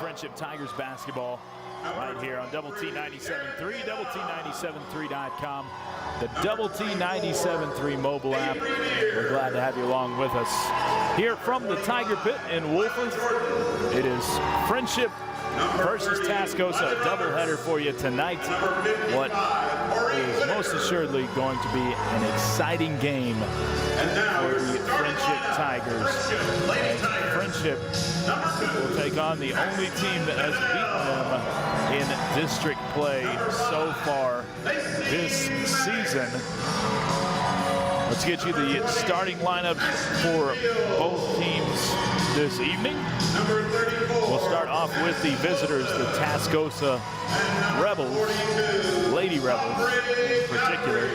Friendship Tigers basketball right here on Double T 97.3, Double T 97.3.com, the Double T 97.3 mobile app. We're glad to have you along with us here from the Tiger Pit in Wolford. It is Friendship versus Tascosa, a doubleheader for you tonight. What is most assuredly going to be an exciting game for the Friendship Tigers. As Friendship will take on the only team that has beaten them in district play so far this season. Let's get you the starting lineup for both teams this evening. We'll start off with the visitors, the Tascosa Rebels, Lady Rebels in particular.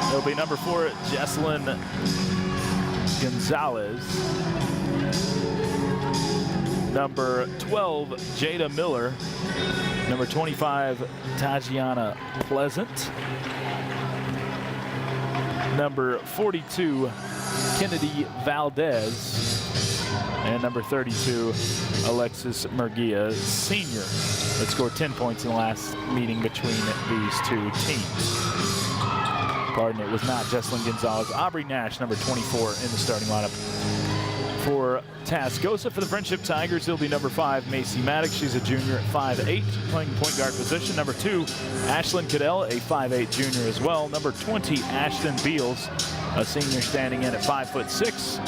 It'll be number 4, Jesselyn Gonzalez. Number 12, Jada Miller. Number 25, Tajiana Pleasant. Number 42, Kennedy Valdez. And number 32, Alexis Murguia, senior, that scored 10 points in the last meeting between these two teams. Pardon, it was not Jesselyn Gonzalez. Aubrey Nash, number 24, in the starting lineup for Tascosa. For the Friendship Tigers, it'll be number 5, Macy Maddox. She's a junior at 5'8", playing point guard position. Number 2, Ashlyn Cadell, a 5'8" junior as well. Number 20, Ashton Beals, a senior, standing in at 5'6".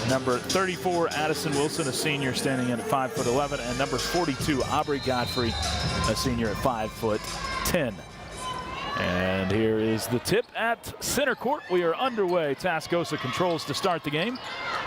Number 34, Addison Wilson, a senior, standing in at 5'11", and number 42, Aubrey Godfrey, a senior at 5'10". And here is the tip at center court. We are underway. Tascosa controls to start the game.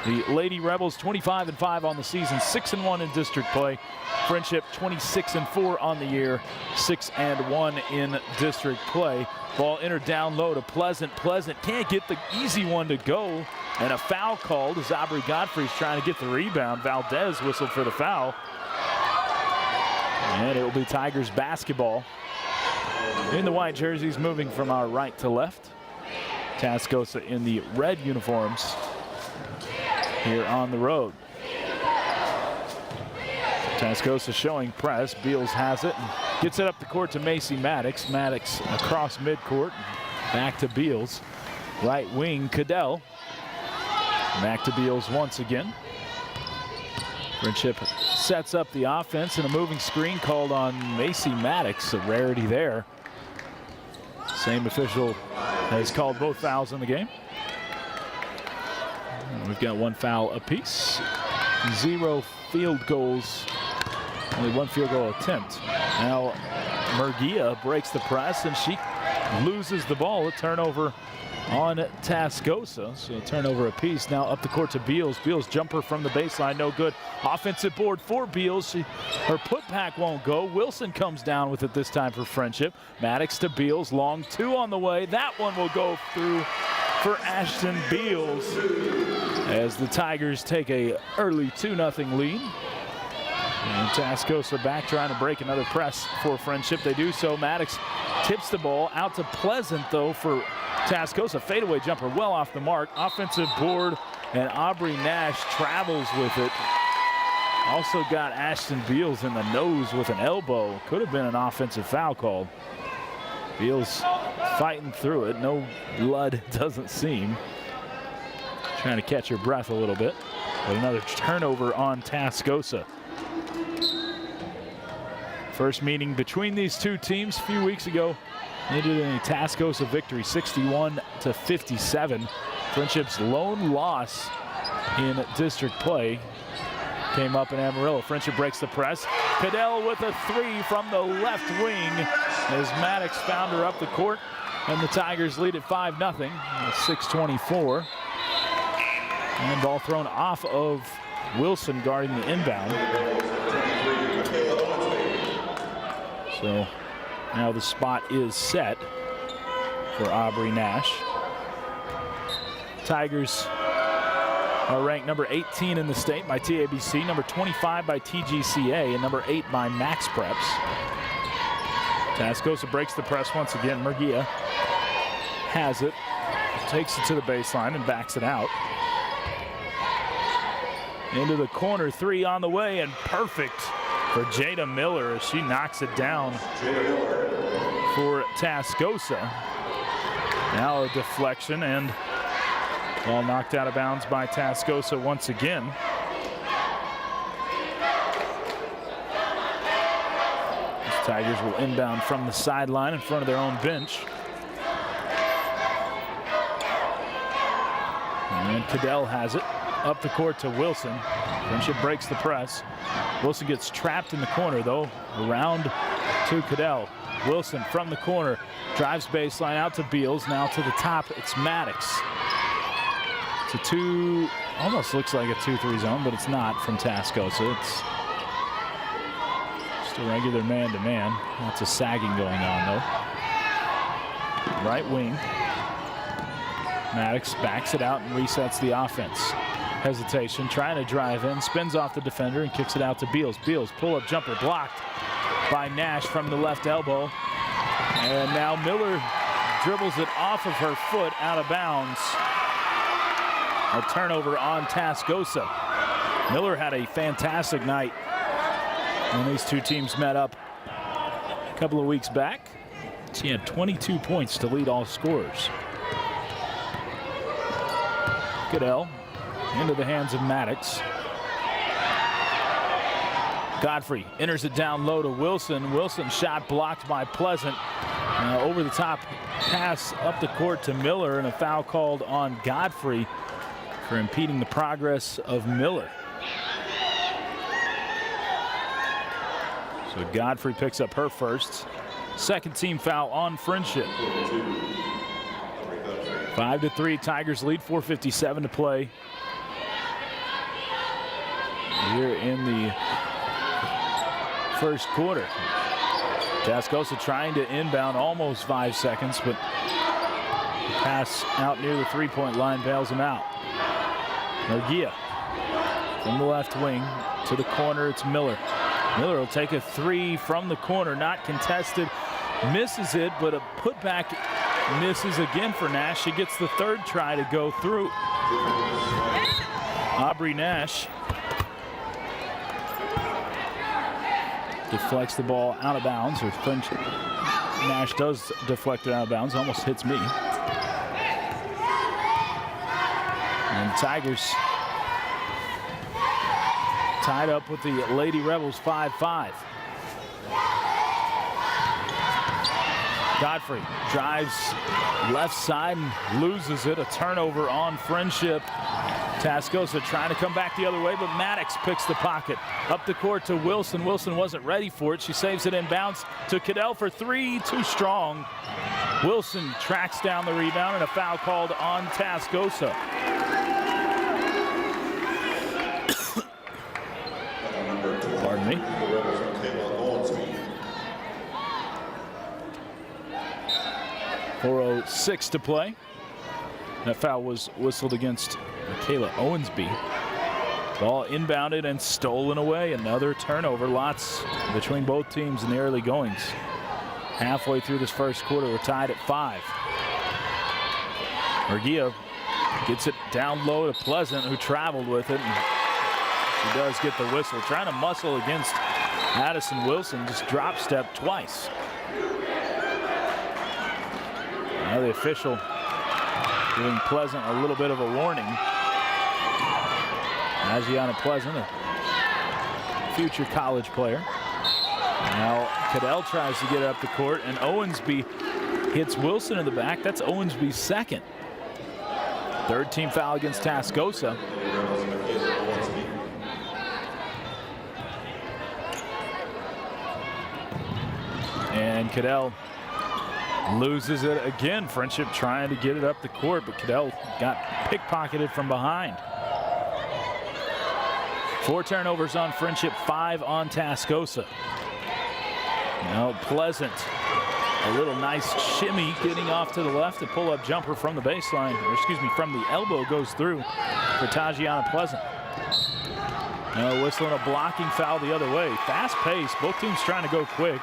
The Lady Rebels 25-5 on the season, 6-1 in district play. Friendship 26-4 on the year, 6-1 in district play. Ball entered down low to Pleasant. Pleasant can't get the easy one to go, and a foul called as Aubrey Godfrey's trying to get the rebound. Valdez whistled for the foul. And it will be Tigers basketball. In the white jerseys, moving from our right to left. Tascosa in the red uniforms here on the road. Tascosa showing press. Beals has it and gets it up the court to Macy Maddox. Maddox across midcourt, back to Beals. Right wing, Cadell. Back to Beals once again. Friendship sets up the offense, and a moving screen called on Macy Maddox, a rarity there. Same official has called both fouls in the game. And we've got one foul apiece. 0 field goals, only 1 field goal attempt. Now Murguia breaks the press, and she loses the ball. A turnover on Tascosa, so a turnover apiece. Now up the court to Beals. Beals jumper from the baseline, no good. Offensive board for Beals. Her putback won't go. Wilson comes down with it this time for Friendship. Maddox to Beals, long 2 on the way. That one will go through for Ashton Beals as the Tigers take a early 2-0 lead. And Tascosa back trying to break another press for Friendship. They do so. Maddox tips the ball out to Pleasant though for Tascosa. Fadeaway jumper well off the mark. Offensive board, and Aubrey Nash travels with it. Also got Ashton Beals in the nose with an elbow. Could have been an offensive foul called. Beals fighting through it. No blood, doesn't seem. Trying to catch her breath a little bit. But another turnover on Tascosa. First meeting between these two teams a few weeks ago. Ended in a Tascosa victory, 61-57. Friendship's lone loss in district play came up in Amarillo. Friendship breaks the press. Cadell with a 3 from the left wing as Maddox found her up the court, and the Tigers lead at 5-0. 6:24. And ball thrown off of Wilson guarding the inbound. So now the spot is set for Aubrey Nash. Tigers are ranked number 18 in the state by TABC, number 25 by TGCA, and number 8 by Max Preps. Tascosa breaks the press once again. Murguia has it, takes it to the baseline and backs it out. into the corner, three on the way, and perfect for Jada Miller as she knocks it down for Tascosa. Now a deflection and ball knocked out of bounds by Tascosa once again. The Tigers will inbound from the sideline in front of their own bench. And Cadell has it up the court to Wilson. Friendship breaks the press. Wilson gets trapped in the corner though. Around to Cadell. Wilson from the corner drives baseline out to Beals. Now to the top, it's Maddox. It's a two, almost looks like a 2-3 zone, but it's not from Tascosa. It's just a regular man-to-man. Lots of sagging going on though. Right wing. Maddox backs it out and resets the offense. Hesitation, trying to drive in, spins off the defender and kicks it out to Beals. Beals, pull-up jumper blocked by Nash from the left elbow. And now Miller dribbles it off of her foot out of bounds. A turnover on Tascosa. Miller had a fantastic night when these two teams met up a couple of weeks back. She had 22 points to lead all scorers. Cadell into the hands of Maddox. Godfrey enters it down low to Wilson. Wilson shot blocked by Pleasant. Over the top pass up the court to Miller, and a foul called on Godfrey for impeding the progress of Miller. So Godfrey picks up her first. Second team foul on Friendship. 5-3, Tigers lead, 4:57 to play here in the first quarter. Tascosa trying to inbound, almost 5 seconds, but the pass out near the three-point line bails him out. Murguia from the left wing to the corner, it's Miller. Miller will take a three from the corner, not contested, misses it, but a putback misses again for Nash. She gets the third try to go through. Aubrey Nash deflects the ball out of bounds, or Friendship. Nash does deflect it out of bounds, almost hits me. And the Tigers tied up with the Lady Rebels 5-5. Godfrey drives left side and loses it. A turnover on Friendship. Tascosa trying to come back the other way, but Maddox picks the pocket. Up the court to Wilson. Wilson wasn't ready for it. She saves it in bounds to Cadell for three. Too strong. Wilson tracks down the rebound, and a foul called on Tascosa. Pardon me. 4:06 to play. That foul was whistled against Michaela Owensby. Ball inbounded and stolen away. Another turnover. Lots between both teams in the early goings. Halfway through this first quarter, we're tied at 5. Murguia gets it down low to Pleasant, who traveled with it. And she does get the whistle. Trying to muscle against Addison Wilson. Just drop step twice. Now the official giving Pleasant a little bit of a warning. Agiana Pleasant, a future college player. Now Cadell tries to get it up the court, and Owensby hits Wilson in the back. That's Owensby's second. Third team foul against Tascosa. And Cadell loses it again. Friendship trying to get it up the court, but Cadell got pickpocketed from behind. 4 turnovers on Friendship, 5 on Tascosa. Now Pleasant, a little nice shimmy getting off to the left. A pull-up jumper from the baseline, or excuse me, from the elbow goes through for Tajiana Pleasant. Now whistling a blocking foul the other way. Fast pace, both teams trying to go quick.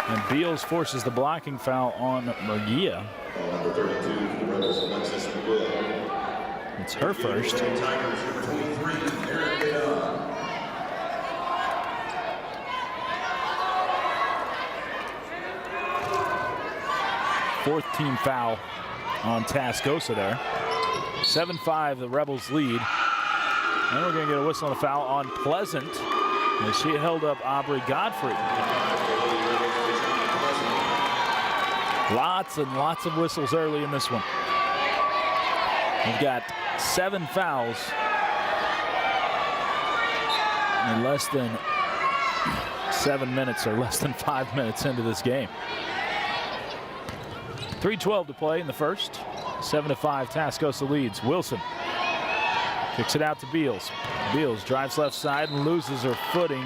And Beals forces the blocking foul on Murguia. Number 32 for the Rebels, Alexis McGuire. The That's her first. Fourth team foul on Tascosa there. 7-5, the Rebels lead. And we're going to get a whistle and a foul on Pleasant as she held up Aubrey Godfrey. Lots and lots of whistles early in this one. We've got 7 fouls in less than 7 minutes, or less than 5 minutes into this game. 3:12 to play in the first. 7-5, Tascosa leads. Wilson kicks it out to Beals. Beals drives left side and loses her footing.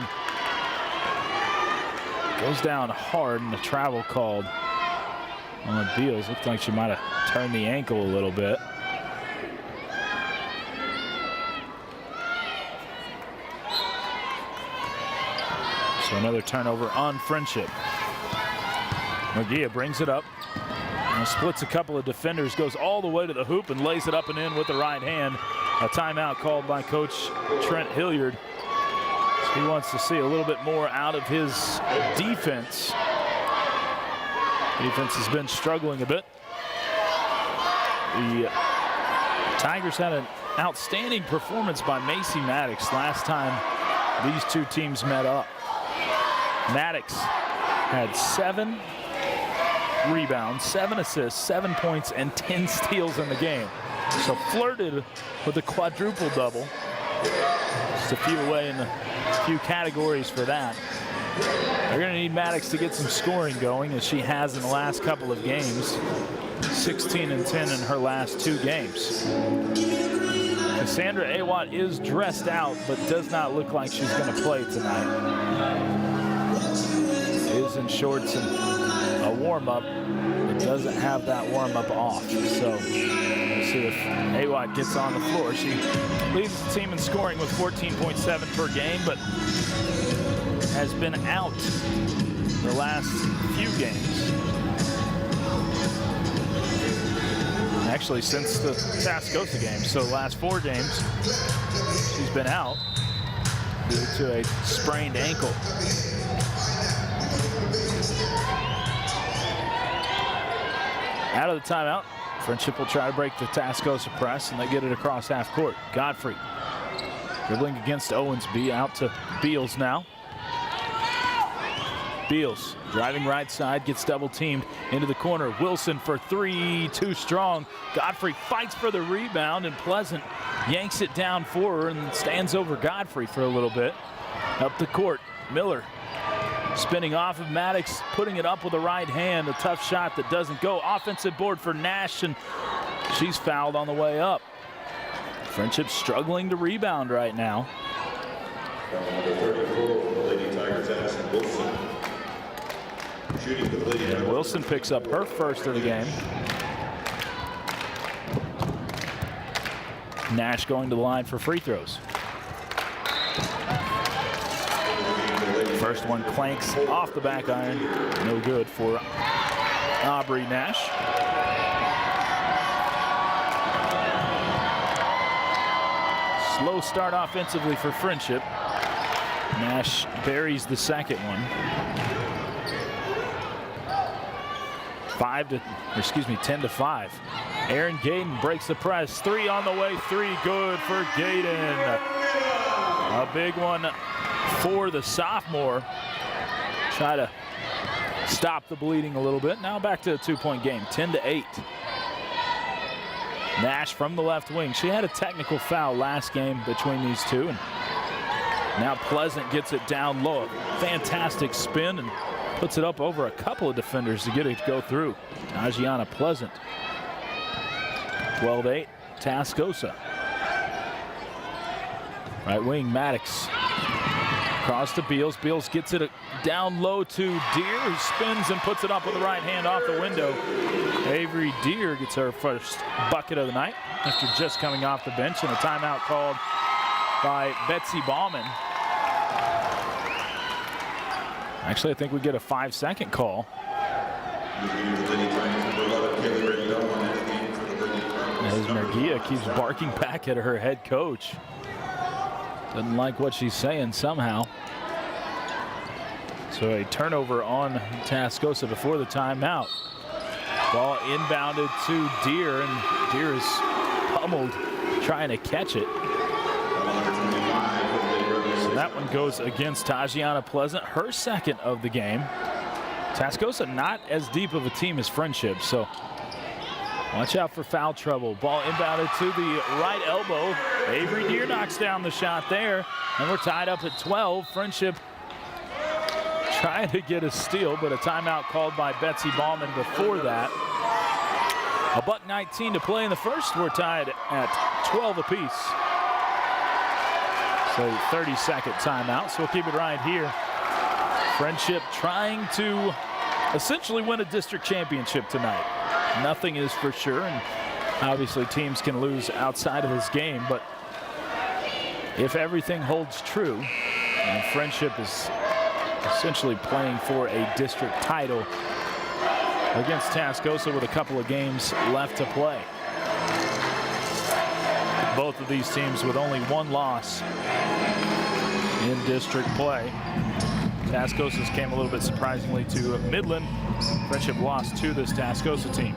Goes down hard, and the travel called on Beals. Looked like she might have turned the ankle a little bit. So another turnover on Friendship. Murguia brings it up. Now splits a couple of defenders, goes all the way to the hoop and lays it up and in with the right hand. A timeout called by Coach Trent Hilliard. He wants to see a little bit more out of his defense. Defense has been struggling a bit. The Tigers had an outstanding performance by Macy Maddox last time these two teams met up. Maddox had 7 rebounds, 7 assists, 7 points, and 10 steals in the game. So flirted with a quadruple double. Just a few away in the few categories for that. They're going to need Maddox to get some scoring going, as she has in the last couple of games. 16 and 10 in her last 2 games. Cassandra Awatt is dressed out, but does not look like she's going to play tonight. Is in shorts and a warm-up. It doesn't have that warm-up off. So we'll see if Awatt gets on the floor. She leads the team in scoring with 14.7 per game, but has been out the last few games. Actually, since the Tascosa game. So the last 4 games, she's been out due to a sprained ankle. Out of the timeout, Friendship will try to break the Tascosa press, and they get it across half court. Godfrey dribbling against Owensby, out to Beals now. Beals driving right side, gets double teamed into the corner. Wilson for 3, too strong. Godfrey fights for the rebound, and Pleasant yanks it down for her and stands over Godfrey for a little bit. Up the court, Miller spinning off of Maddox, putting it up with the right hand. A tough shot that doesn't go. Offensive board for Nash, and she's fouled on the way up. Friendship struggling to rebound right now. And Wilson picks up her first of the game. Nash going to the line for free throws. First one clanks off the back iron. No good for Aubrey Nash. Slow start offensively for Friendship. Nash buries the second one. 10 to 5. Aaron Gayden breaks the press. 3 on the way. 3 good for Gayden. A big one for the sophomore. Try to stop the bleeding a little bit. Now back to a 2-point game, 10 to 8. Nash from the left wing. She had a technical foul last game between these two, and now Pleasant gets it down low. Fantastic spin and puts it up over a couple of defenders to get it to go through. Ajiana Pleasant. 12-8, Tascosa. Right wing, Maddox. Across to Beals. Beals gets it down low to Deere, who spins and puts it up with the right hand off the window. Avery Deere gets her first bucket of the night after just coming off the bench, and a timeout called by Betsy Bauman. Actually, I think we get a 5-second call. As Murguia keeps barking back at her head coach. Doesn't like what she's saying somehow. So a turnover on Tascosa before the timeout. Ball inbounded to Deere, and Deere is pummeled trying to catch it. So that one goes against Tajiana Pleasant, her second of the game. Tascosa not as deep of a team as Friendship, so watch out for foul trouble. Ball inbounded to the right elbow. Avery Deere knocks down the shot there, and we're tied up at 12. Friendship trying to get a steal, but a timeout called by Betsy Ballman before that. $1:19 to play in the first. We're tied at 12 apiece. So 30-second timeout, so we'll keep it right here. Friendship trying to essentially win a district championship tonight. Nothing is for sure, and obviously teams can lose outside of this game, but if everything holds true, and Friendship is essentially playing for a district title against Tascosa with a couple of games left to play. Both of these teams with only one loss in district play. Tascosa's came a little bit surprisingly to Midland. Friendship lost to this Tascosa team.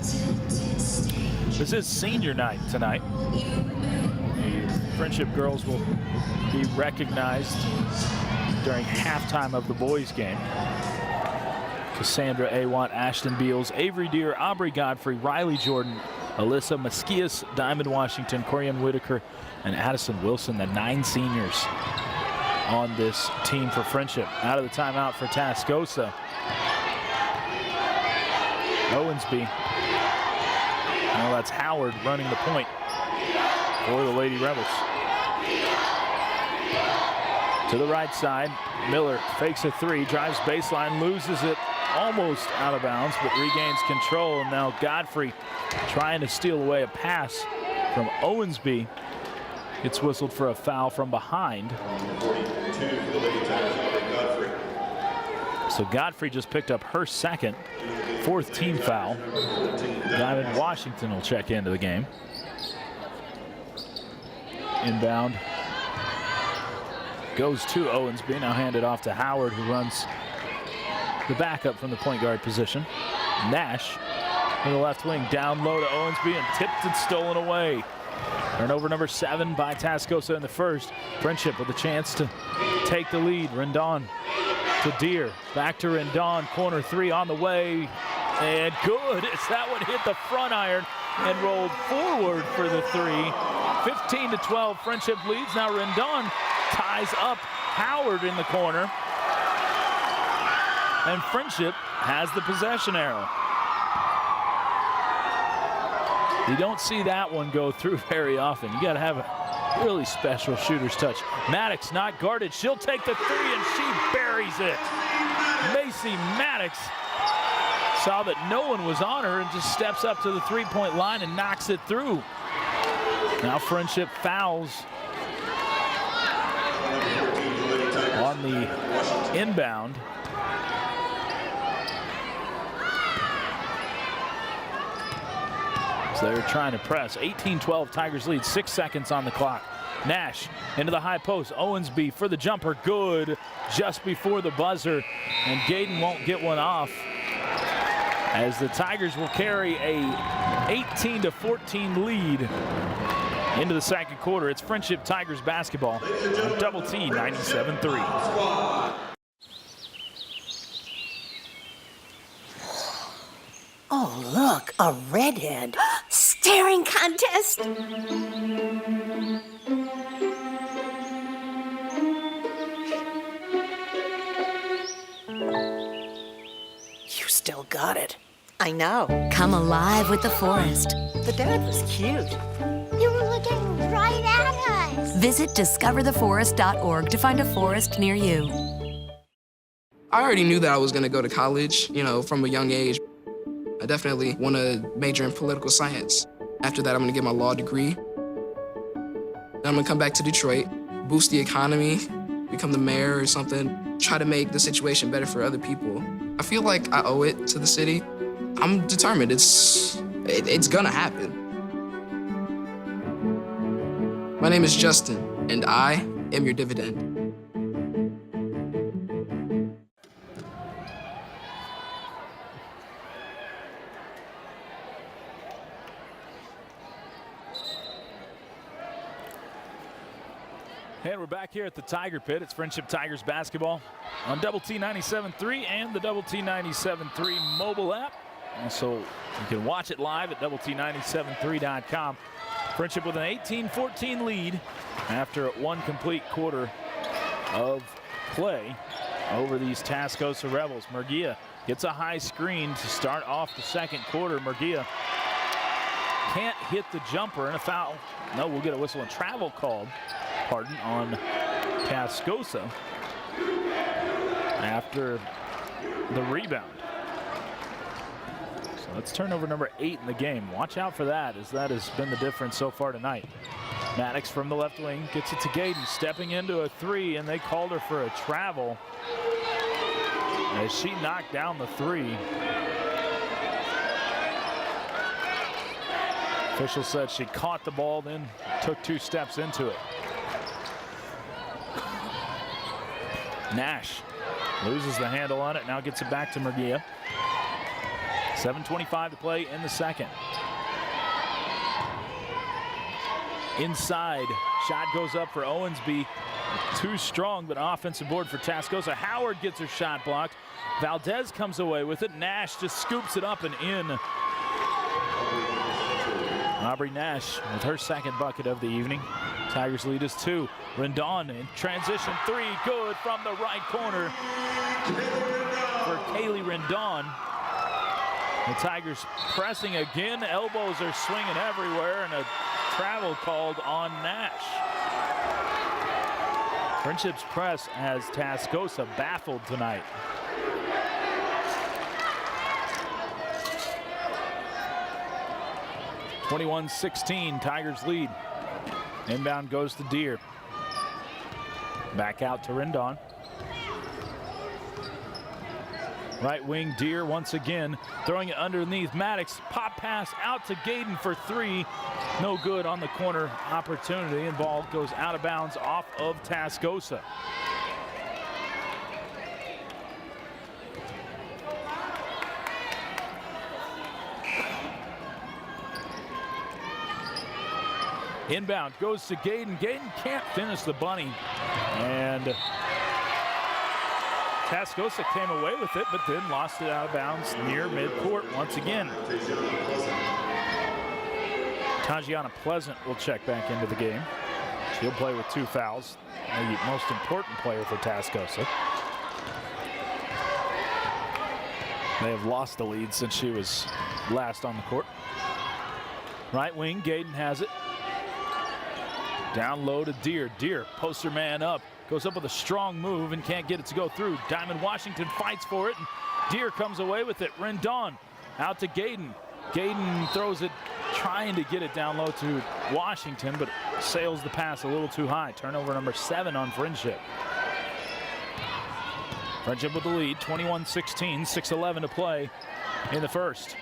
This is senior night tonight. The Friendship girls will be recognized during halftime of the boys game. Cassandra Awatt, Ashton Beals, Avery Deere, Aubrey Godfrey, Riley Jordan, Alyssa Mesquias, Diamond Washington, Corian Whitaker, and Addison Wilson, the 9 seniors on this team for Friendship. Out of the timeout for Tascosa. Owensby. Well, that's Howard running the point for the Lady Rebels. To the right side, Miller fakes a 3, drives baseline, loses it almost out of bounds, but regains control. And now Godfrey trying to steal away a pass from Owensby. Gets whistled for a foul from behind. So Godfrey just picked up her second, 4th team foul. Diamond Washington will check into the game. Inbound goes to Owensby, now handed off to Howard, who runs the backup from the point guard position. Nash in the left wing, down low to Owensby, and tipped and stolen away. Turnover number 7 by Tascosa in the first. Friendship with a chance to take the lead. Rendon to Deere, back to Rendon, corner 3 on the way, and good as that one hit the front iron and rolled forward for the 3. 15-12, Friendship leads. Now Rendon ties up Howard in the corner, and Friendship has the possession arrow. You don't see that one go through very often. You got to have a really special shooter's touch. Maddox not guarded. She'll take the 3, and she buries it. Macy Maddox saw that no one was on her and just steps up to the 3-point line and knocks it through. Now Friendship fouls on the inbound. So they're trying to press. 18-12, Tigers lead, 6 seconds on the clock. Nash into the high post. Owensby for the jumper, good just before the buzzer, and Gayden won't get one off, as the Tigers will carry a 18-14 lead into the second quarter. It's Friendship Tigers basketball on Double T 97.3. Oh, look, a redhead. Staring contest. You still got it. I know. Come alive with the forest. The dad was cute. You were looking right at us. Visit discovertheforest.org to find a forest near you. I already knew that I was going to go to college, from a young age. I definitely want to major in political science. After that, I'm going to get my law degree. Then I'm going to come back to Detroit, boost the economy, become the mayor or something, try to make the situation better for other people. I feel like I owe it to the city. I'm determined. It's going to happen. My name is Justin, and I am your dividend. And we're back here at the Tiger Pit. It's Friendship Tigers basketball on Double T 97.3 and the Double T 97.3 mobile app. Also, you can watch it live at doublet973.com. Friendship with an 18-14 lead after one complete quarter of play over these Tascosa Rebels. Murguia gets a high screen to start off the second quarter. Murguia can't hit the jumper, and a foul. No, we'll get a whistle and travel called, on Tascosa after the rebound. So that's turnover number 8 in the game. Watch out for that, as that has been the difference so far tonight. Maddox from the left wing gets it to Gayden, stepping into a 3, and they called her for a travel as she knocked down the 3. Official said she caught the ball, then took 2 steps into it. Nash loses the handle on it, now gets it back to Murguia. 7:25 to play in the second. Inside, shot goes up for Owensby. Too strong, but offensive board for Tascosa. Howard gets her shot blocked. Valdez comes away with it. Nash just scoops it up and in. Aubrey Nash with her second bucket of the evening. Tigers lead is 2. Rendon in transition 3, good from the right corner for Kaylee Rendon. The Tigers pressing again. Elbows are swinging everywhere, and a travel called on Nash. Friendship's press has Tascosa baffled tonight. (21-16), Tigers lead. Inbound goes to Deer. Back out to Rendon. Right wing, Deer once again throwing it underneath Maddox. Pop pass out to Gayden for 3. No good on the corner opportunity, and ball goes out of bounds off of Tascosa. Inbound goes to Gayden. Gayden can't finish the bunny, and Tascosa came away with it, but then lost it out of bounds near midcourt once again. Tajiana Pleasant will check back into the game. She'll play with 2 fouls, the most important player for Tascosa. They have lost the lead since she was last on the court. Right wing, Gayden has it. Down low to Deer. Deer posts her man up, goes up with a strong move and can't get it to go through. Diamond Washington fights for it, and Deer comes away with it. Rendon out to Gayden. Gayden throws it, trying to get it down low to Washington, but sails the pass a little too high. Turnover number 7 on Friendship. Friendship with the lead, 21-16, 6:11 to play in the first.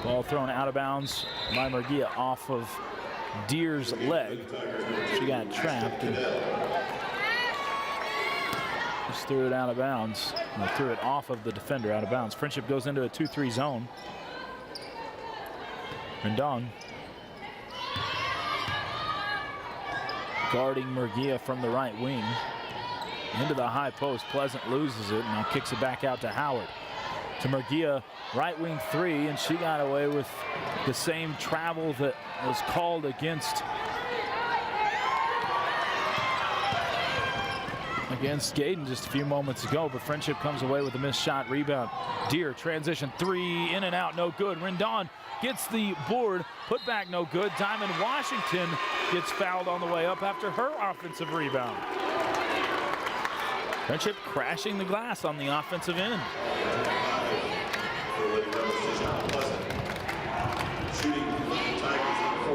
Ball thrown out of bounds by Murguia off of Deer's leg. She got trapped and just threw it out of bounds. Threw it off of the defender out of bounds. Friendship goes into a 2-3 zone. Rendon guarding Murguia from the right wing. Into the high post. Pleasant loses it, now kicks it back out to Howard. To Murguia, right wing 3, and she got away with the same travel that was called against Gayden just a few moments ago, but Friendship comes away with a missed shot. Rebound. Deer, transition 3, in and out, no good. Rendon gets the board, put back, no good. Diamond Washington gets fouled on the way up after her offensive rebound. Friendship crashing the glass on the offensive end.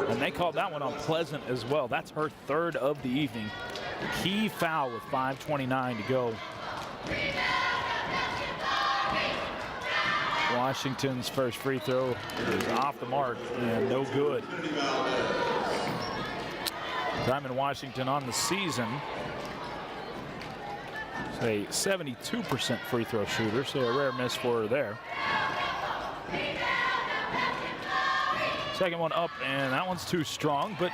And they called that one on Pleasant as well. That's her 3rd of the evening. Key foul with 5:29 to go. Washington's first free throw is off the mark and no good. Diamond Washington on the season. A 72% free throw shooter, so a rare miss for her there. Second one up, and that one's too strong, but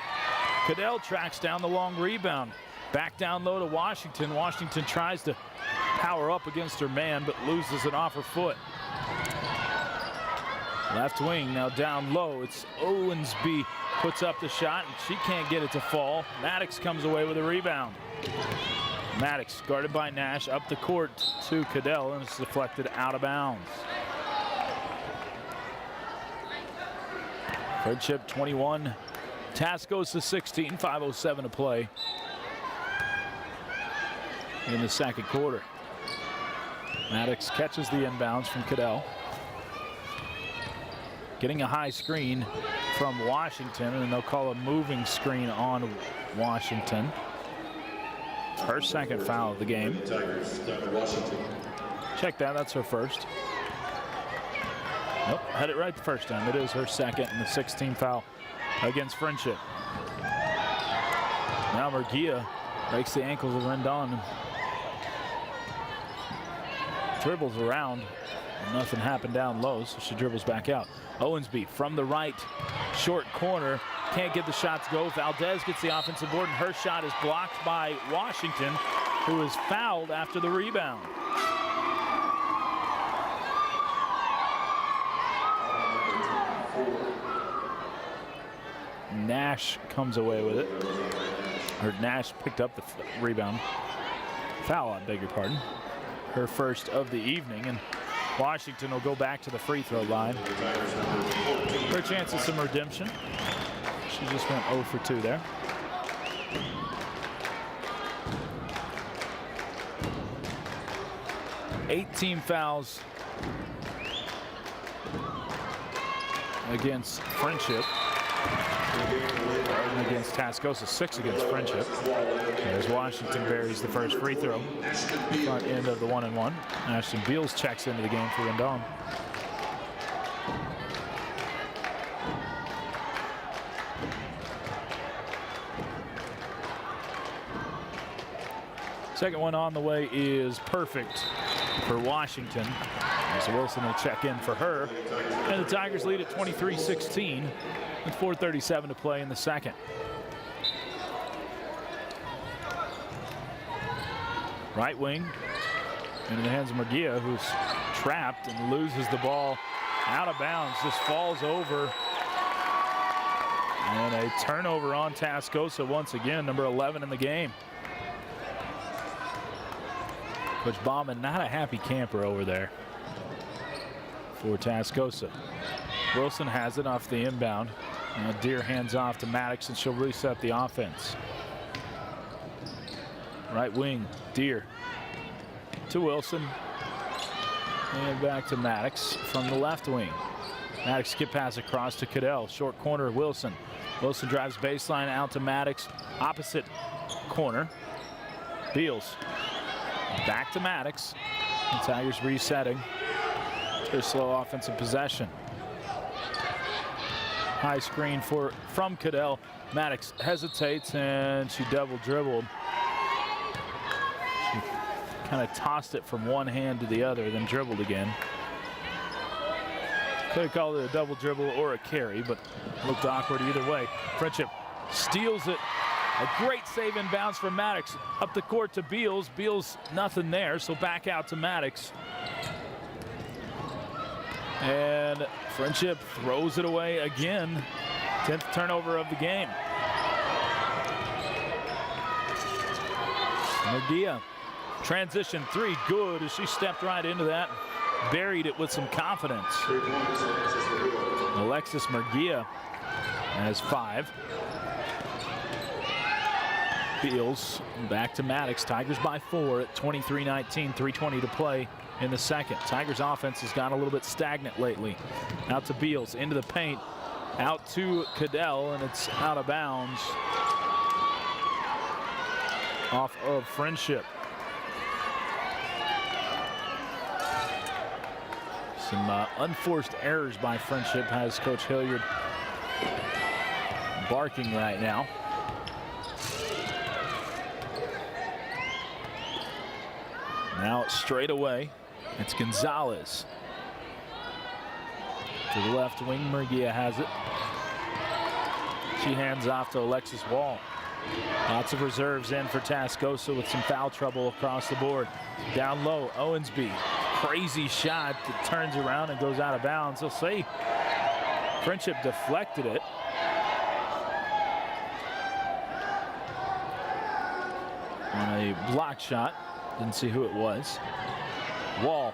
Cadell tracks down the long rebound. Back down low to Washington. Washington tries to power up against her man, but loses it off her foot. Left wing now down low. It's Owensby puts up the shot, and she can't get it to fall. Maddox comes away with a rebound. Maddox guarded by Nash up the court to Cadell, and it's deflected out of bounds. Friendship 21, Tascosa 16, 5:07 to play in the second quarter. Maddox catches the inbounds from Cadell. Getting a high screen from Washington, and they'll call a moving screen on Washington. Her second foul of the game. Check that, that's her first. Nope, had it right the first time. It is her second and the 16th foul against Friendship. Now Murguia breaks the ankles of Rendon. Dribbles around. Nothing happened down low, so she dribbles back out. Owensby from the right, short corner. Can't get the shot to go. Valdez gets the offensive board, and her shot is blocked by Washington, who is fouled after the rebound. Nash comes away with it. Or Nash picked up the rebound. Foul, I beg your pardon. Her first of the evening, and Washington will go back to the free throw line. Her chance of some redemption. She just went 0 for 2 there. Eight-team fouls against Friendship. Against Tascosa, 6 against Friendship. As Washington buries the first free throw. Front end of the 1-and-1. Ashton Beals checks into the game for Rendon. Second one on the way is perfect for Washington. As Wilson will check in for her. And the Tigers lead at 23-16 with 4:37 to play in the second. Right wing into the hands of Murguia, who's trapped and loses the ball out of bounds. Just falls over. And a turnover on Tascosa once again, number 11 in the game. Coach Bauman, not a happy camper over there for Tascosa. Wilson has it off the inbound. Now Deere hands off to Maddox, and she'll reset the offense. Right wing, Deere to Wilson. And back to Maddox from the left wing. Maddox skip pass across to Cadell. Short corner, Wilson. Wilson drives baseline out to Maddox. Opposite corner. Beals. Back to Maddox. The Tigers resetting. Their slow offensive possession. High screen from Cadell. Maddox hesitates, and she double dribbled. She kind of tossed it from one hand to the other, then dribbled again. Could have called it a double dribble or a carry, but looked awkward either way. Friendship steals it. A great save in bounds from Maddox. Up the court to Beals. Beals, nothing there, so back out to Maddox. And Friendship throws it away again. 10th turnover of the game. Murguia, transition three, good as she stepped right into that. Buried it with some confidence. Alexis Murguia has 5. Beals back to Maddox. Tigers by 4 at 23-19, 3:20 to play in the second. Tigers offense has gone a little bit stagnant lately. Out to Beals, into the paint, out to Cadell, and it's out of bounds off of Friendship. Some unforced errors by Friendship has Coach Hilliard barking right now. Now straight away, it's Gonzalez. To the left wing, Murguia has it. She hands off to Alexis Wall. Lots of reserves in for Tascosa with some foul trouble across the board. Down low, Owensby. Crazy shot that turns around and goes out of bounds. They'll say Friendship deflected it. On a block shot. Didn't see who it was. Wall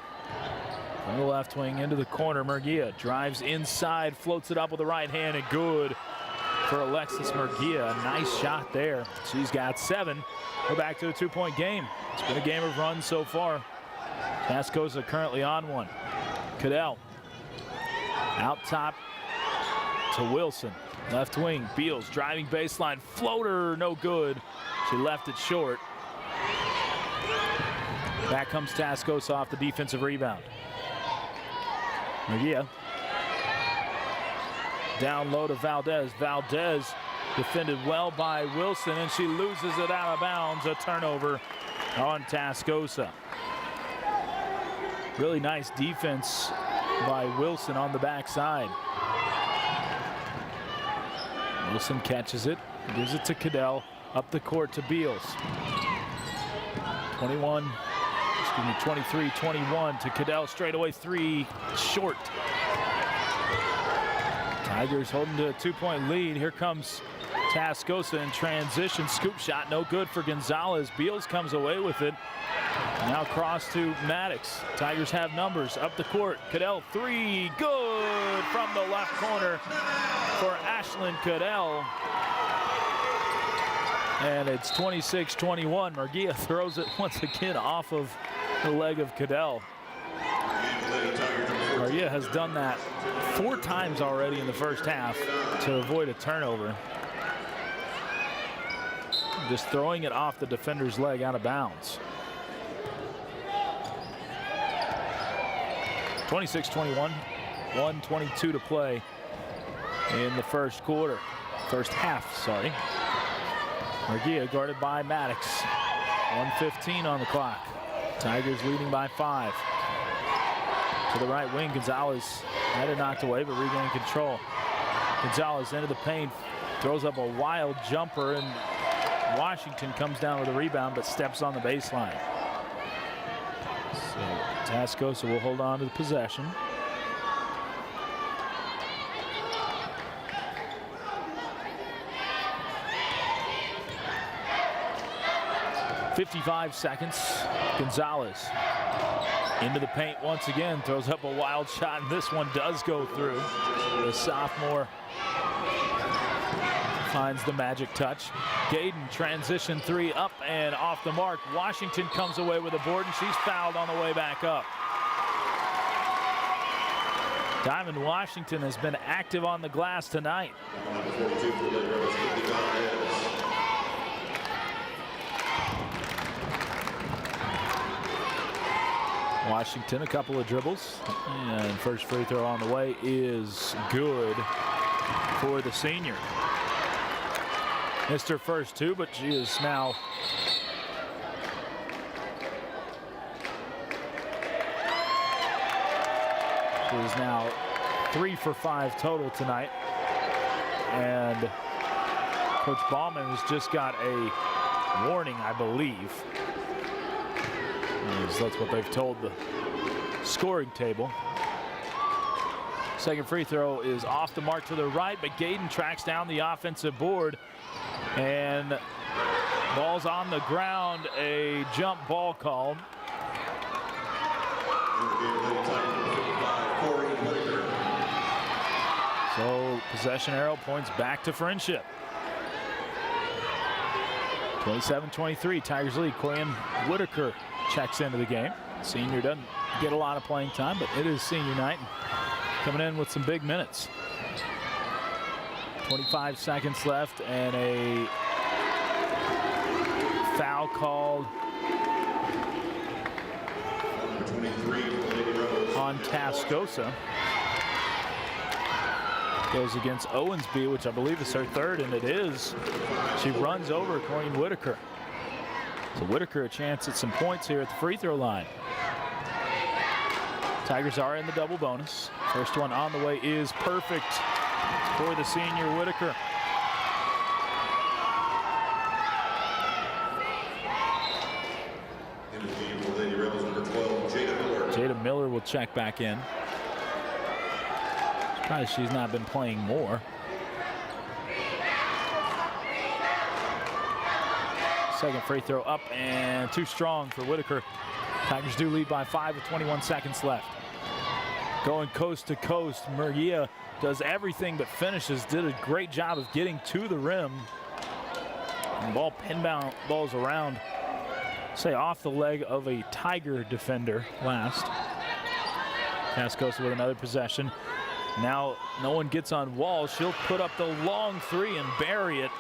from the left wing into the corner. Murguia drives inside, floats it up with the right hand, and good for Alexis Murguia. A nice shot there. She's got 7. We're back to a 2-point game. It's been a game of runs so far. Tascosa currently on one. Cadell out top to Wilson. Left wing, Beals driving baseline, floater, no good. She left it short. Back comes Tascosa off the defensive rebound. Murguia down low to Valdez. Valdez defended well by Wilson, and she loses it out of bounds. A turnover on Tascosa. Really nice defense by Wilson on the backside. Wilson catches it, gives it to Cadell, up the court to Beals. 23-21 to Cadell, straightaway 3, short. Tigers holding to a 2-point lead. Here comes Tascosa in transition. Scoop shot, no good for Gonzalez. Beals comes away with it. Now cross to Maddox. Tigers have numbers up the court. Cadell 3, good from the left corner for Ashlyn Cadell. And it's 26-21. Murguia throws it once again off of the leg of Cadell. Murguia has done that 4 times already in the first half to avoid a turnover. Just throwing it off the defender's leg out of bounds. 26-21, 1:22 to play in the first half, sorry. Murguia guarded by Maddox. 1:15 on the clock. Tigers leading by 5. To the right wing, Gonzalez had it knocked away, but regained control. Gonzalez into the paint, throws up a wild jumper, and Washington comes down with a rebound, but steps on the baseline. So Tascosa will hold on to the possession. 55 seconds. Gonzalez into the paint once again, throws up a wild shot, and this one does go through. The sophomore finds the magic touch. Gayden transition 3 up and off the mark. Washington comes away with a board, and she's fouled on the way back up. Diamond Washington has been active on the glass tonight. Washington, a couple of dribbles, and first free throw on the way is good for the senior. Missed her first 2, but she is now is now 3 for 5 total tonight. And Coach Ballman has just got a warning, I believe. That's what they've told the scoring table. Second free throw is off the mark to the right, but Gayden tracks down the offensive board, and ball's on the ground. A jump ball called. So possession arrow points back to Friendship. 27-23, Tigers lead. Corian Whitaker checks into the game. Senior doesn't get a lot of playing time, but it is senior night. Coming in with some big minutes. 25 seconds left, and a foul called on Tascosa. Goes against Owensby, which I believe is her 3rd, and it is. She runs over Corian Whitaker. So Whitaker a chance at some points here at the free throw line. Tigers are in the double bonus. First one on the way is perfect for the senior Whitaker. Jada Miller will check back in. Surprised she's not been playing more. Second free throw up and too strong for Whitaker. Tigers do lead by 5 with 21 seconds left. Going coast to coast, Murguia does everything but finishes. Did a great job of getting to the rim. And ball pinball balls around, say off the leg of a Tiger defender last. Tascosa with another possession. Now no one gets on Wall. She'll put up the long three and bury it.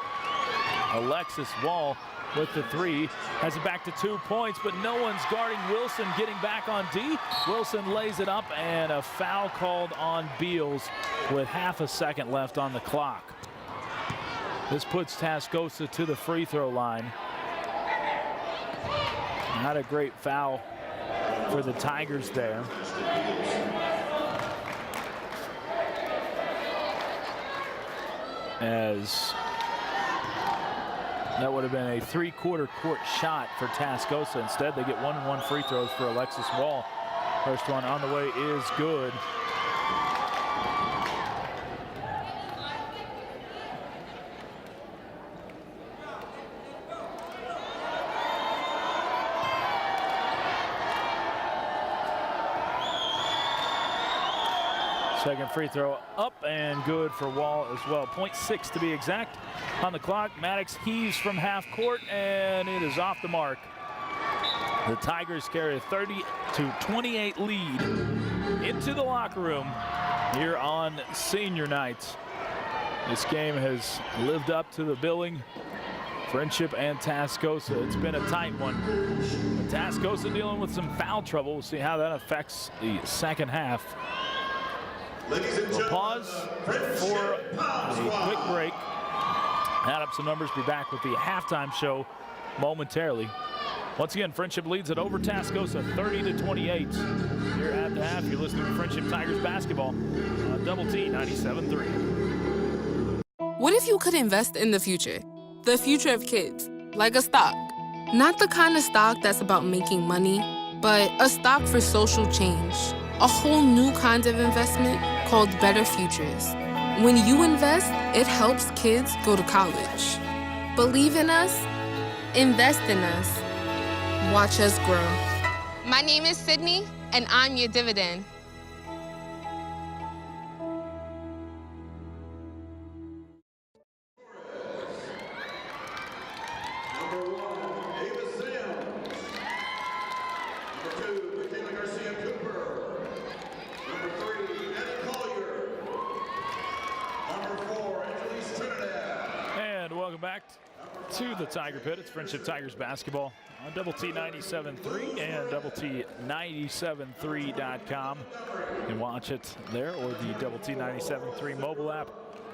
Alexis Wall with the three. Has it back to 2 points, but no one's guarding Wilson getting back on D. Wilson lays it up and a foul called on Beals with half a second left on the clock. This puts Tascosa to the free throw line. Not a great foul for the Tigers there. As that would have been a three-quarter court shot for Tascosa. Instead, they get 1-1 free throws for Alexis Wall. First one on the way is good. Second free throw up and good for Wall as well. 0.6 to be exact on the clock. Maddox heaves from half court and it is off the mark. The Tigers carry a 30-28 lead into the locker room here on senior night. This game has lived up to the billing. Friendship and Tascosa. It's been a tight one. Tascosa dealing with some foul trouble. We'll see how that affects the second half. We'll pause for a quick break. Add up some numbers, be back with the halftime show momentarily. Once again, Friendship leads it over Tascosa 30-28. Here at the half, you're listening to Friendship Tigers basketball on Double T 97.3. What if you could invest in the future? The future of kids, like a stock. Not the kind of stock that's about making money, but a stock for social change. A whole new kind of investment called Better Futures. When you invest, it helps kids go to college. Believe in us, invest in us, watch us grow. My name is Sydney, and I'm your dividend. Back to the Tiger Pit. It's Friendship Tigers basketball on Double T 97.3 and Double T 97.3.com. You can watch it there or the Double T 97.3 mobile app.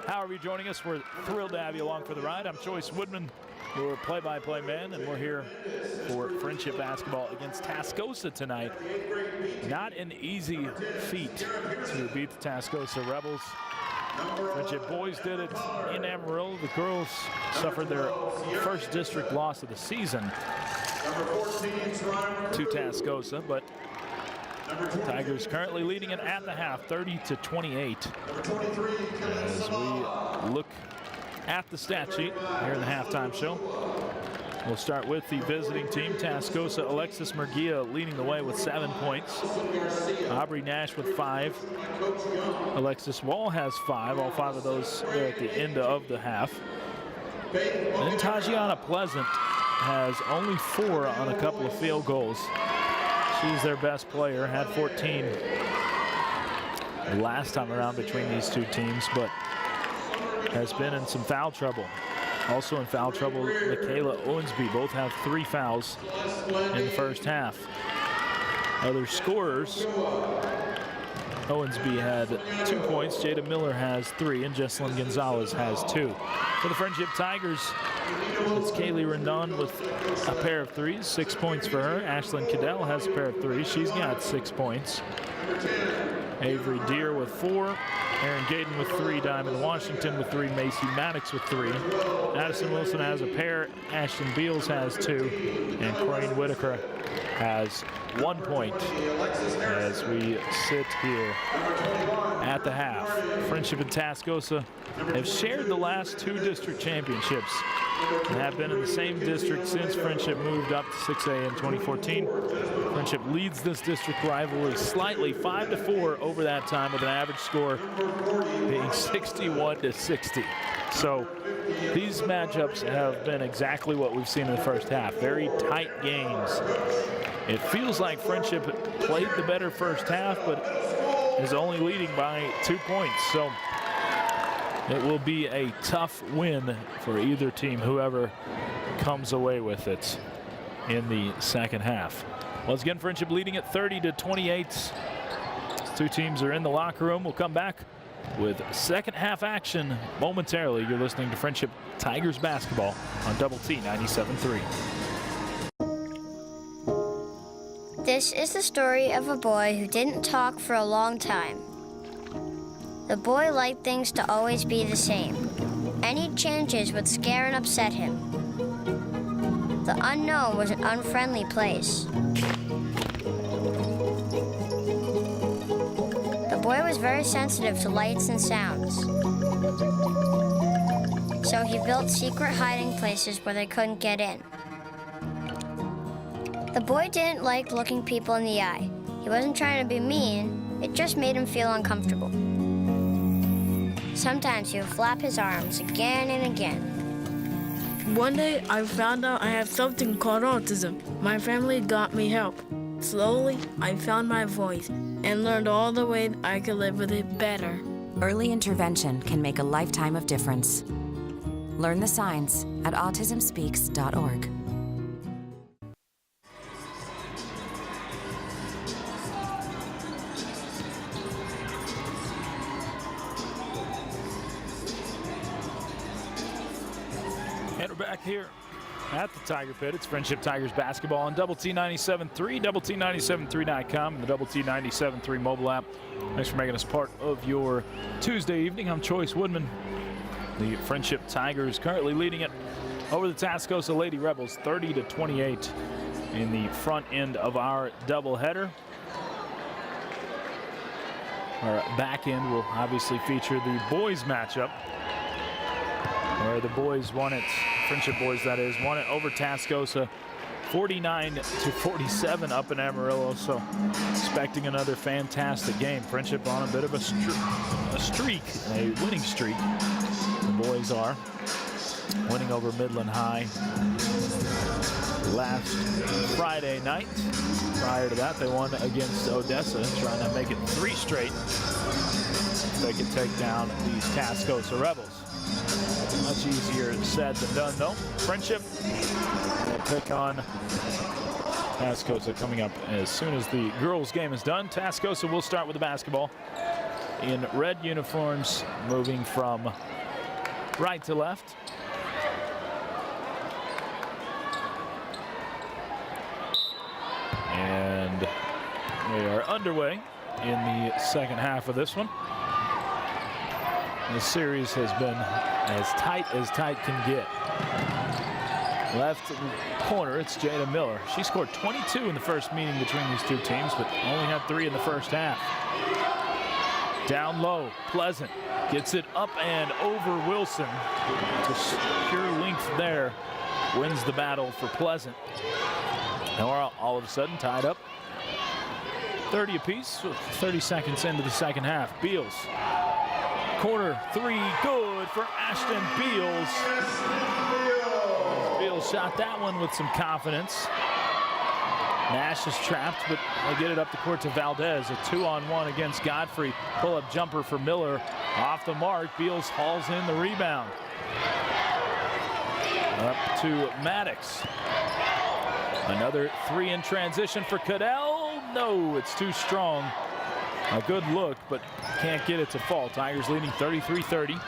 However you're joining us, we're thrilled to have you along for the ride. I'm Choice Woodman, your play-by-play man, and we're here for Friendship basketball against Tascosa tonight. Not an easy feat to beat the Tascosa Rebels. Friendship boys did it in Amarillo. The girls suffered their first district loss of the season to Tascosa, but Tigers currently leading it at the half, 30-28. As we look at the stat sheet here in the halftime show, we'll start with the visiting team. Tascosa, Alexis Murguia leading the way with 7 points. Aubrey Nash with 5. Alexis Wall has 5. All 5 of those there at the end of the half. And Tajiana Pleasant has only 4 on a couple of field goals. She's their best player, had 14 last time around between these two teams, but has been in some foul trouble. Also in foul trouble, Michaela Owensby. Both have 3 fouls in the first half. Other scorers, Owensby had 2 points, Jada Miller has 3, and Jesselyn Gonzalez has 2. For the Friendship Tigers, It's Kaylee Rendon with a pair of threes, 6 points for her. Ashlyn Cadell has a pair of threes. She's got 6 points. Avery Deere with 4. Aaron Gayden with 3. Diamond Washington with 3. Macy Maddox with 3. Addison Wilson has a pair. Ashton Beals has 2. And Crane Whitaker has 1 point as we sit here at the half. Friendship and Tascosa have shared the last 2 district championships and have been in the same district since Friendship moved up to 6A in 2014. Friendship leads this district rivalry slightly, 5-4 over that time, with an average score being 61-60. So these matchups have been exactly what we've seen in the first half. Very tight games. It feels like Friendship played the better first half, but is only leading by 2 points. So it will be a tough win for either team, whoever comes away with it in the second half. Once again, Friendship leading at 30-28. 2 teams are in the locker room. We'll come back with second half action momentarily. You're listening to Friendship Tigers basketball on Double T 97.3. This is the story of a boy who didn't talk for a long time. The boy liked things to always be the same. Any changes would scare and upset him. The unknown was an unfriendly place. The boy was very sensitive to lights and sounds. So he built secret hiding places where they couldn't get in. The boy didn't like looking people in the eye. He wasn't trying to be mean, it just made him feel uncomfortable. Sometimes he would flap his arms again and again. One day I found out I have something called autism. My family got me help. Slowly, I found my voice and learned all the ways I could live with it better. Early intervention can make a lifetime of difference. Learn the signs at autismspeaks.org. And we're back here at the Tiger Pit. It's Friendship Tigers basketball on Double T 97.3, Double T 97.3.com, and the Double T 97.3 mobile app. Thanks for making us part of your Tuesday evening. I'm Choice Woodman. The Friendship Tigers currently leading it over the Tascosa Lady Rebels 30-28 in the front end of our doubleheader. Our back end will obviously feature the boys matchup, where the boys won it, Friendship boys that is, won it over Tascosa 49-47 up in Amarillo. So expecting another fantastic game. Friendship on a bit of a streak, a winning streak. The boys are winning over Midland High last Friday night. Prior to that, they won against Odessa, trying to make it 3 straight. They can take down these Tascosa Rebels. Much easier said than done, though. Friendship will pick on Tascosa coming up as soon as the girls' game is done. Tascosa will start with the basketball in red uniforms, moving from right to left. And we are underway in the second half of this one. The series has been as tight can get. Left corner, it's Jada Miller. She scored 22 in the first meeting between these two teams, but only had 3 in the first half. Down low, Pleasant gets it up and over Wilson. Just pure length there. Wins the battle for Pleasant. And we're all of a sudden tied up 30 apiece with 30 seconds into the second half. Beals. Corner 3, good for Ashton Beals. Beals shot that one with some confidence. Nash is trapped, but they get it up the court to Valdez. A 2-on-1 against Godfrey. Pull-up jumper for Miller. Off the mark, Beals hauls in the rebound. Up to Maddox. Another 3 in transition for Cadell. No, it's too strong. A good look, but can't get it to fall. Tigers leading 33-30.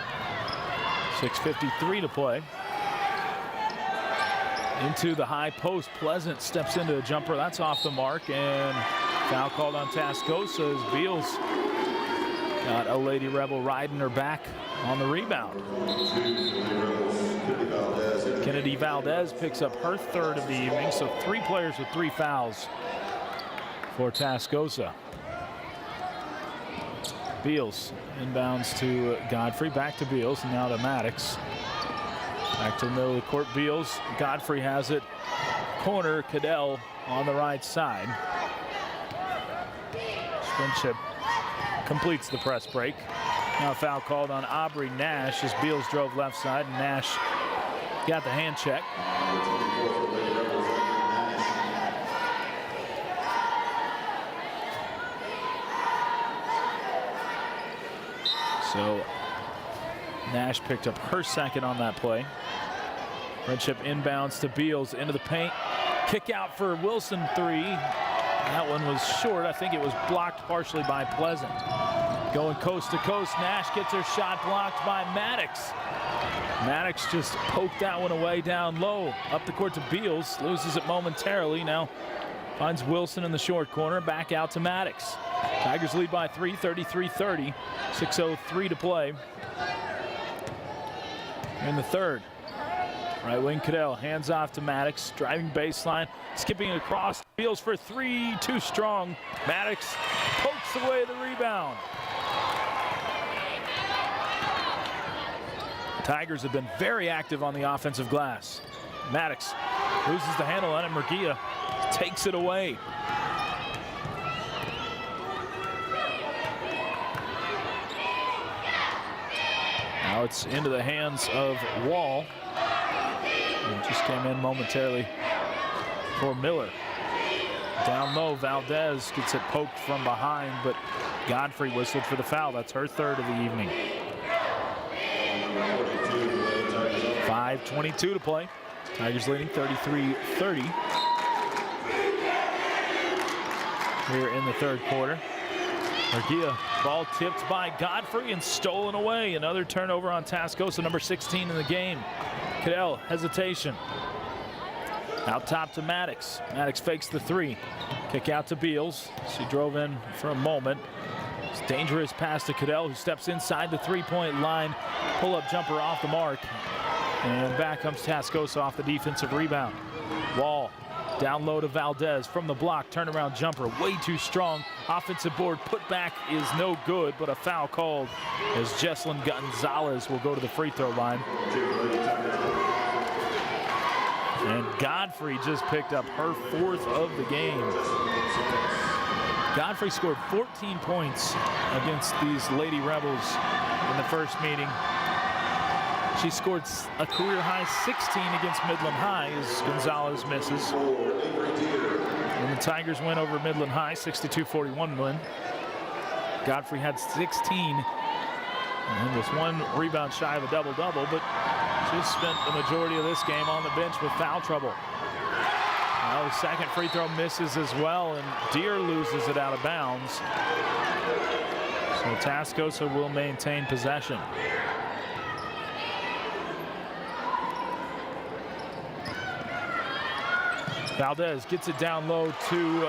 6:53 to play. into the high post. Pleasant steps into a jumper. That's off the mark, and foul called on Tascosa as Beals got a Lady Rebel riding her back on the rebound. Kennedy Valdez picks up her third of the evening, so 3 players with 3 fouls for Tascosa. Beals inbounds to Godfrey, back to Beals, and now to Maddox. Back to the middle of the court, Beals. Godfrey has it. Corner, Cadell on the right side. Friendship completes the press break. Now a foul called on Aubrey Nash as Beals drove left side, and Nash got the hand check. So Nash picked up her second on that play. Friendship inbounds to Beals into the paint. Kick out for Wilson, 3. That one was short. I think it was blocked partially by Pleasant. Going coast to coast, Nash gets her shot blocked by Maddox. Maddox just poked that one away down low. Up the court to Beals, loses it momentarily. Now finds Wilson in the short corner, back out to Maddox. Tigers lead by 3, 33-30. 6:03 to play in the third. Right wing Cadell, hands off to Maddox, driving baseline, skipping across. Beals for 3, too strong. Maddox pokes away the rebound. Tigers have been very active on the offensive glass. Maddox loses the handle on it. Murguia takes it away. Now it's into the hands of Wall. And just came in momentarily for Miller. Down low, Valdez gets it poked from behind, but Godfrey whistled for the foul. That's her third of the evening. 5:22 to play. Tigers leading 33-30 here in the third quarter. Murguia, ball tipped by Godfrey and stolen away. Another turnover on Tascosa, number 16 in the game. Cadell, hesitation. Out top to Maddox. Maddox fakes the 3. Kick out to Beals. She drove in for a moment. It's a dangerous pass to Cadell, who steps inside the 3-point line. Pull-up jumper off the mark. And back comes Tascosa off the defensive rebound. Wall down low to Valdez from the block. Turnaround jumper, way too strong. Offensive board put back is no good, but a foul called as Jesslyn Gonzalez will go to the free throw line. And Godfrey just picked up her 4th of the game. Godfrey scored 14 points against these Lady Rebels in the first meeting. She scored a career-high 16 against Midland High as Gonzalez misses. And the Tigers win over Midland High, 62-41 win. Godfrey had 16 and was 1 rebound shy of a double-double, but she spent the majority of this game on the bench with foul trouble. Now the second free throw misses as well, and Deere loses it out of bounds. So Tascosa will maintain possession. Valdez gets it down low to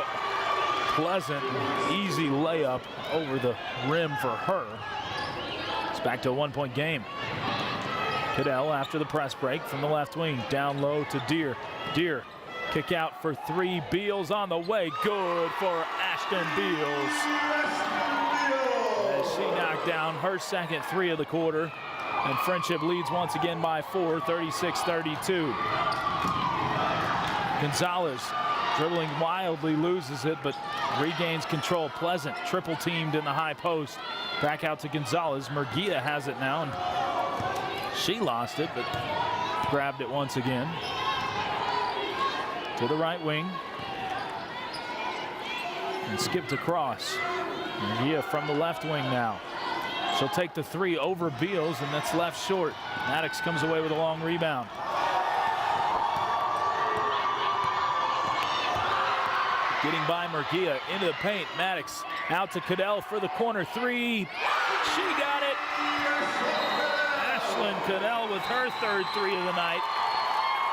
Pleasant. Easy layup over the rim for her. It's back to a 1-point game. Cadell after the press break from the left wing. Down low to Deere. Deere kick out for 3. Beals on the way. Good for Ashton Beals. As she knocked down her second 3 of the quarter. And Friendship leads once again by 4, 36-32. Gonzalez dribbling wildly, loses it, but regains control. Pleasant triple teamed in the high post. Back out to Gonzalez. Murguia has it now, and she lost it, but grabbed it once again. To the right wing. And skipped across. Murguia from the left wing now. She'll take the 3 over Beals, and that's left short. Maddox comes away with a long rebound. Getting by Murguia into the paint. Maddox out to Cadell for the corner 3. She got it. Ashlyn Cadell with her third 3 of the night.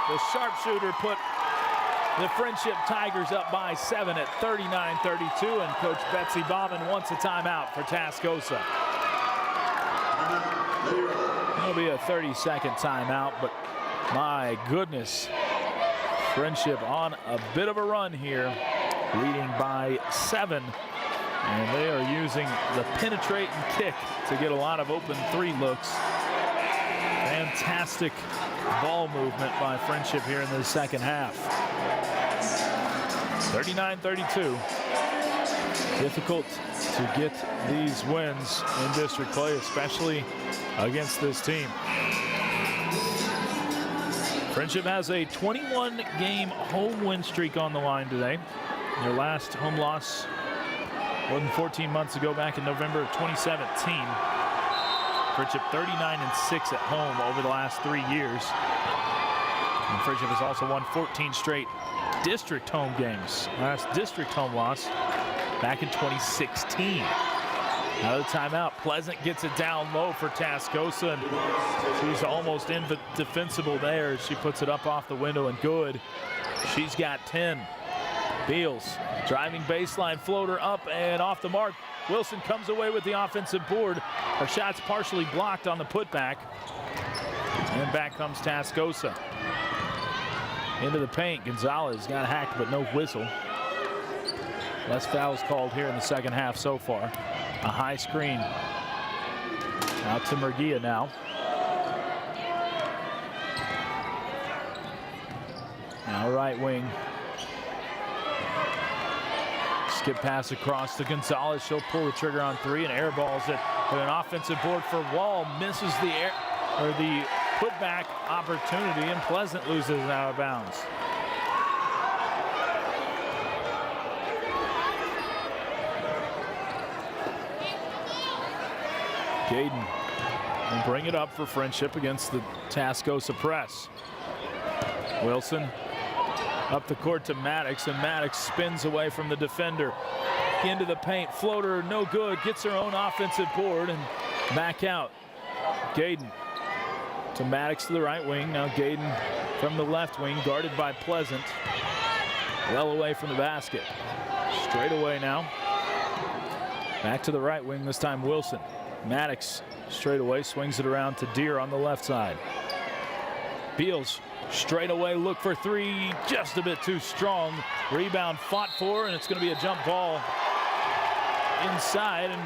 The sharpshooter put the Friendship Tigers up by 7 at 39-32, and Coach Betsy Bauman wants a timeout for Tascosa. It'll be a 30-second timeout, but my goodness, Friendship on a bit of a run here, leading by 7. And they are using the penetrate and kick to get a lot of open 3 looks. Fantastic ball movement by Friendship here in the second half. 39-32. Difficult to get these wins in district play, especially against this team. Friendship has a 21-game home win streak on the line today. Their last home loss more than 14 months ago, back in November of 2017. Friendship 39-6 at home over the last 3 years. And Friendship has also won 14 straight district home games. Last district home loss back in 2016. Out of the timeout, Pleasant gets it down low for Tascosa, and she's almost indefensible there. She puts it up off the window and good. She's got 10. Beals driving baseline floater up and off the mark. Wilson comes away with the offensive board. Her shot's partially blocked on the putback. And back comes Tascosa. Into the paint. Gonzalez got hacked but no whistle. Less fouls called here in the second half so far. A high screen. Out to Murguia now. Now right wing. Skip pass across to Gonzalez. She'll pull the trigger on 3 and airballs it. But an offensive board for Wall misses the the putback opportunity, and Pleasant loses it out of bounds. Gaden will bring it up for Friendship against the Tascosa press. Wilson up the court to Maddox, and Maddox spins away from the defender. Into the paint, floater, no good. Gets her own offensive board and back out. Gaden to Maddox to the right wing. Now Gaden from the left wing, guarded by Pleasant. Well away from the basket. Straight away now. Back to the right wing, this time Wilson. Maddox straight away, swings it around to Deere on the left side. Beals straight away, look for 3, just a bit too strong. Rebound fought for, and it's going to be a jump ball inside, and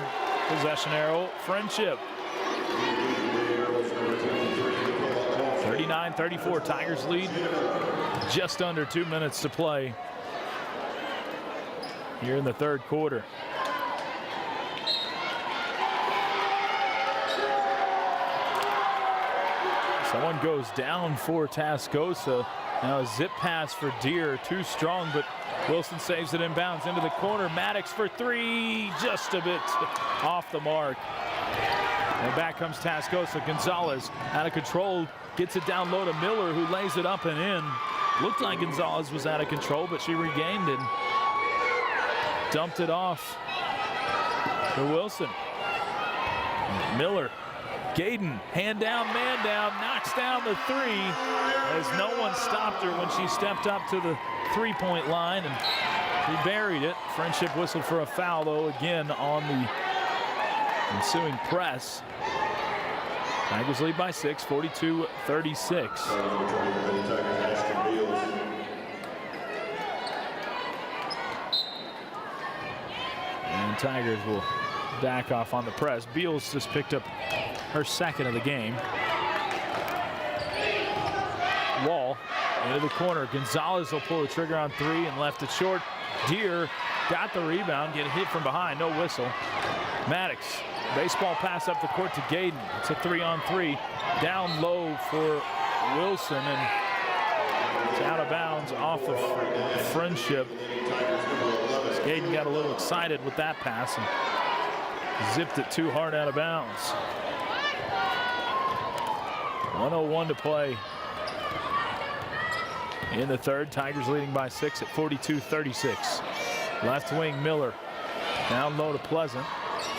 possession arrow, Friendship. 39-34, Tigers lead. Just under 2 minutes to play here in the third quarter. Someone goes down for Tascosa. Now a zip pass for Deere, too strong, but Wilson saves it inbounds into the corner. Maddox for 3, just a bit off the mark. And back comes Tascosa. Gonzalez out of control, gets it down low to Miller, who lays it up and in. Looked like Gonzalez was out of control, but she regained it. Dumped it off to Wilson. Miller. Gaden, hand down, man down, knocks down the 3 as no one stopped her when she stepped up to the three-point line, and she buried it. Friendship whistled for a foul, though, again on the ensuing press. Tigers lead by 6, 42-36. And Tigers will back off on the press. Beals just picked up her second of the game. Wall into the corner. Gonzalez will pull the trigger on 3 and left it short. Deere got the rebound, get hit from behind, no whistle. Maddox, baseball pass up the court to Gaden. It's a 3-on-3. Down low for Wilson, and it's out of bounds off of Friendship. Gaden got a little excited with that pass and zipped it too hard out of bounds. 1:01 to play in the third. Tigers leading by 6 at 42-36. Left wing Miller down low to Pleasant.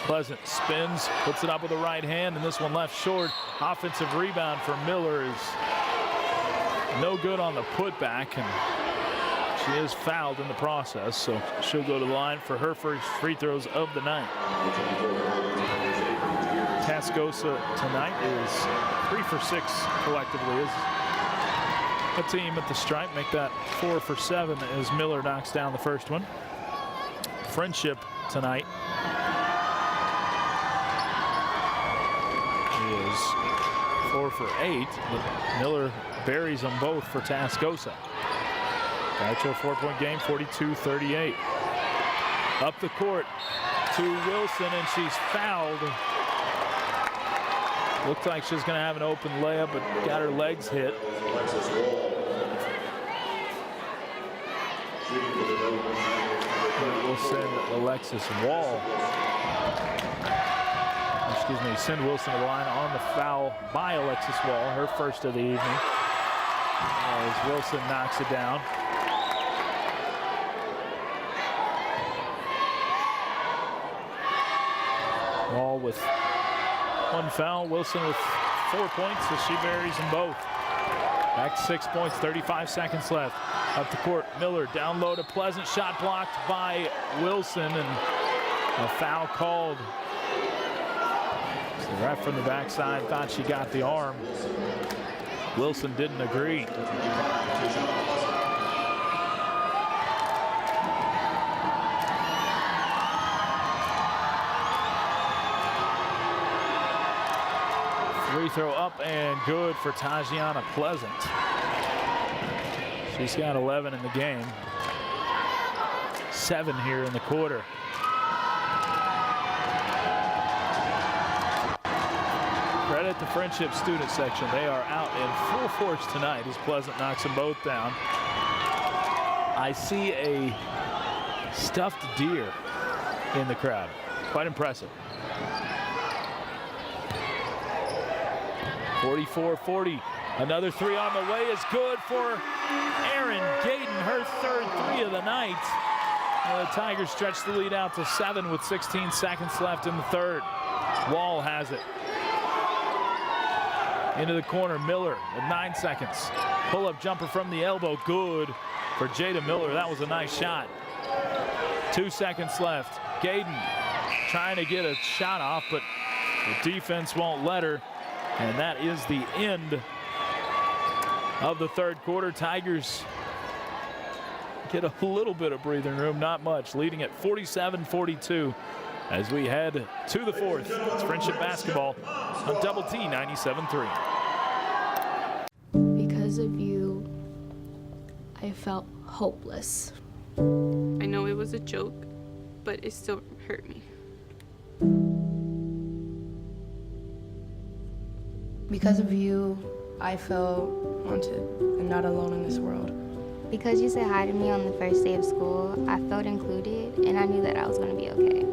Pleasant spins, puts it up with the right hand, and this one left short. Offensive rebound for Miller is no good on the putback, and she is fouled in the process, so she'll go to the line for her first free throws of the night. Tascosa tonight is 3 for 6 collectively as a team at the stripe. Make that 4 for 7 as Miller knocks down the first one. Friendship tonight is 4 for 8, but Miller buries them both for Tascosa. Actual 4-point game, 42-38. Up the court to Wilson, and she's fouled. Looked like she was going to have an open layup, but got her legs hit. We'll send Alexis Wall. Excuse me, send Wilson to the line on the foul by Alexis Wall, her first of the evening. As Wilson knocks it down. Wall with 1 foul, Wilson with 4 points as she buries them both. Back to 6 points, 35 seconds left. Up the court, Miller down low to Pleasant, shot blocked by Wilson, and a foul called. So the ref from the backside thought she got the arm. Wilson didn't agree. Free throw up and good for Tajiana Pleasant. She's got 11 in the game. 7 here in the quarter. Credit the Friendship student section. They are out in full force tonight as Pleasant knocks them both down. I see a stuffed deer in the crowd. Quite impressive. 44-40. Another 3 on the way is good for Erin Gayden, her third 3 of the night. The Tigers stretch the lead out to 7 with 16 seconds left in the third. Wall has it. Into the corner, Miller with 9 seconds. Pull-up jumper from the elbow, good for Jada Miller. That was a nice shot. 2 seconds left. Gayden trying to get a shot off, but the defense won't let her. And that is the end of the third quarter. Tigers get a little bit of breathing room, not much, leading at 47-42 as we head to the fourth. It's Friendship basketball on Double T 97.3. Because of you, I felt hopeless. I know it was a joke, but it still hurt me. Because of you, I felt wanted and not alone in this world. Because you said hi to me on the first day of school, I felt included and I knew that I was going to be okay.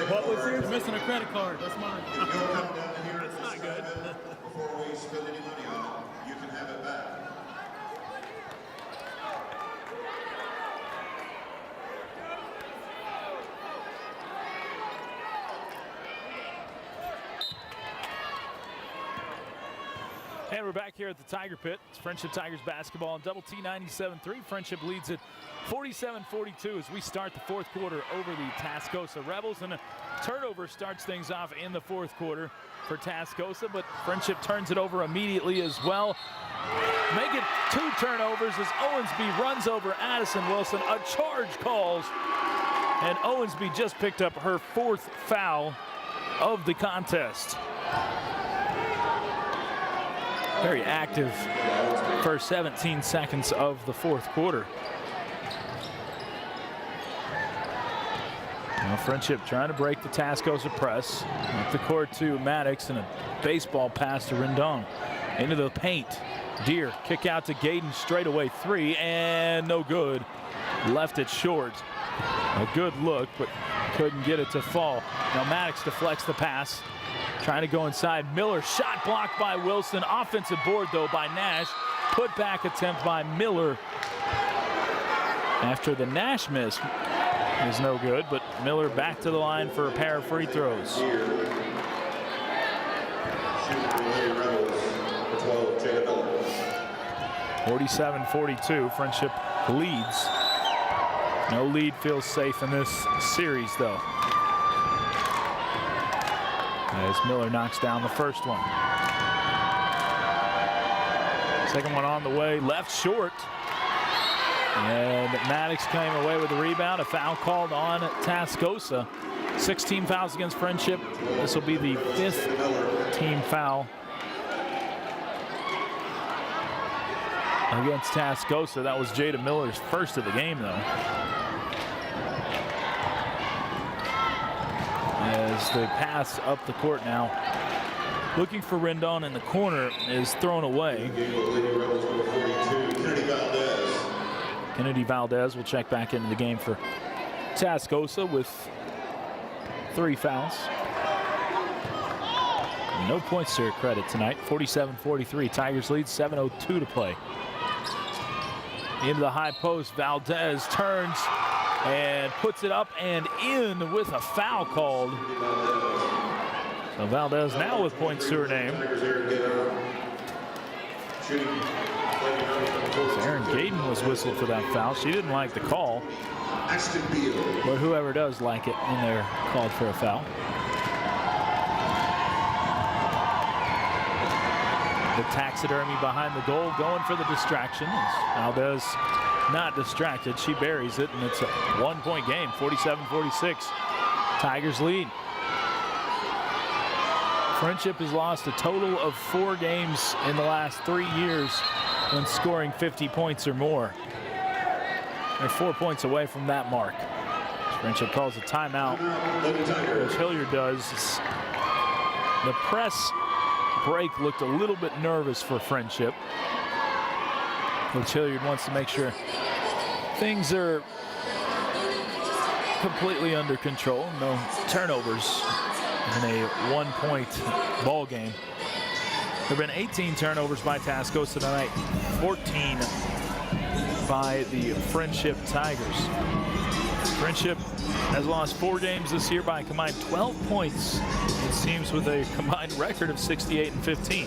What was yours? Missing a credit card. That's mine. If you'll come down here, it's not good. Before we spend any money on it, you can have it back. And we're back here at the Tiger Pit. It's Friendship Tigers basketball on Double T 97.3. Friendship leads it 47-42 as we start the fourth quarter over the Tascosa Rebels. And a turnover starts things off in the fourth quarter for Tascosa, but Friendship turns it over immediately as well. Make it 2 turnovers as Owensby runs over Addison Wilson. A charge calls, and Owensby just picked up her 4th foul of the contest. Very active first 17 seconds of the fourth quarter. Now Friendship trying to break the Tascosa press. Up the court to Maddox and a baseball pass to Rendon. Into the paint. Deere kick out to Gayden, straightaway three, and no good. Left it short. A good look, but couldn't get it to fall. Now Maddox deflects the pass. Trying to go inside. Miller, shot blocked by Wilson. Offensive board though by Nash. Put back attempt by Miller. After the Nash miss is no good, but Miller back to the line for a pair of free throws. 47-42, Friendship leads. No lead feels safe in this series though, as Miller knocks down the first one. Second one on the way, left short. And Maddox came away with the rebound. A foul called on Tascosa. 16 fouls against Friendship. This will be the 5th team foul against Tascosa. That was Jada Miller's first of the game, though. As they pass up the court now, looking for Rendon in the corner, is thrown away. Kennedy Valdez will check back into the game for Tascosa with 3 fouls. No points to her credit tonight. 47-43. Tigers lead, 7:02 to play. Into the high post, Valdez turns and puts it up and in with a foul called. So Valdez now with points to her name. Aaron Gayden was whistled for that foul. She didn't like the call, but whoever does like it when they're called for a foul. The taxidermy behind the goal going for the distraction. Valdez not distracted. She buries it, and it's a 1-point game, 47-46. Tigers lead. Friendship has lost a total of 4 games in the last 3 years when scoring 50 points or more. They're 4 points away from that mark. Friendship calls a timeout. Coach Hilliard does. The press break looked a little bit nervous for Friendship. Coach Hilliard wants to make sure things are completely under control. No turnovers in a 1-point ball game. There have been 18 turnovers by Tascosa tonight, 14 by the Friendship Tigers. Friendship has lost 4 games this year by a combined 12 points. It seems with a combined record of 68-15.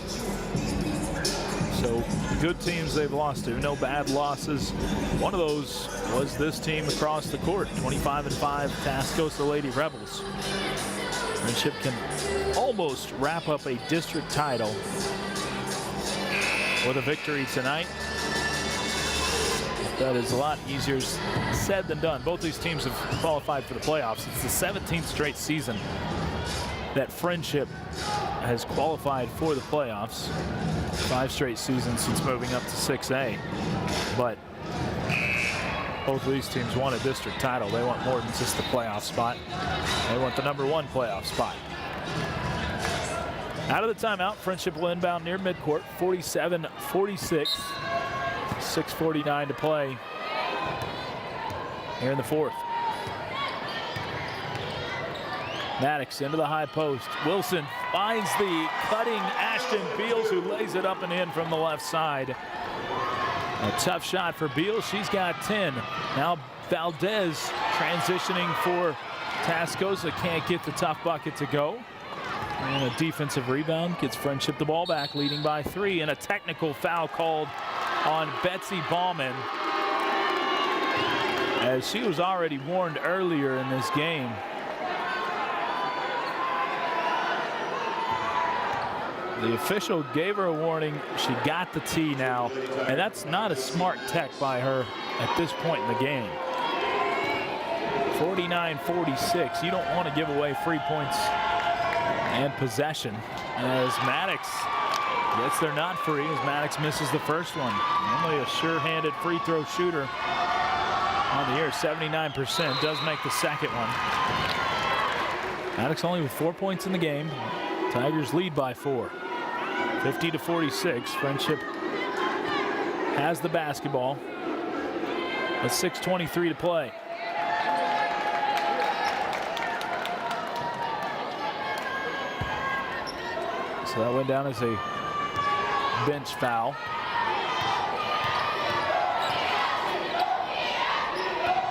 So good teams they've lost to, no bad losses. One of those was this team across the court, 25-5 Tascosa Lady Rebels. Friendship can almost wrap up a district title with a victory tonight. That is a lot easier said than done. Both these teams have qualified for the playoffs. It's the 17th straight season that Friendship has qualified for the playoffs. 5 straight seasons since moving up to 6A. But both of these teams want a district title. They want more than just the playoff spot. They want the #1 playoff spot. Out of the timeout, Friendship will inbound near midcourt, 47-46. 6:49 to play here in the 4th. Maddox into the high post. Wilson finds the cutting Ashton Beals, who lays it up and in from the left side. A tough shot for Beals. She's got 10. Now Valdez transitioning for Tascosa. Can't get the tough bucket to go. And a defensive rebound gets Friendship the ball back, leading by 3. And a technical foul called on Betsy Ballman, as she was already warned earlier in this game. The official gave her a warning. She got the tee now, and that's not a smart tech by her at this point in the game. 49-46. You don't want to give away free points and possession, as Maddox gets there not free, as Maddox misses the first one. Normally a sure-handed free throw shooter on the year, 79%, does make the second one. Maddox only with 4 points in the game. Tigers lead by 4. 50-46. Friendship has the basketball. With 6:23 to play. So that went down as a bench foul.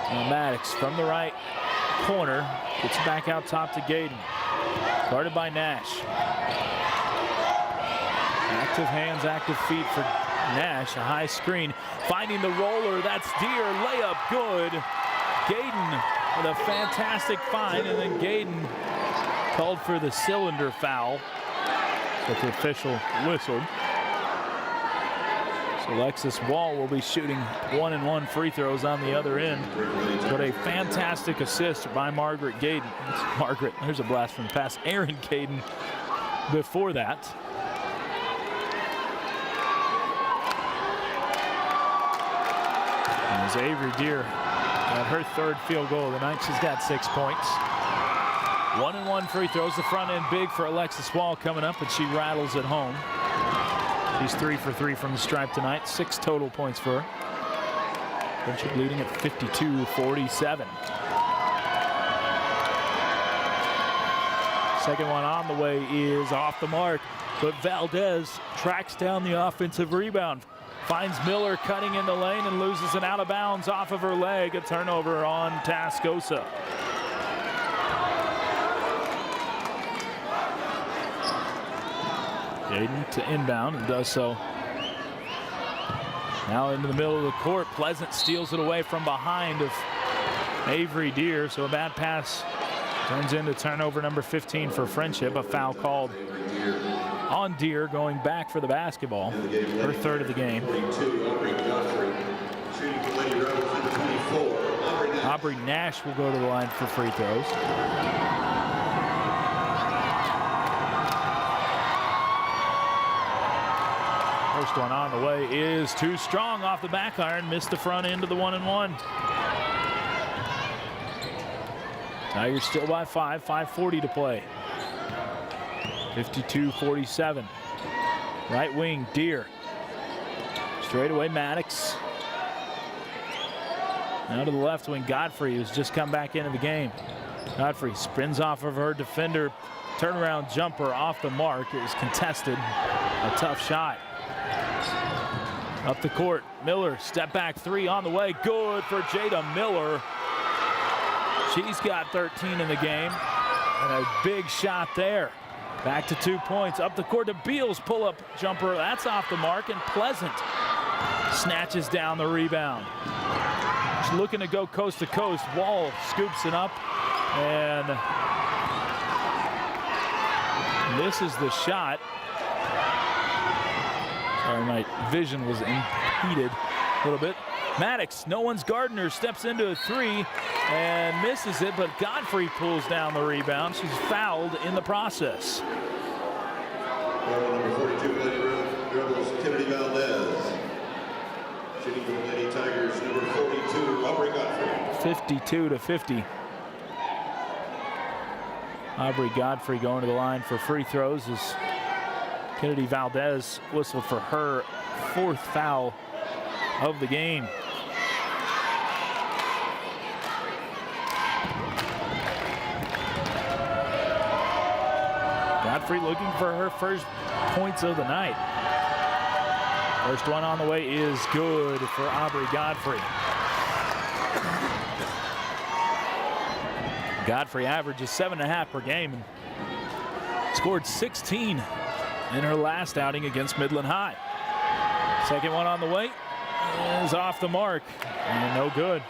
And Maddox from the right corner gets back out top to Gayden. Guarded by Nash. Active hands, active feet for Nash. A high screen. Finding the roller. That's Deere. Layup good. Gayden with a fantastic find. And then Gayden called for the cylinder foul. But the official whistled. So Alexis Wall will be shooting 1-and-1 free throws on the other end. But a fantastic assist by Margaret Gayden. Margaret, there's a blast from the pass. Erin Gayden before that. And as Avery Deere got her 3rd field goal of the night, she's got 6 points. 1-and-1 free throws. The front end big for Alexis Wall coming up, and she rattles at home. She's 3 for 3 from the stripe tonight. 6 total points for her. Friendship leading at 52-47. Second one on the way is off the mark, but Valdez tracks down the offensive rebound. Finds Miller cutting in the lane and loses it out of bounds off of her leg. A turnover on Tascosa. Gayden to inbound and does so. Now into the middle of the court. Pleasant steals it away from behind of Avery Deere. So a bad pass turns into turnover number 15 for Friendship. A foul called on Deere going back for the basketball. Her 3rd of the game. Aubrey Nash will go to the line for free throws. First one on the way is too strong off the back iron. Missed the front end of the 1-and-1. Tigers still by 5. 5:40 to play. 52-47. Right wing, Deere. Straight away, Maddox. Now to the left wing, Godfrey, who's just come back into the game. Godfrey spins off of her defender. Turnaround jumper off the mark. It was contested. A tough shot. Up the court, Miller, step back 3 on the way. Good for Jada Miller. She's got 13 in the game. And a big shot there. Back to 2 points. Up the court to Beals, pull-up jumper. That's off the mark, and Pleasant snatches down the rebound. She's looking to go coast to coast. Wall scoops it up and misses the shot. Sorry, my vision was impeded a little bit. Maddox, no one's guarding her, steps into a 3 and misses it, but Godfrey pulls down the rebound. She's fouled in the process. Number 42, Lady Rebels, Kennedy Valdez. Shooting from Lady Tigers, number 42, Aubrey Godfrey. 52-50. Aubrey Godfrey going to the line for free throws as Kennedy Valdez whistled for her 4th foul of the game. Godfrey looking for her first points of the night. First one on the way is good for Aubrey Godfrey. Godfrey averages 7.5 per game and scored 16 in her last outing against Midland High. Second one on the way is off the mark and no good.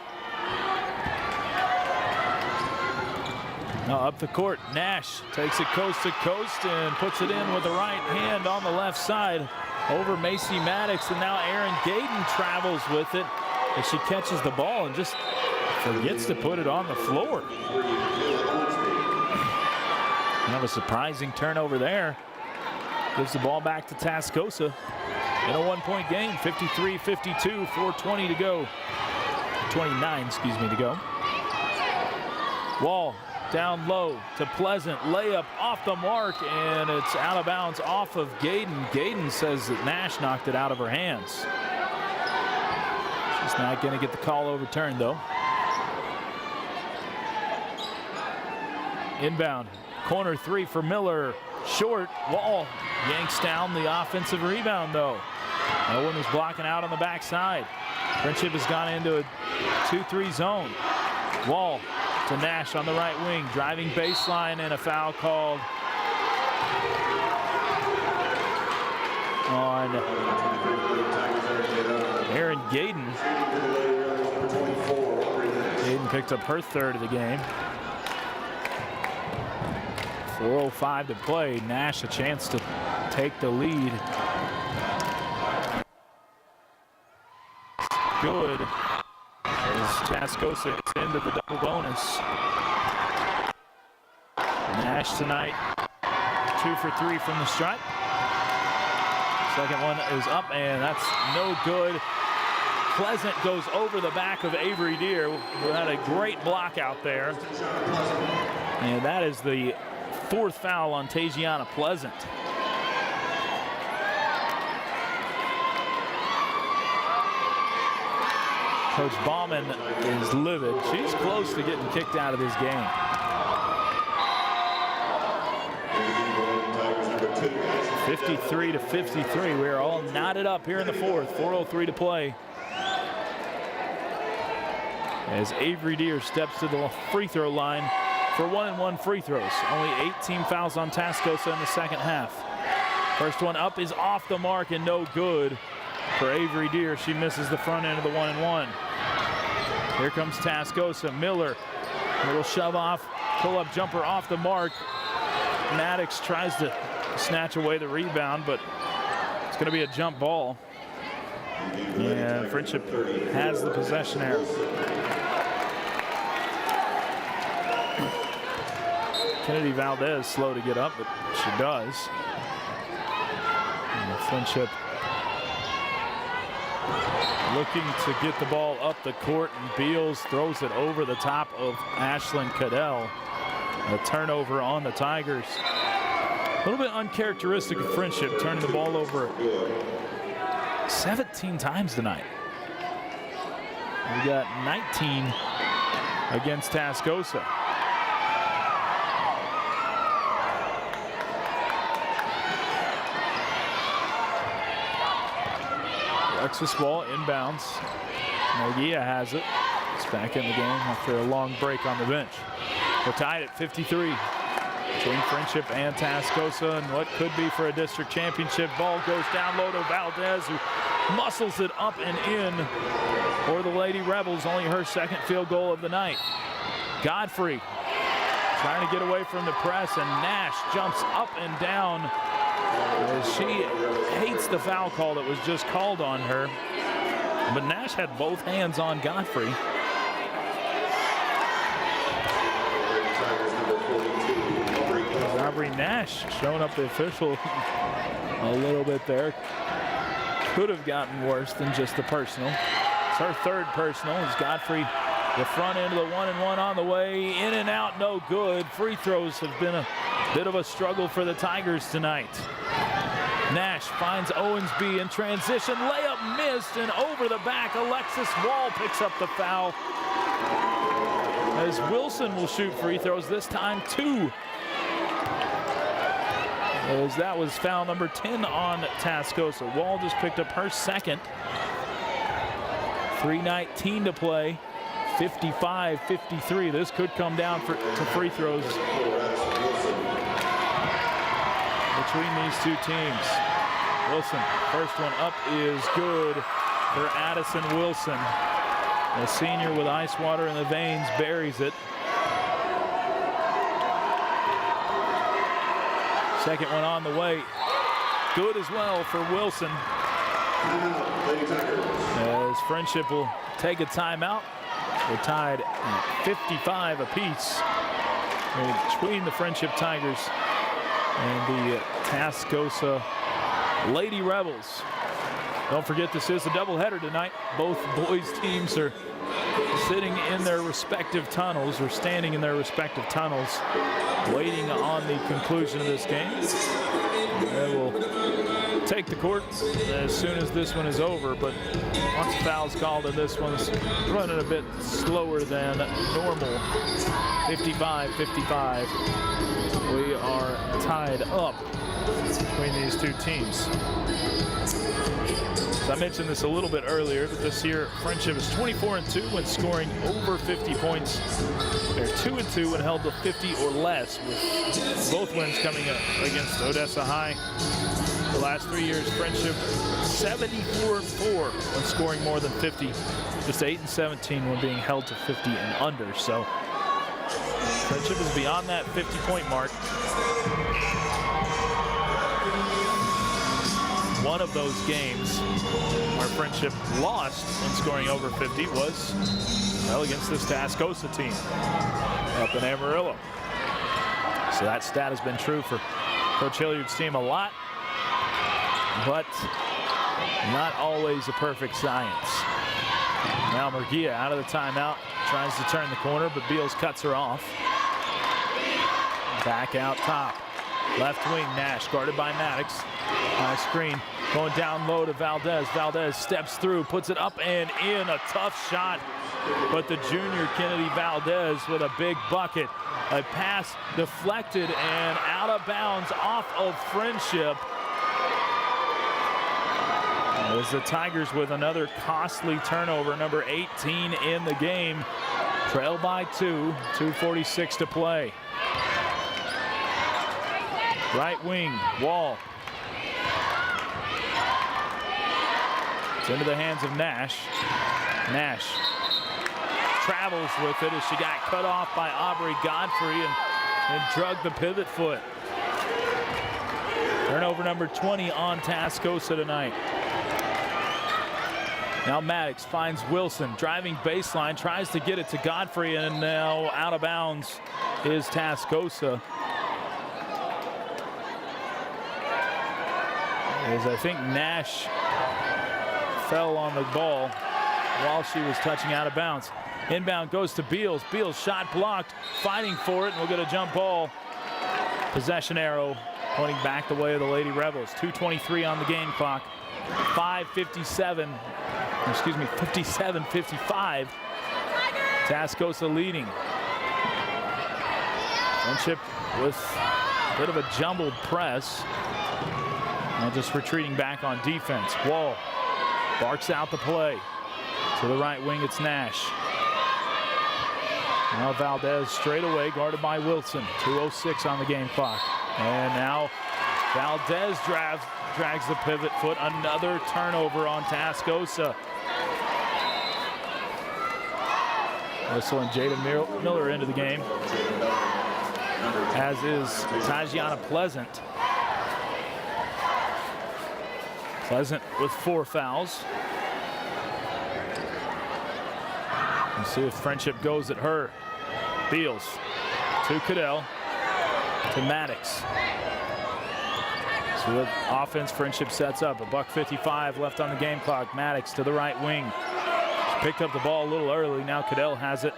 Now up the court, Nash takes it coast to coast and puts it in with the right hand on the left side over Macy Maddox, and now Erin Gayden travels with it as she catches the ball and just forgets to put it on the floor. Kind of a surprising turnover there. Gives the ball back to Tascosa in a 1-point game, 53-52, 4:20 to go. 29, excuse me, to go. Wall down low to Pleasant. Layup off the mark, and it's out of bounds off of Gayden. Gayden says that Nash knocked it out of her hands. She's not going to get the call overturned, though. Inbound. Corner three for Miller. Short. Wall yanks down the offensive rebound, though. No one was blocking out on the backside. Friendship has gone into a 2-3 zone. Wall to Nash on the right wing. Driving baseline, and a foul called on Aaron Gayden. Gayden picked up her third of the game. 4:05 to play. Nash a chance to take the lead. Good as Tascosa gets into the double bonus. Nash tonight 2 for 3 from the stripe. Second one is up, and that's no good. Pleasant goes over the back of Avery Deer, who had a great block out there. And that is the 4th foul on Tajiana Pleasant. Coach Bauman is livid. She's close to getting kicked out of this game. 53-53. We're all knotted up here in the 4th. 4:03 to play. As Avery Deer steps to the free throw line for 1-and-1 free throws. Only 8 team fouls on Tascosa in the second half. First one up is off the mark and no good for Avery Deer. She misses the front end of the 1-and-1. Here comes Tascosa. Miller, little shove off, pull up jumper off the mark. Maddox tries to snatch away the rebound, but it's going to be a jump ball. And Friendship has the possession here. Kennedy Valdez slow to get up, but she does. And Friendship looking to get the ball up the court, and Beals throws it over the top of Ashlyn Cadell. A turnover on the Tigers. A little bit uncharacteristic of Friendship, turning the ball over 17 times tonight. We got 19 against Tascosa. Alexis ball inbounds. Murguia has it. It's back in the game after a long break on the bench. We're tied at 53 between Friendship and Tascosa, and what could be for a district championship. Ball goes down low to Valdez, who muscles it up and in for the Lady Rebels. Only her second field goal of the night. Godfrey trying to get away from the press, and Nash jumps up and down as she hates the foul call that was just called on her. But Nash had both hands on Godfrey. Aubrey Nash showing up the official a little bit there. Could have gotten worse than just the personal. It's her third personal as Godfrey, the front end of the 1-and-1 on the way. In and out, no good. Free throws have been a bit of a struggle for the Tigers tonight. Nash finds Owensby in transition. Layup missed, and over the back, Alexis Wall picks up the foul. As Wilson will shoot free throws, this time 2. As that was foul number 10 on Tascosa. Wall just picked up her second. 3:19 to play. 55-53. This could come down to free throws between these two teams. Wilson, first one up is good for Addison Wilson. The senior with ice water in the veins buries it. Second one on the way. Good as well for Wilson. As Friendship will take a timeout. We're tied at 55 apiece between the Friendship Tigers and the Tascosa Lady Rebels. Don't forget, this is a doubleheader tonight. Both boys teams are sitting in their respective tunnels, or standing in their respective tunnels, waiting on the conclusion of this game. They will take the court as soon as this one is over, but lots of fouls called, and this one's running a bit slower than normal. 55-55. We are tied up between these two teams. As I mentioned this a little bit earlier, but this year Friendship is 24-2 when scoring over 50 points. They're 2-2 when held to 50 or less, with both wins coming up against Odessa High. The last 3 years, Friendship 74-4 when scoring more than 50, just 8-17 when being held to 50 and under. So Friendship is beyond that 50-point mark. One of those games where Friendship lost when scoring over 50 was, well, against this Tascosa team up in Amarillo. So that stat has been true for Coach Hilliard's team a lot, but not always a perfect science. Now Murguia out of the timeout, tries to turn the corner, but Beals cuts her off. Back out top. Left wing, Nash guarded by Maddox. High screen, going down low to Valdez. Valdez steps through, puts it up and in. A tough shot, but the junior Kennedy Valdez with a big bucket. A pass deflected and out of bounds off of Friendship. As the Tigers with another costly turnover, number 18 in the game. Trail by 2, 2:46 to play. Right wing, Wall. It's into the hands of Nash. Nash travels with it as she got cut off by Aubrey Godfrey and drug the pivot foot. Turnover number 20 on Tascosa tonight. Now Maddox finds Wilson, driving baseline, tries to get it to Godfrey, and now out of bounds is Tascosa. As I think Nash fell on the ball while she was touching out of bounds. Inbound goes to Beals. Beals shot blocked, fighting for it, and we'll get a jump ball. Possession arrow pointing back the way of the Lady Rebels. 2:23 on the game clock. 57-55. Tascosa leading. Friendship with a bit of a jumbled press. Now just retreating back on defense. Wall barks out the play. To the right wing, it's Nash. Now Valdez straight away, guarded by Wilson. 2:06 on the game clock. And now Valdez drags the pivot foot. Another turnover on Tascosa. Whistle and Jada Miller into the game, as is Tajiana Pleasant. Pleasant with 4 fouls. Let's see if Friendship goes at her. Beals to Cadell, to Maddox. So the offense Friendship sets up. $1:55 left on the game clock. Maddox to the right wing. She picked up the ball a little early. Now Cadell has it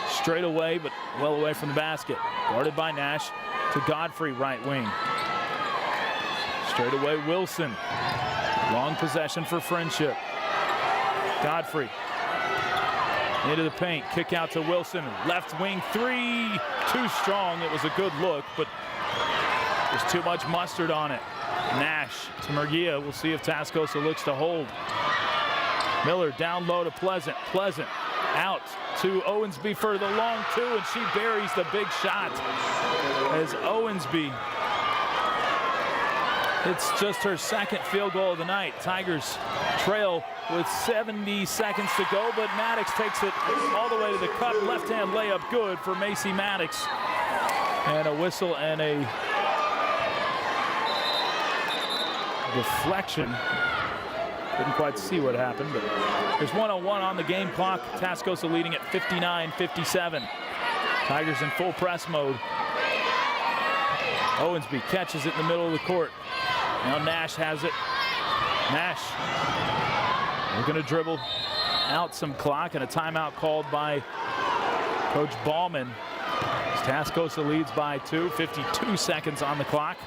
straight away, but well away from the basket. Guarded by Nash to Godfrey, right wing. Straight away Wilson. Long possession for Friendship. Godfrey into the paint, kick out to Wilson. Left wing 3, too strong. It was a good look, but there's too much mustard on it. Nash to Murguia. We'll see if Tascosa looks to hold. Miller down low to Pleasant. Pleasant out to Owensby for the long 2, and she buries the big shot as Owensby. It's just her second field goal of the night. Tigers trail with 70 seconds to go, but Maddox takes it all the way to the cup. Left-hand layup good for Macy Maddox. And a whistle and a deflection. Couldn't quite see what happened, but there's 1:01 on the game clock. Tascosa leading at 59-57. Tigers in full press mode. Owensby catches it in the middle of the court. Now Nash has it. Nash looking to dribble out some clock, and a timeout called by Coach Ballman. Tascosa leads by 2, 52 seconds on the clock.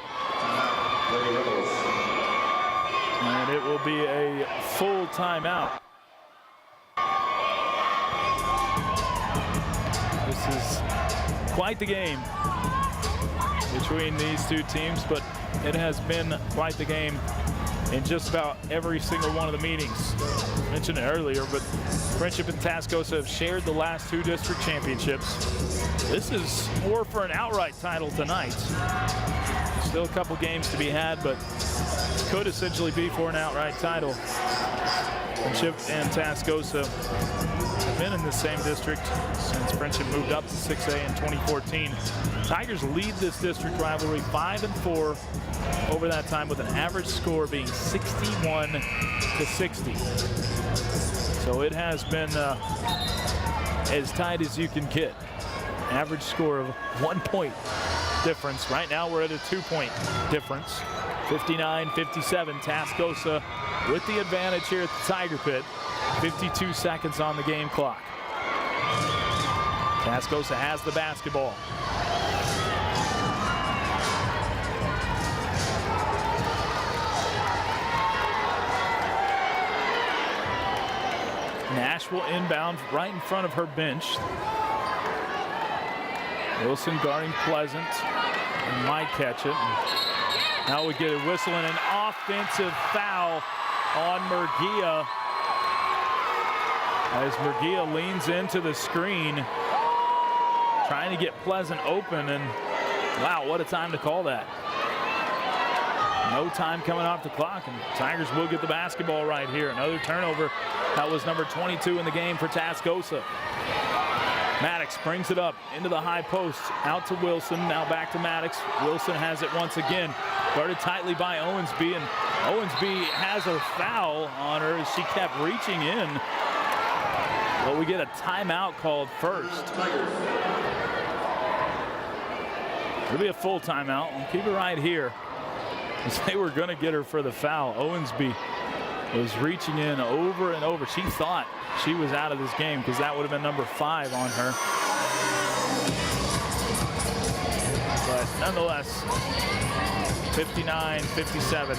And it will be a full timeout. This is quite the game between these two teams, but it has been quite the game in just about every single one of the meetings. I mentioned it earlier, but Friendship and Tascosa have shared the last 2 district championships. This is more for an outright title tonight. Still a couple games to be had, but could essentially be for an outright title. Friendship and Tascosa have been in the same district since Friendship moved up to 6A in 2014. Tigers lead this district rivalry 5-4 over that time, with an average score being 61-60. So it has been as tight as you can get. Average score of 1 point difference. Right now we're at a 2-point difference. 59-57, Tascosa with the advantage here at the Tiger Pit. 52 seconds on the game clock. Tascosa has the basketball. Nashville inbound right in front of her bench. Wilson guarding Pleasant and might catch it. Now we get a whistle and an offensive foul on Murguia as Murguia leans into the screen, trying to get Pleasant open, and wow, what a time to call that. No time coming off the clock, and Tigers will get the basketball right here. Another turnover. That was number 22 in the game for Tascosa. Maddox brings it up into the high post, out to Wilson, now back to Maddox. Wilson has it once again, guarded tightly by Owensby, and Owensby has a foul on her as she kept reaching in. But we get a timeout called first. It'll be a full timeout. We'll keep it right here, as they were going to get her for the foul. Owensby was reaching in over and over. She thought she was out of this game because that would have been number 5 on her. But nonetheless, 59-57.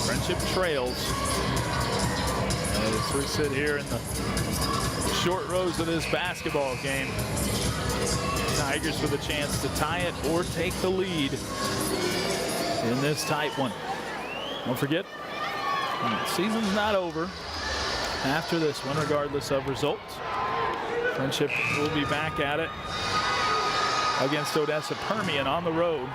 Friendship trails as we sit here in the short rows of this basketball game. Tigers with a chance to tie it or take the lead in this tight one. Don't forget, the season's not over after this one, regardless of results. Friendship will be back at it against Odessa Permian on the road.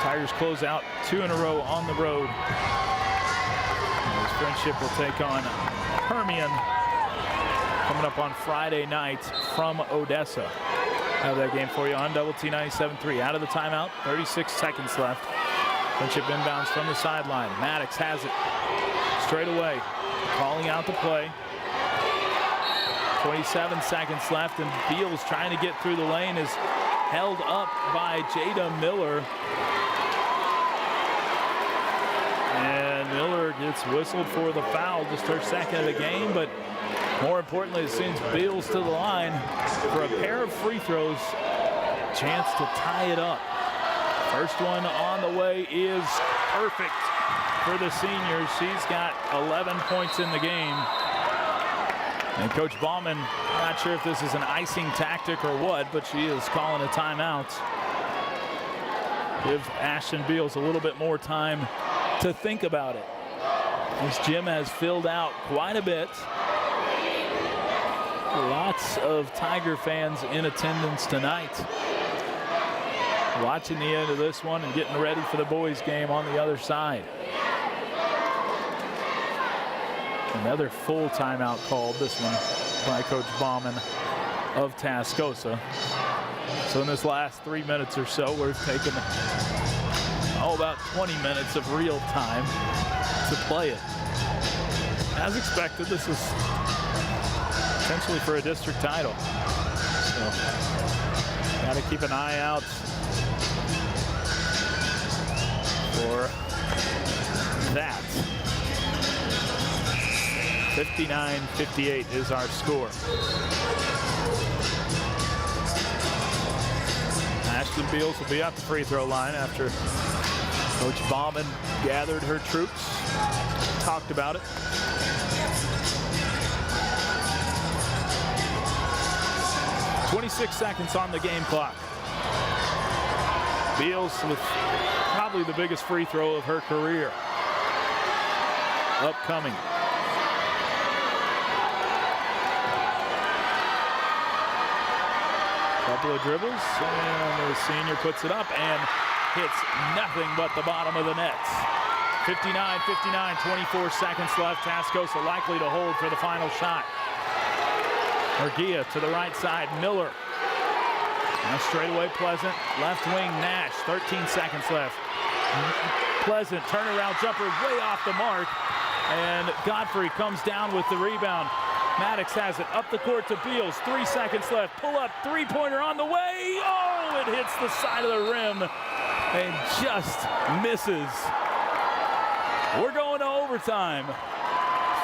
Tigers close out 2 in a row on the road, as Friendship will take on Permian coming up on Friday night from Odessa. Have that game for you on Double T 97.3. Out of the timeout, 36 seconds left. Friendship inbounds from the sideline. Maddox has it straight away, calling out the play. 27 seconds left, and Beals trying to get through the lane is held up by Jada Miller. And Miller gets whistled for the foul, just her second of the game, but more importantly, it sends Beals to the line for a pair of free throws. Chance to tie it up. First one on the way is perfect for the senior. She's got 11 points in the game. And Coach Ballman, not sure if this is an icing tactic or what, but she is calling a timeout. Give Ashton Beals a little bit more time to think about it. This gym has filled out quite a bit. Lots of Tiger fans in attendance tonight, watching the end of this one and getting ready for the boys' game on the other side. Another full timeout called, this one by Coach Bauman of Tascosa. So in this last 3 minutes or so, we've taken about 20 minutes of real time to play it. As expected, this is potentially for a district title. So got to keep an eye out for that. 59-58 is our score. Ashton Beals will be at the free throw line after Coach Bauman gathered her troops, talked about it. "26 seconds on the game clock. Beals with probably the biggest free throw of her career upcoming. Couple of dribbles, and the senior puts it up and hits nothing but the bottom of the nets. 59-59, 24 seconds left. Tascosa likely to hold for the final shot. Murguia to the right side, Miller. Now straightaway Pleasant, left wing Nash, 13 seconds left. Pleasant, turnaround jumper way off the mark, and Godfrey comes down with the rebound. Maddox has it up the court to Beals, 3 seconds left. Pull up, three-pointer on the way. Oh, it hits the side of the rim and just misses. We're going to overtime.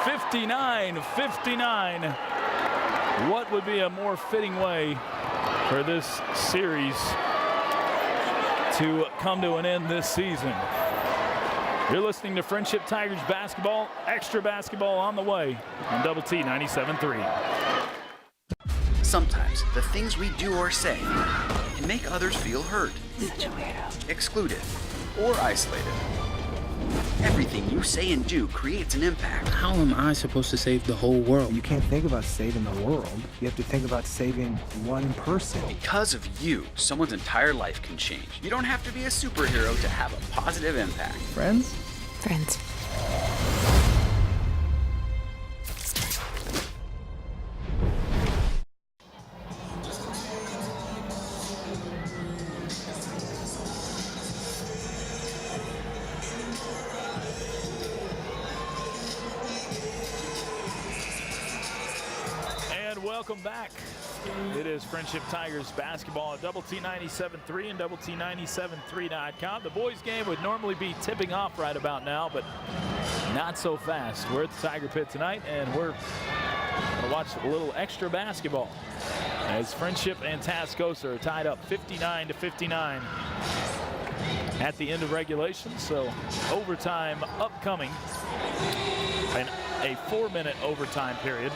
59-59. What would be a more fitting way for this series to come to an end this season? You're listening to Friendship Tigers basketball. Extra basketball on the way on Double T 97.3. Sometimes the things we do or say can make others feel hurt, excluded, or isolated. Everything you say and do creates an impact. How am I supposed to save the whole world? You can't think about saving the world. You have to think about saving one person. Because of you, someone's entire life can change. You don't have to be a superhero to have a positive impact. Friends? Friends. Welcome back. It is Friendship Tigers basketball at Double T 97.3 and Double T 97.3.com. The boys game would normally be tipping off right about now, but not so fast. We're at the Tiger Pit tonight, and we're going to watch a little extra basketball as Friendship and Tascosa are tied up 59-59 at the end of regulation. So overtime upcoming, and a 4-minute overtime period.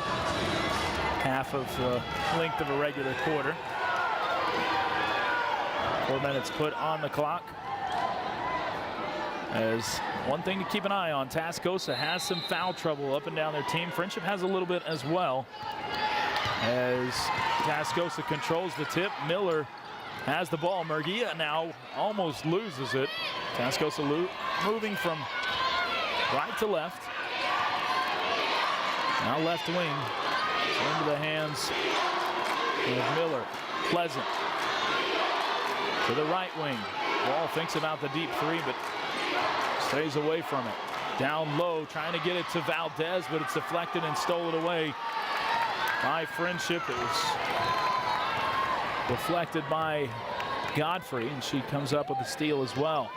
Half of the length of a regular quarter. 4 minutes put on the clock. As one thing to keep an eye on, Tascosa has some foul trouble up and down their team. Friendship has a little bit as well. As Tascosa controls the tip, Miller has the ball. Murguia now almost loses it. Tascosa moving from right to left. Now left wing. Into the hands of Miller. Pleasant to the right wing. Wall thinks about the deep three, but stays away from it. Down low, trying to get it to Valdez, but it's deflected and stolen away by Friendship. It was deflected by Godfrey, and she comes up with the steal as well.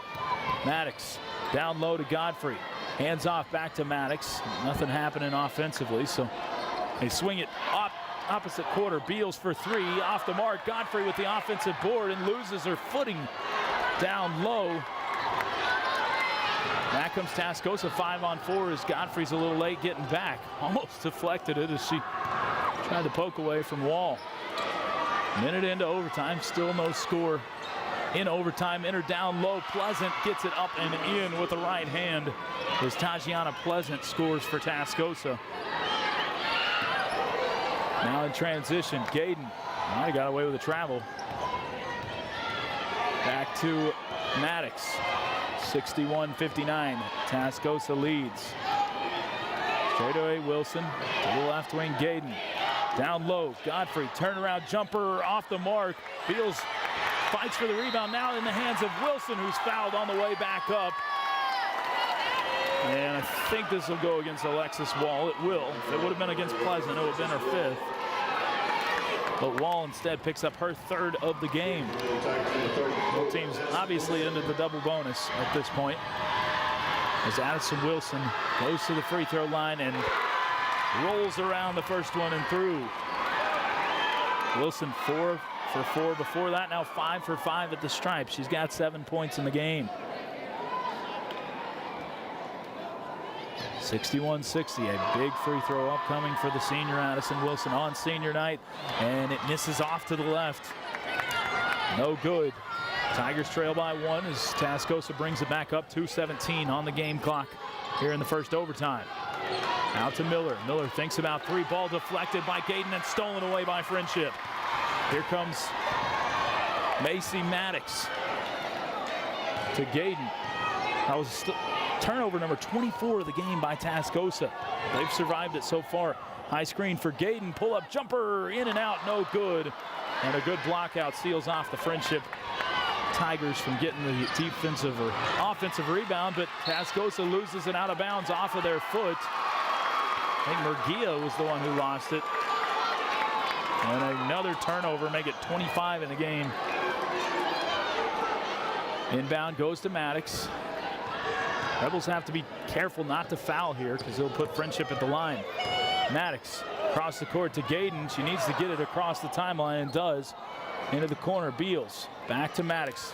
Maddox down low to Godfrey. Hands off back to Maddox. Nothing happening offensively, so they swing it up opposite quarter. Beals for three, off the mark. Godfrey with the offensive board and loses her footing down low. Back comes Tascosa, 5-on-4 as Godfrey's a little late getting back. Almost deflected it as she tried to poke away from Wall. Minute into overtime, still no score in overtime. Entered down low. Pleasant gets it up and in with the right hand as Tajiana Pleasant scores for Tascosa. Now in transition, Gayden might have got away with a travel. Back to Maddox. 61-59. Tascosa leads. Straight away Wilson to the left wing. Gayden down low. Godfrey turnaround jumper off the mark. Beals fights for the rebound now in the hands of Wilson, who's fouled on the way back up. And I think this will go against Alexis Wall. It will. If it would have been against Pleasant, it would have been her fifth. But Wall instead picks up her third of the game. Both teams obviously into the double bonus at this point. As Addison Wilson goes to the free throw line and rolls around the first one and through. Wilson 4 for 4 before that, now 5 for 5 at the stripe. She's got 7 points in the game. 61-60, a big free throw upcoming for the senior Addison Wilson on senior night, and it misses off to the left. No good. Tigers trail by 1 as Tascosa brings it back up. 2:17 on the game clock here in the first overtime. Out to Miller. Miller thinks about 3. Ball deflected by Gayden and stolen away by Friendship. Here comes Macy Maddox to Gayden. That was turnover number 24 of the game by Tascosa. They've survived it so far. High screen for Gayden. Pull-up jumper, in and out, no good. And a good block out seals off the Friendship Tigers from getting the defensive or offensive rebound, but Tascosa loses it out of bounds off of their foot. I think Murguia was the one who lost it. And another turnover, make it 25 in the game. Inbound goes to Maddox. Rebels have to be careful not to foul here because they'll put Friendship at the line. Maddox across the court to Gayden. She needs to get it across the timeline and does. Into the corner, Beals. Back to Maddox.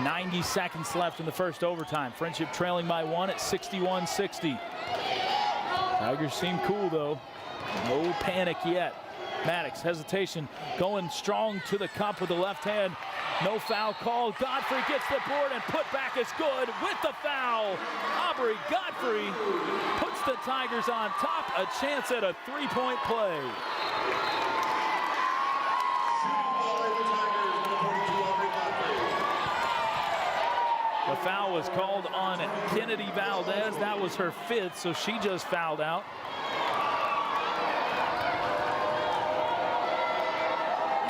90 seconds left in the first overtime. Friendship trailing by 1 at 61-60. Tigers seem cool though. No panic yet. Maddox, hesitation, going strong to the cup with the left hand. No foul called. Godfrey gets the board and put back is good with the foul. Aubrey Godfrey puts the Tigers on top. A chance at a 3-point play. The foul was called on Kennedy Valdez. That was her 5th, so she just fouled out.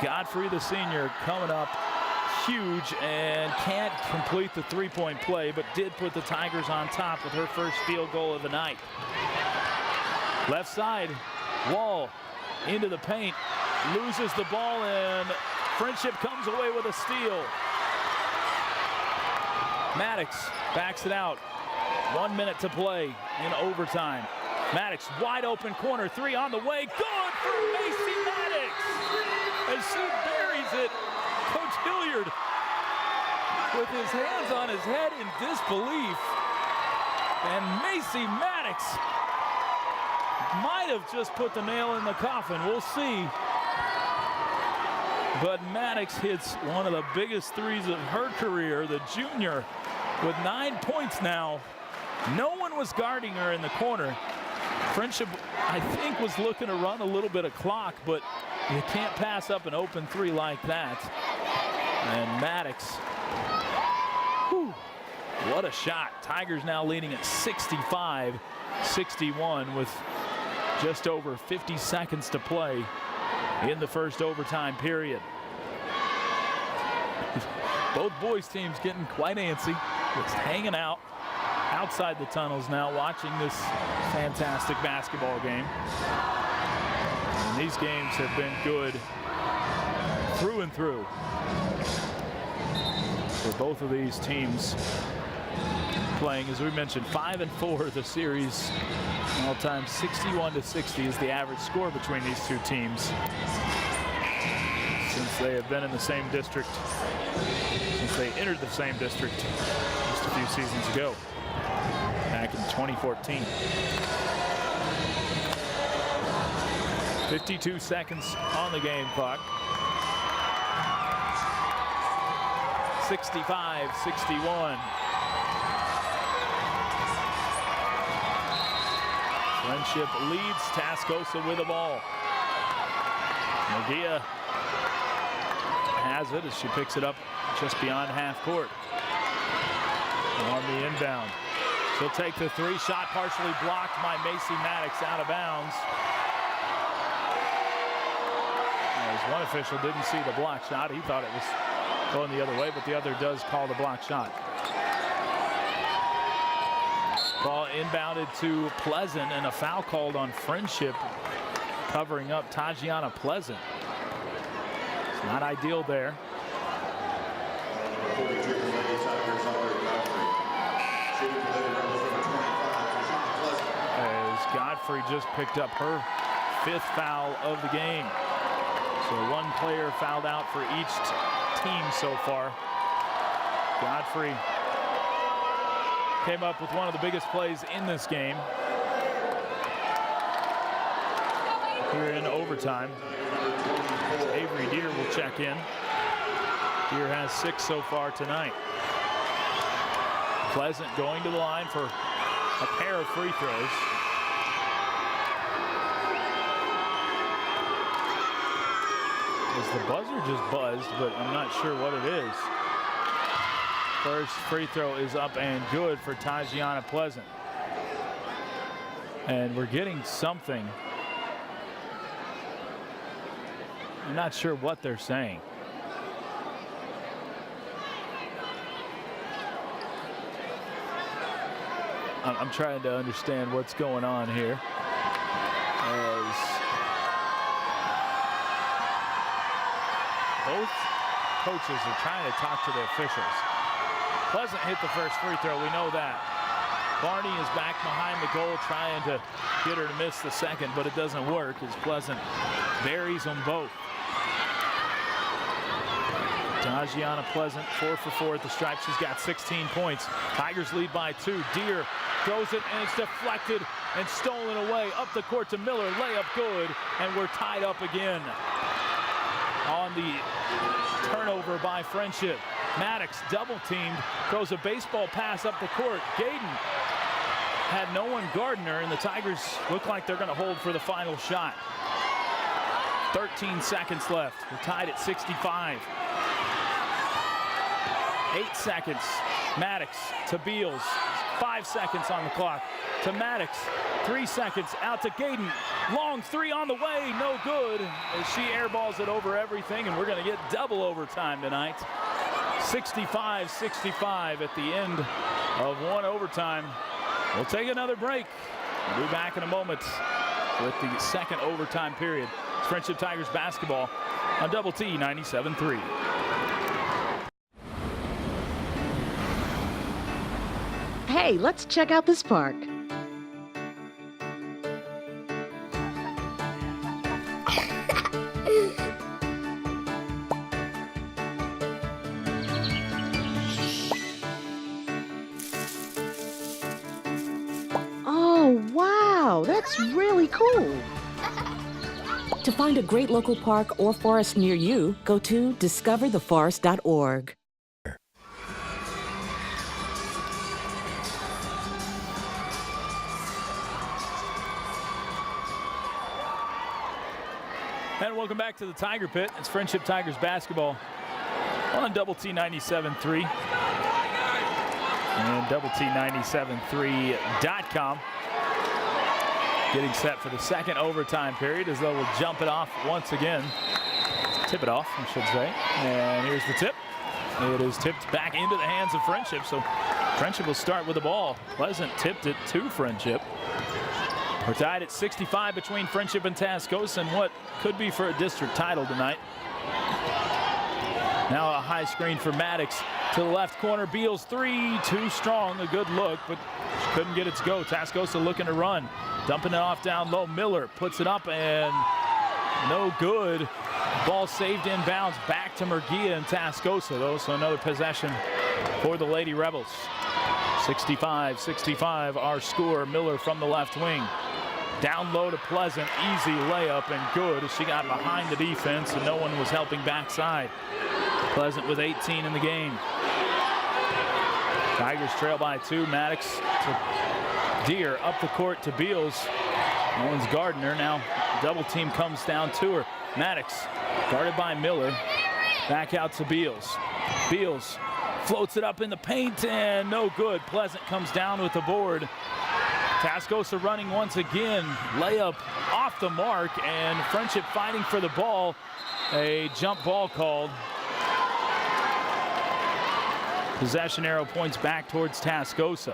Godfrey, the senior, coming up huge and can't complete the 3-point play, but did put the Tigers on top with her first field goal of the night. Left side, Wall into the paint, loses the ball, and Friendship comes away with a steal. Maddox backs it out. 1 minute to play in overtime. Maddox, wide open corner 3 on the way. Good for Macy Maddox! As she buries it, Coach Hilliard with his hands on his head in disbelief. And Macy Maddox might have just put the nail in the coffin. We'll see. But Maddox hits one of the biggest threes of her career, the junior, with 9 points now. No one was guarding her in the corner. Friendship, I think, was looking to run a little bit of clock, but you can't pass up an open 3 like that. And Maddox, whew, what a shot. Tigers now leading at 65-61 with just over 50 seconds to play in the first overtime period. Both boys teams getting quite antsy, just hanging out outside the tunnels now, watching this fantastic basketball game. And these games have been good through and through for both of these teams. Playing, as we mentioned, 5-4 the series. All time 61-60 is the average score between these two teams since they have been in the same district, since they entered the same district just a few seasons ago, back in 2014. 52 seconds on the game clock. 65-61. Friendship leads Tascosa with the ball. Murguia has it as she picks it up just beyond half court. On the inbound. She'll take the 3 shot, partially blocked by Macy Maddox, out of bounds. As one official didn't see the block shot. He thought it was going the other way, but the other does call the block shot. Ball inbounded to Pleasant, and a foul called on Friendship, covering up Tajiana Pleasant. It's not ideal there. As Godfrey who just picked up her 5th foul of the game. So one player fouled out for each team so far. Godfrey came up with one of the biggest plays in this game. Here in overtime, Avery Deere will check in. Deere has 6 so far tonight. Pleasant going to the line for a pair of free throws. As the buzzer just buzzed, but I'm not sure what it is. First free throw is up and good for Tajiana Pleasant. And we're getting something. I'm not sure what they're saying. I'm trying to understand what's going on here. As both coaches are trying to talk to the officials. Pleasant hit the first free throw, we know that. Barney is back behind the goal trying to get her to miss the second, but it doesn't work as Pleasant buries them both. Tajiana Pleasant 4 for 4 at the stripe. She's got 16 points. Tigers lead by 2. Deere throws it and it's deflected and stolen away. Up the court to Miller. Layup good. And we're tied up again on the turnover by Friendship. Maddox double teamed. Throws a baseball pass up the court. Gayden had no one guarding her, and the Tigers look like they're going to hold for the final shot. 13 seconds left. We're tied at 65. 8 seconds. Maddox to Beals. 5 seconds on the clock. To Maddox. 3 seconds. Out to Gayden. Long 3 on the way. No good. As she airballs it over everything, and we're going to get double overtime tonight. 65-65 at the end of one overtime. We'll take another break. We'll be back in a moment with the second overtime period. It's Friendship Tigers basketball on Double T 97.3. Hey, let's check out this park. Oh, wow, that's really cool. To find a great local park or forest near you, go to discovertheforest.org. And welcome back to the Tiger Pit. It's Friendship Tigers basketball on Double T 97.3 and Double T 97.3.com. Getting set for the second overtime period as though we'll jump it off once again. Tip it off, I should say. And here's the tip. It is tipped back into the hands of Friendship, so Friendship will start with the ball. Pleasant tipped it to Friendship. We're tied at 65 between Friendship and Tascosa and what could be for a district title tonight. Now a high screen for Maddox to the left corner. Beals 3, too strong. A good look, but couldn't get it to go. Tascosa looking to run. Dumping it off down low. Miller puts it up and no good. Ball saved inbounds back to Murguia and Tascosa, though, so another possession for the Lady Rebels. 65-65 our score. Miller from the left wing. Down low to Pleasant, easy layup and good as she got behind the defense and no one was helping backside. Pleasant with 18 in the game. Tigers trail by 2. Maddox to Deere, up the court to Beals. No one's guarding her. Now double team comes down to her. Maddox guarded by Miller. Back out to Beals. Beals floats it up in the paint and no good. Pleasant comes down with the board. Tascosa running once again. Layup off the mark and Friendship fighting for the ball. A jump ball called. Possession arrow points back towards Tascosa.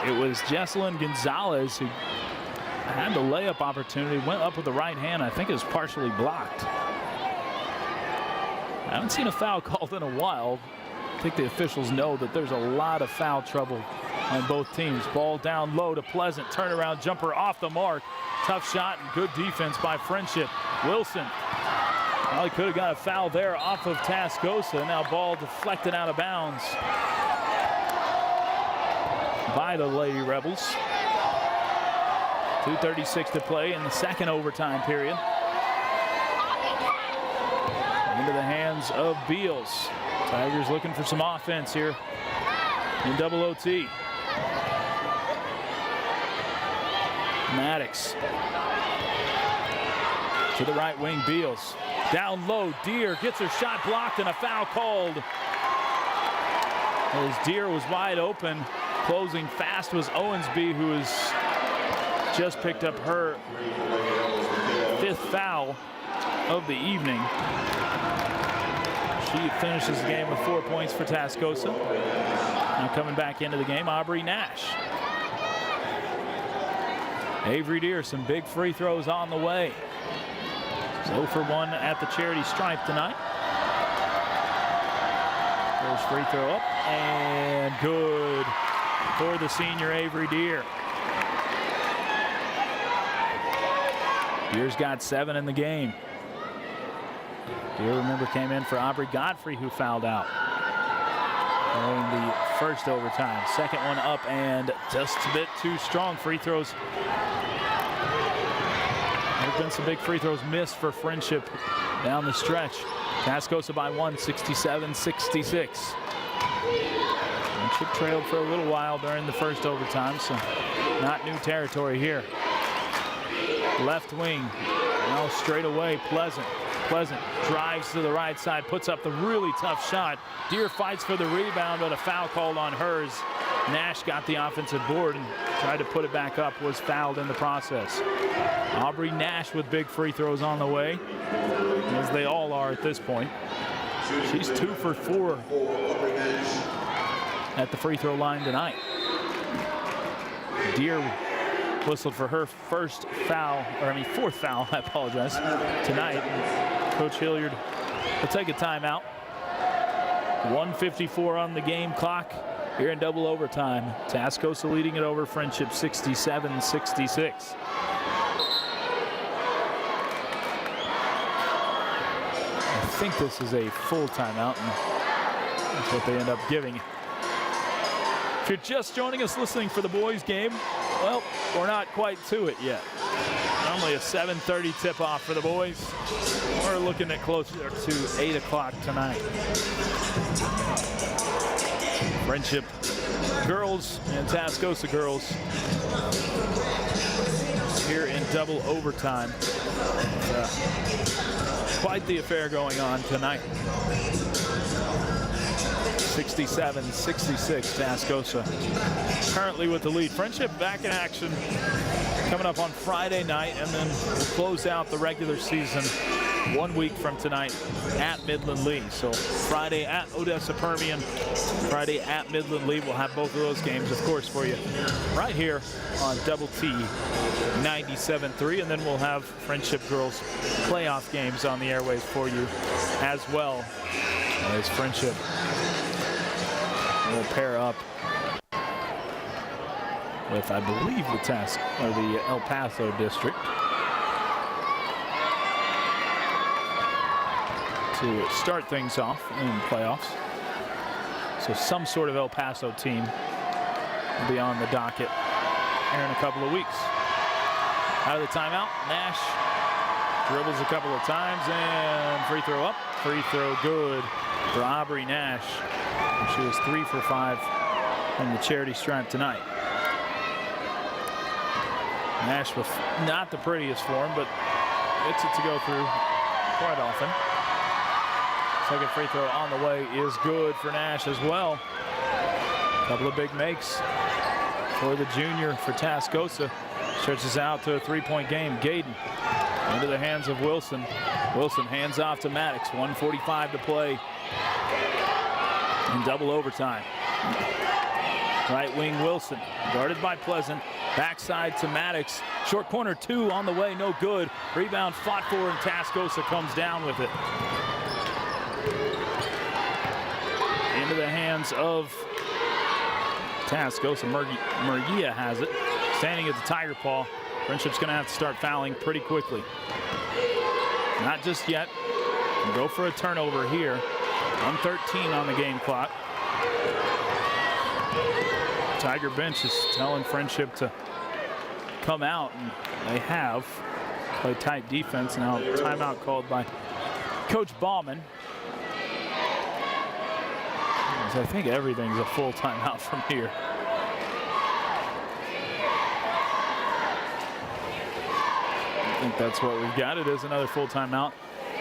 It was Jesselyn Gonzalez who had the layup opportunity, went up with the right hand. I think it was partially blocked. I haven't seen a foul called in a while. I think the officials know that there's a lot of foul trouble on both teams. Ball down low to Pleasant. Turnaround jumper off the mark. Tough shot and good defense by Friendship. Wilson. Well, he could have got a foul there off of Tascosa. Now ball deflected out of bounds by the Lady Rebels. 2:36 to play in the second overtime period. Into the hands of Beals. Tigers looking for some offense here in double OT. Maddox to the right wing. Beals down low. Deere gets her shot blocked and a foul called. As Deere was wide open, closing fast was Owensby, who has just picked up her 5th foul of the evening. She finishes the game with 4 points for Tascosa. Now coming back into the game, Aubrey Nash. Avery Deere, some big free throws on the way. 0 for 1 at the charity stripe tonight. First free throw up and good for the senior Avery Deere. Deere's got 7 in the game. Deere, remember, came in for Aubrey Godfrey, who fouled out during the first overtime. Second one up and just a bit too strong. Free throws. There have been some big free throws missed for Friendship down the stretch. Tascosa by 1, 67-66. Friendship trailed for a little while during the first overtime, so not new territory here. Left wing, now straight away, Pleasant. Pleasant drives to the right side, puts up the really tough shot. Deere fights for the rebound, but a foul called on hers. Nash got the offensive board and tried to put it back up, was fouled in the process. Aubrey Nash with big free throws on the way, as they all are at this point. She's 2 for 4 at the free throw line tonight. Deere whistled for her fourth foul, I apologize, tonight. Coach Hilliard will take a timeout. 1:54 on the game clock here in double overtime. Tascosa leading it over Friendship 67-66. I think this is a full timeout, and that's what they end up giving. If you're just joining us listening for the boys game, well, we're not quite to it yet. Only a 7:30 tip-off for the boys. We're looking at closer to 8 o'clock tonight. Friendship girls and Tascosa girls here in double overtime. Quite the affair going on tonight. 67-66, Tascosa currently with the lead. Friendship back in action coming up on Friday night, and then we'll close out the regular season 1 week from tonight at Midland Lee. So Friday at Odessa Permian, Friday at Midland Lee. We'll have both of those games, of course, for you right here on Double T 97.3, and then we'll have Friendship girls playoff games on the airways for you as well, as Friendship will pair up with, I believe, the El Paso district to start things off in playoffs. So some sort of El Paso team will be on the docket here in a couple of weeks. Out of the timeout, Nash dribbles a couple of times and free throw up. Free throw good for Aubrey Nash. She was 3 for 5 from the charity stripe tonight. Nash with not the prettiest form, but gets it to go through quite often. Second free throw on the way is good for Nash as well. A couple of big makes for the junior for Tascosa. Stretches out to a 3-point game. Gaden into the hands of Wilson. Wilson hands off to Maddox. 1:45 to play in double overtime. Right wing Wilson, guarded by Pleasant. Backside to Maddox. Short corner 2 on the way, no good. Rebound fought for, and Tascosa comes down with it. Into the hands of Tascosa. Murguia has it. Standing at the Tiger paw. Friendship's going to have to start fouling pretty quickly. Not just yet. Go for a turnover here. 1:13 on the game clock. Tiger bench is telling Friendship to come out, and they have. Play tight defense. Now timeout called by Coach Bauman. I think everything's a full timeout from here. I think that's what we've got. It is another full timeout.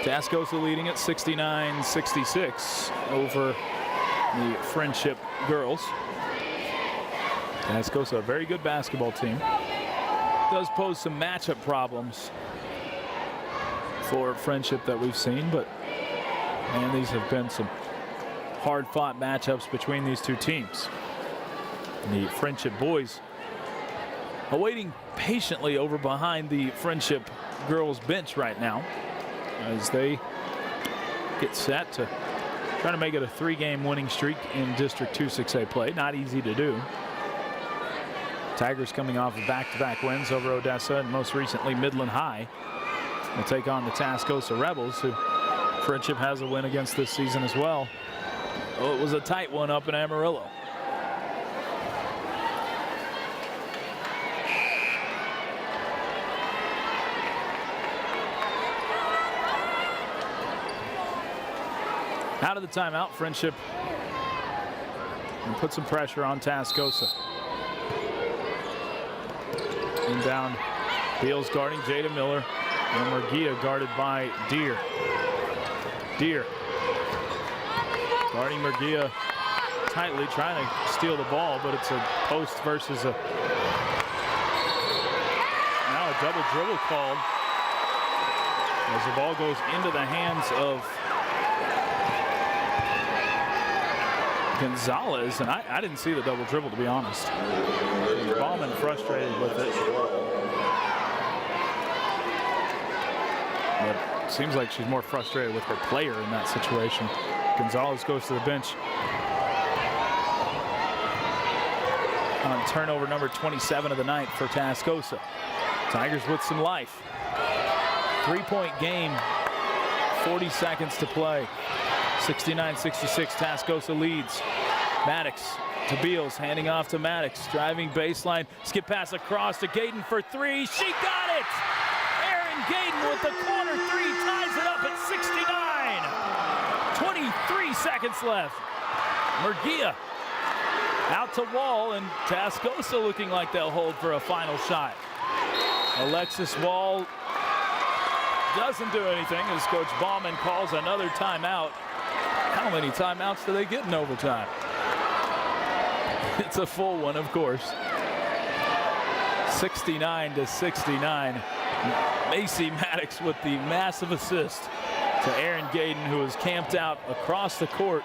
Tascosa leading at 69-66 over the Friendship girls. Tascosa, a very good basketball team. Does pose some matchup problems for Friendship that we've seen, but man, these have been some hard-fought matchups between these two teams. The Friendship boys awaiting patiently over behind the Friendship girls bench right now as they get set to try to make it a 3-game winning streak in District 2 6A play. Not easy to do. Tigers coming off of back-to-back wins over Odessa and most recently Midland High. Will take on the Tascosa Rebels, who Friendship has a win against this season as well. Oh, it was a tight one up in Amarillo. Out of the timeout, Friendship and put some pressure on Tascosa. Inbound, Beals guarding Jada Miller, and Murguia guarded by Deere. Deere guarding Murguia tightly, trying to steal the ball, but it's a post versus a, now a double dribble called as the ball goes into the hands of Gonzalez, and I didn't see the double dribble, to be honest. Bauman frustrated with it. But it seems like she's more frustrated with her player in that situation. Gonzalez goes to the bench on turnover number 27 of the night for Tascosa. Tigers with some life. 3-point game, 40 seconds to play. 69-66, Tascosa leads. Maddox to Beals, handing off to Maddox, driving baseline, skip pass across to Gayden for three. She got it! Erin Gayden with the corner three ties it up at 69. 23 seconds left. Murguia out to Wall, and Tascosa looking like they'll hold for a final shot. Alexis Wall doesn't do anything as Coach Bauman calls another timeout. How many timeouts do they get in overtime? It's a full one, of course. 69-69. Macy Maddox with the massive assist to Erin Gayden, who was camped out across the court.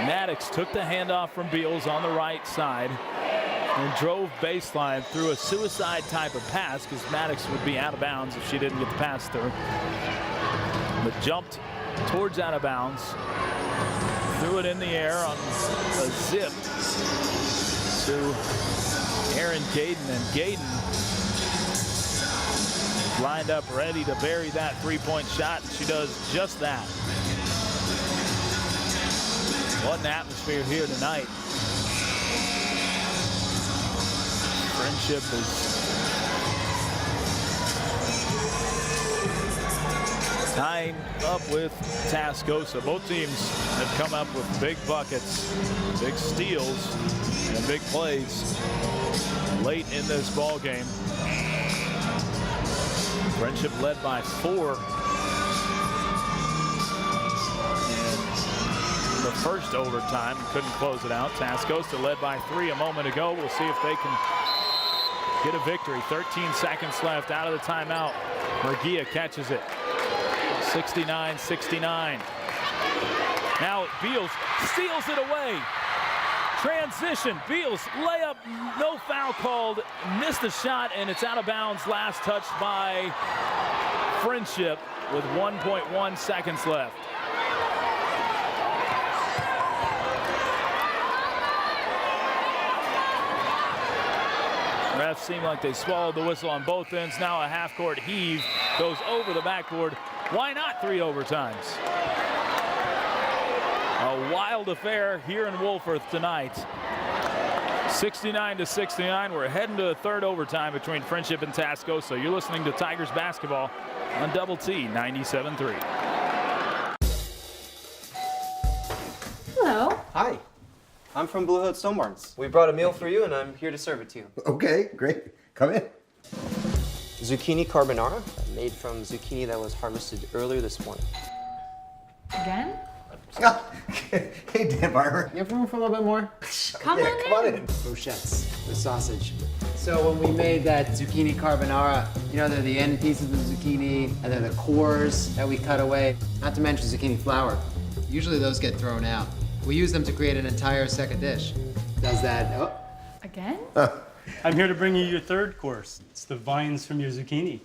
Maddox took the handoff from Beals on the right side and drove baseline through a suicide type of pass because Maddox would be out of bounds if she didn't get the pass through. But jumped towards out of bounds, threw it in the air on a zip to Erin Gayden, and Gayden lined up ready to bury that three-point shot, and she does just that. What an atmosphere here tonight. Friendship is tying up with Tascosa. Both teams have come up with big buckets, big steals, and big plays late in this ball game. Friendship led by 4 in the first overtime, couldn't close it out. Tascosa led by 3 a moment ago. We'll see if they can get a victory. 13 seconds left out of the timeout. Murguia catches it. 69-69. Now Beals steals it away. Transition, Beals layup, no foul called, missed the shot, and it's out of bounds. Last touched by Friendship with 1.1 seconds left. Refs seem like they swallowed the whistle on both ends. Now a half-court heave goes over the backboard. Why not 3 overtimes? A wild affair here in Wolforth tonight. 69-69. We're heading to a third overtime between Friendship and Tascosa. You're listening to Tigers basketball on Double T 97.3. Hello. Hi. I'm from Blue Hood Stone Barns. We brought a meal for you, and I'm here to serve it to you. Okay, great. Come in. Zucchini carbonara, made from zucchini that was harvested earlier this morning. Again? Hey, Dan Barber. You have room for a little bit more? Come on in. Brochettes, the sausage. So when we made that zucchini carbonara, you know, they're the end pieces of the zucchini, and they're the cores that we cut away, not to mention zucchini flour. Usually those get thrown out. We use them to create an entire second dish. Does that, Again? I'm here to bring you your third course. It's the vines from your zucchini.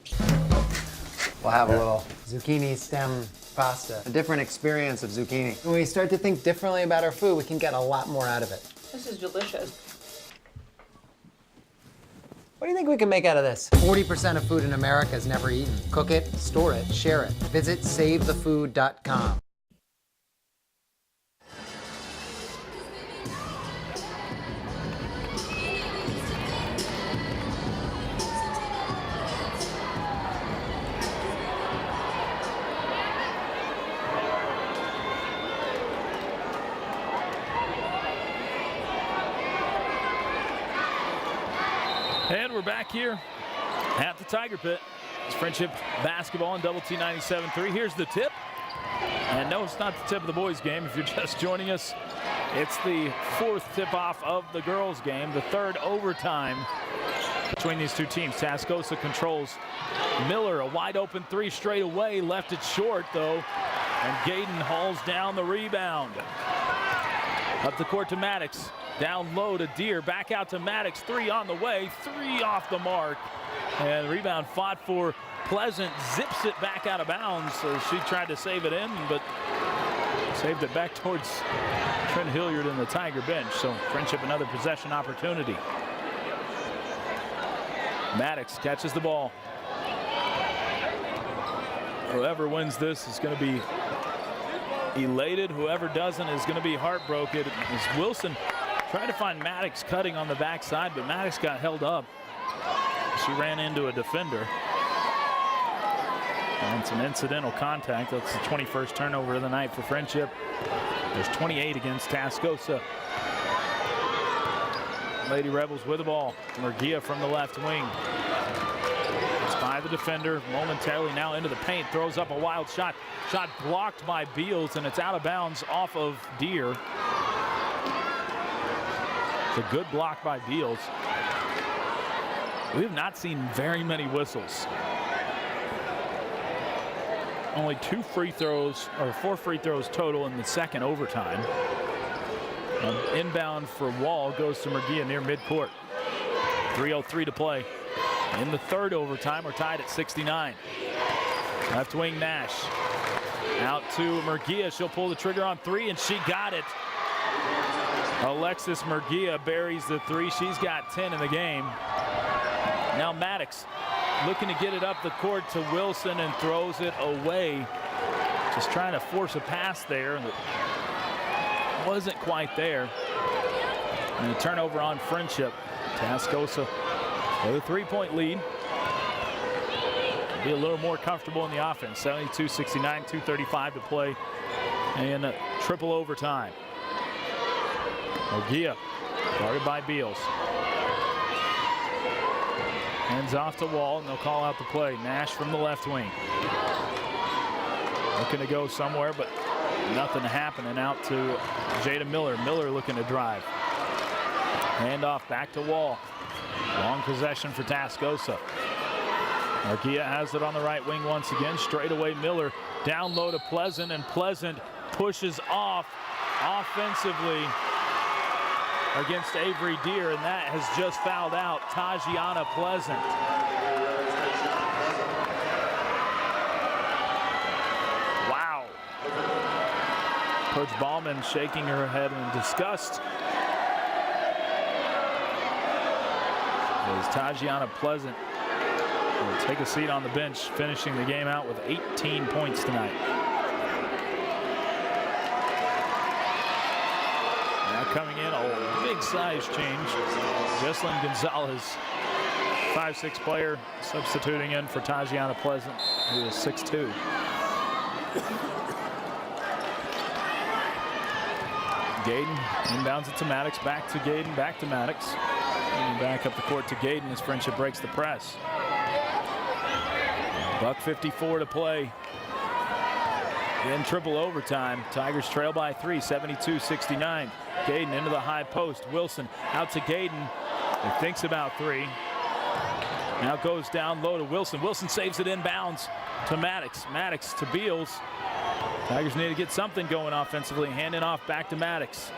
We'll have a little zucchini stem pasta. A different experience of zucchini. When we start to think differently about our food, we can get a lot more out of it. This is delicious. What do you think we can make out of this? 40% of food in America is never eaten. Cook it, store it, share it. Visit SaveTheFood.com. And we're back here at the Tiger Pit. It's Friendship basketball on Double T 97.3. Here's the tip. And no, it's not the tip of the boys' game. If you're just joining us, it's the fourth tip-off of the girls' game, the third overtime between these two teams. Tascosa controls Miller, a wide-open 3 straight away, left it short, though, and Gayden hauls down the rebound. Up the court to Maddox. Down low to Deere, back out to Maddox, 3 on the way, 3 off the mark. And the rebound fought for Pleasant, zips it back out of bounds. So she tried to save it in, but saved it back towards Trent Hilliard in the Tiger bench. So Friendship another possession opportunity. Maddox catches the ball. Whoever wins this is going to be elated. Whoever doesn't is going to be heartbroken. As Wilson tried to find Maddox cutting on the backside, but Maddox got held up. She ran into a defender. And it's an incidental contact. That's the 21st turnover of the night for Friendship. There's 28 against Tascosa. Lady Rebels with the ball. Murguia from the left wing. It's by the defender. Momentarily now into the paint. Throws up a wild shot. Shot blocked by Beals, and it's out of bounds off of Deere. It's a good block by Beals. We have not seen very many whistles. Only 2 free throws, or 4 free throws total in the second overtime. Inbound for Wall goes to Murguia near midcourt. 3:03 to play. In the third overtime, we're tied at 69. Left wing Nash. Out to Murguia. She'll pull the trigger on 3, and she got it. Alexis Murguia buries the 3. She's got 10 in the game. Now Maddox looking to get it up the court to Wilson and throws it away. Just trying to force a pass there. Wasn't quite there. And a turnover on Friendship. Tascosa with a 3-point lead. Be a little more comfortable in the offense. 72-69, 2:35 to play. And triple overtime. Murguia guarded by Beals. Hands off to Wall, and they'll call out the play. Nash from the left wing. Looking to go somewhere, but nothing happening. Out to Jada Miller. Miller looking to drive. Hand off back to Wall. Long possession for Tascosa. Murguia has it on the right wing once again. Straight away Miller. Down low to Pleasant, and Pleasant pushes off offensively against Avery Deere, and that has just fouled out Tajiana Pleasant. Wow. Coach Ballman shaking her head in disgust. as Tajiana Pleasant will take a seat on the bench, finishing the game out with 18 points tonight. Now coming in, a big size change. Jesselyn Gonzalez, 5'6" player, substituting in for Tajiana Pleasant, who is 6'2". Gayden inbounds it to Maddox, back to Gayden, back to Maddox. And back up the court to Gayden as Friendship breaks the press. $1:54 to play in triple overtime. Tigers trail by 3, 72-69. Gayden into the high post. Wilson out to Gayden. He thinks about 3. Now goes down low to Wilson. Wilson saves it inbounds to Maddox. Maddox to Beals. Tigers need to get something going offensively. Handing off back to Maddox.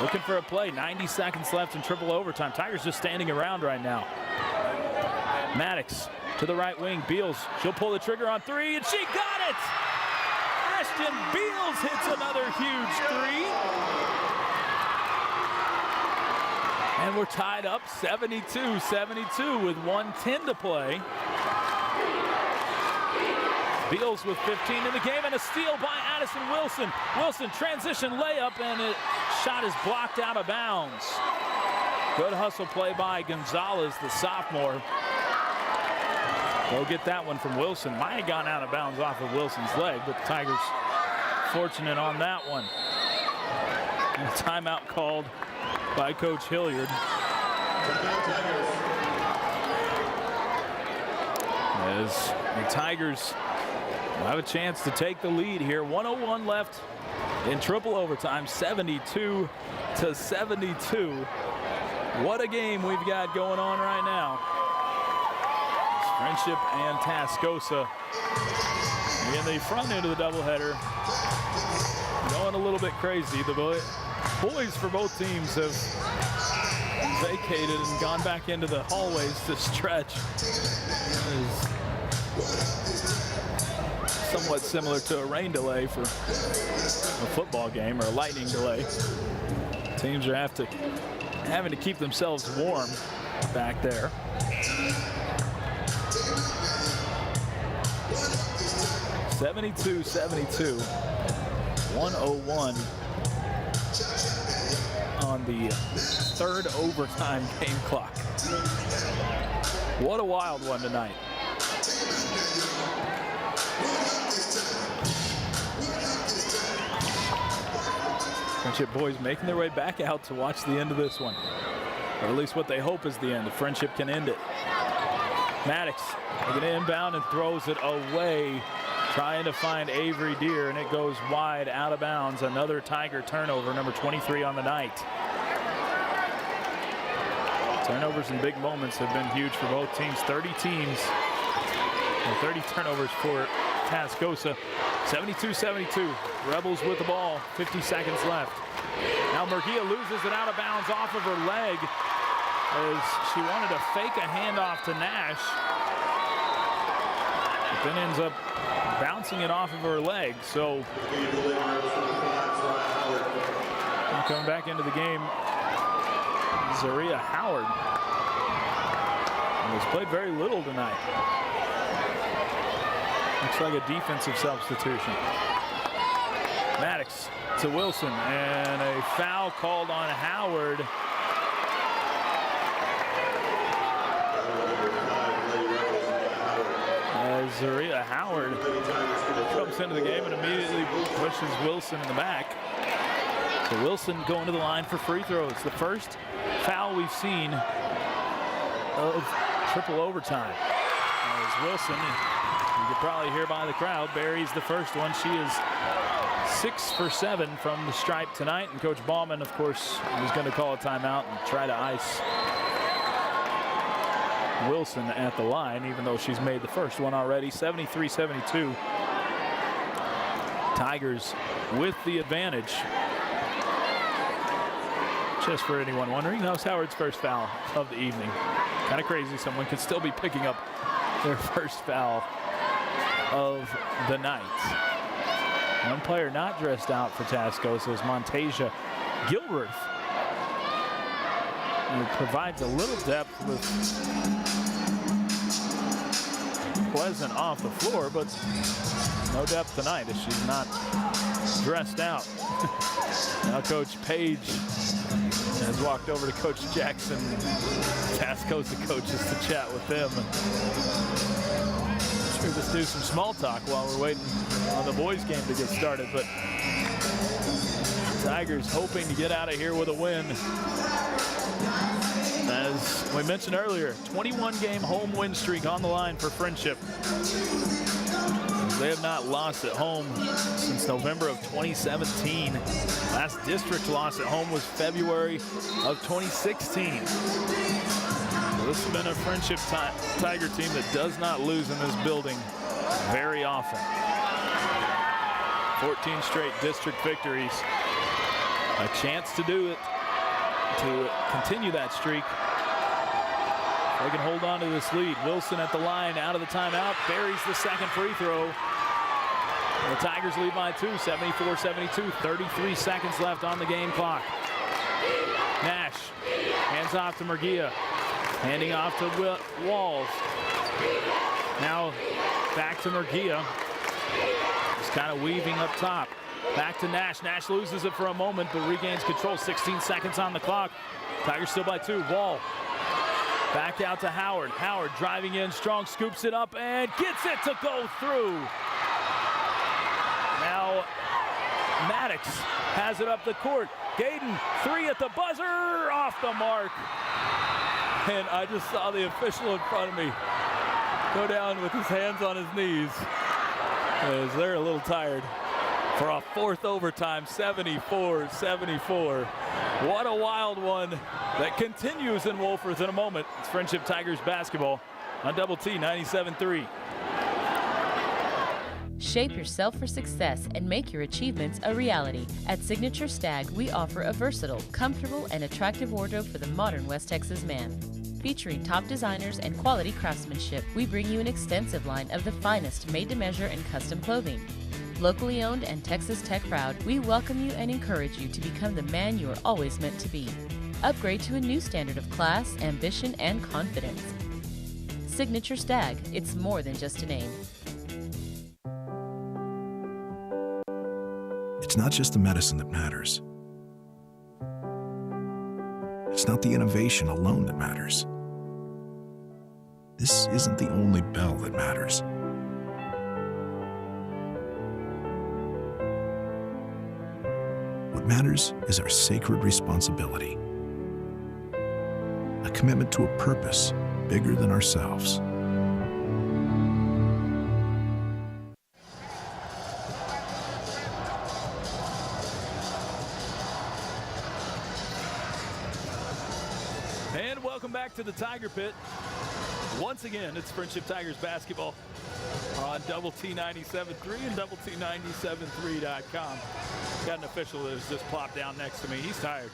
Looking for a play. 90 seconds left in triple overtime. Tigers just standing around right now. Maddox to the right wing. Beals, she'll pull the trigger on 3, and she got it! Ashton Beals hits another huge 3. And we're tied up 72-72 with 1:10 to play. Beals with 15 in the game, and a steal by Addison Wilson. Wilson transition layup, and it shot is blocked out of bounds. Good hustle play by Gonzalez, the sophomore. Go get that one from Wilson. Might have gone out of bounds off of Wilson's leg, but the Tigers fortunate on that one. And a timeout called by Coach Hilliard. As the Tigers will have a chance to take the lead here. 1:01 left in triple overtime, 72-72. What a game we've got going on right now. Friendship and Tascosa in the front end of the doubleheader, going a little bit crazy. The boys for both teams have vacated and gone back into the hallways to stretch. Somewhat similar to a rain delay for a football game, or a lightning delay. Teams are having to keep themselves warm back there. (72-72). 1:01 on the third overtime game clock. What a wild one tonight. Friendship boys making their way back out to watch the end of this one. Or at least what they hope is the end. If Friendship can end it. Maddox taking it inbound and throws it away. Trying to find Avery Deer, and it goes wide, out of bounds. Another Tiger turnover, number 23 on the night. Turnovers in big moments have been huge for both teams. 30 turnovers for Tascosa. 72-72. Rebels with the ball. 50 seconds left. Now Murguia loses it out of bounds off of her leg as she wanted to fake a handoff to Nash. But then ends up bouncing it off of her leg. So coming back into the game, Zaria Howard has played very little tonight. Looks like a defensive substitution. Maddox to Wilson, and a foul called on Howard. As Zaria Howard comes into the game and immediately pushes Wilson in the back. So Wilson going to the line for free throws. The first foul we've seen of triple overtime. As Wilson, you could probably hear by the crowd, buries the first one. She is 6 for 7 from the stripe tonight. And Coach Bauman, of course, is going to call a timeout and try to ice Wilson at the line, even though she's made the first one already. 73-72. Tigers with the advantage. Just for anyone wondering, that was Howard's first foul of the evening. Kind of crazy someone could still be picking up their first foul of the night. One player not dressed out for Tascosa is Montasia Gilruth. It provides a little depth with Pleasant off the floor, but no depth tonight as she's not dressed out. Now Coach Page has walked over to Coach Jackson, Tascosa coaches, to chat with them. Sure, let's do some small talk while we're waiting on the boys game to get started, but Tigers hoping to get out of here with a win. As we mentioned earlier, 21-game home win streak on the line for Friendship. They have not lost at home since November of 2017. Last district loss at home was February of 2016. So this has been a Friendship Tiger team that does not lose in this building very often. 14 straight district victories. A chance to do it, to continue that streak. They can hold on to this lead. Wilson at the line, out of the timeout, buries the second free throw. The Tigers lead by 2, 74-72, 33 seconds left on the game clock. Nash hands off to Murguia, handing off to Walls. Now back to Murguia, just kind of weaving up top. Back to Nash. Nash loses it for a moment, but regains control. 16 seconds on the clock. Tigers still by 2. Wall. Back out to Howard. Howard driving in strong, scoops it up, and gets it to go through. Now, Maddox has it up the court. Gayden, 3 at the buzzer, off the mark. And I just saw the official in front of me go down with his hands on his knees, as they're a little tired. For a fourth overtime, 74-74. What a wild one that continues in Wolfers in a moment. It's Friendship Tigers basketball on Double T 97.3. Shape yourself for success and make your achievements a reality. At Signature Stag, we offer a versatile, comfortable, and attractive wardrobe for the modern West Texas man. Featuring top designers and quality craftsmanship, we bring you an extensive line of the finest made-to-measure and custom clothing. Locally owned and Texas Tech proud, we welcome you and encourage you to become the man you are always meant to be. Upgrade to a new standard of class, ambition, and confidence. Signature Stag, it's more than just a name. It's not just the medicine that matters. It's not the innovation alone that matters. This isn't the only bell that matters. What matters is our sacred responsibility, a commitment to a purpose bigger than ourselves. And welcome back to the Tiger Pit. Once again, it's Friendship Tigers basketball on Double T 97.3 and Double T 97.3.com. Got an official that has just plopped down next to me. He's tired.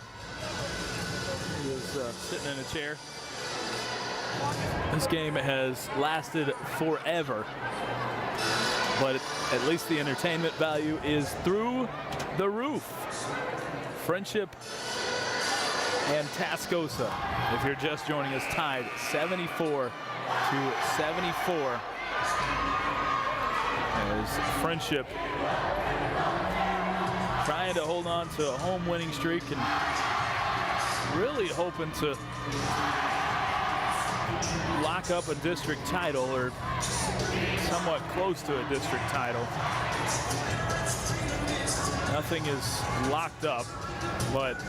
He was sitting in a chair. This game has lasted forever, but at least the entertainment value is through the roof. Friendship and Tascosa, if you're just joining us, tied 74-74. As Friendship trying to hold on to a home winning streak and really hoping to lock up a district title, or somewhat close to a district title. Nothing is locked up, but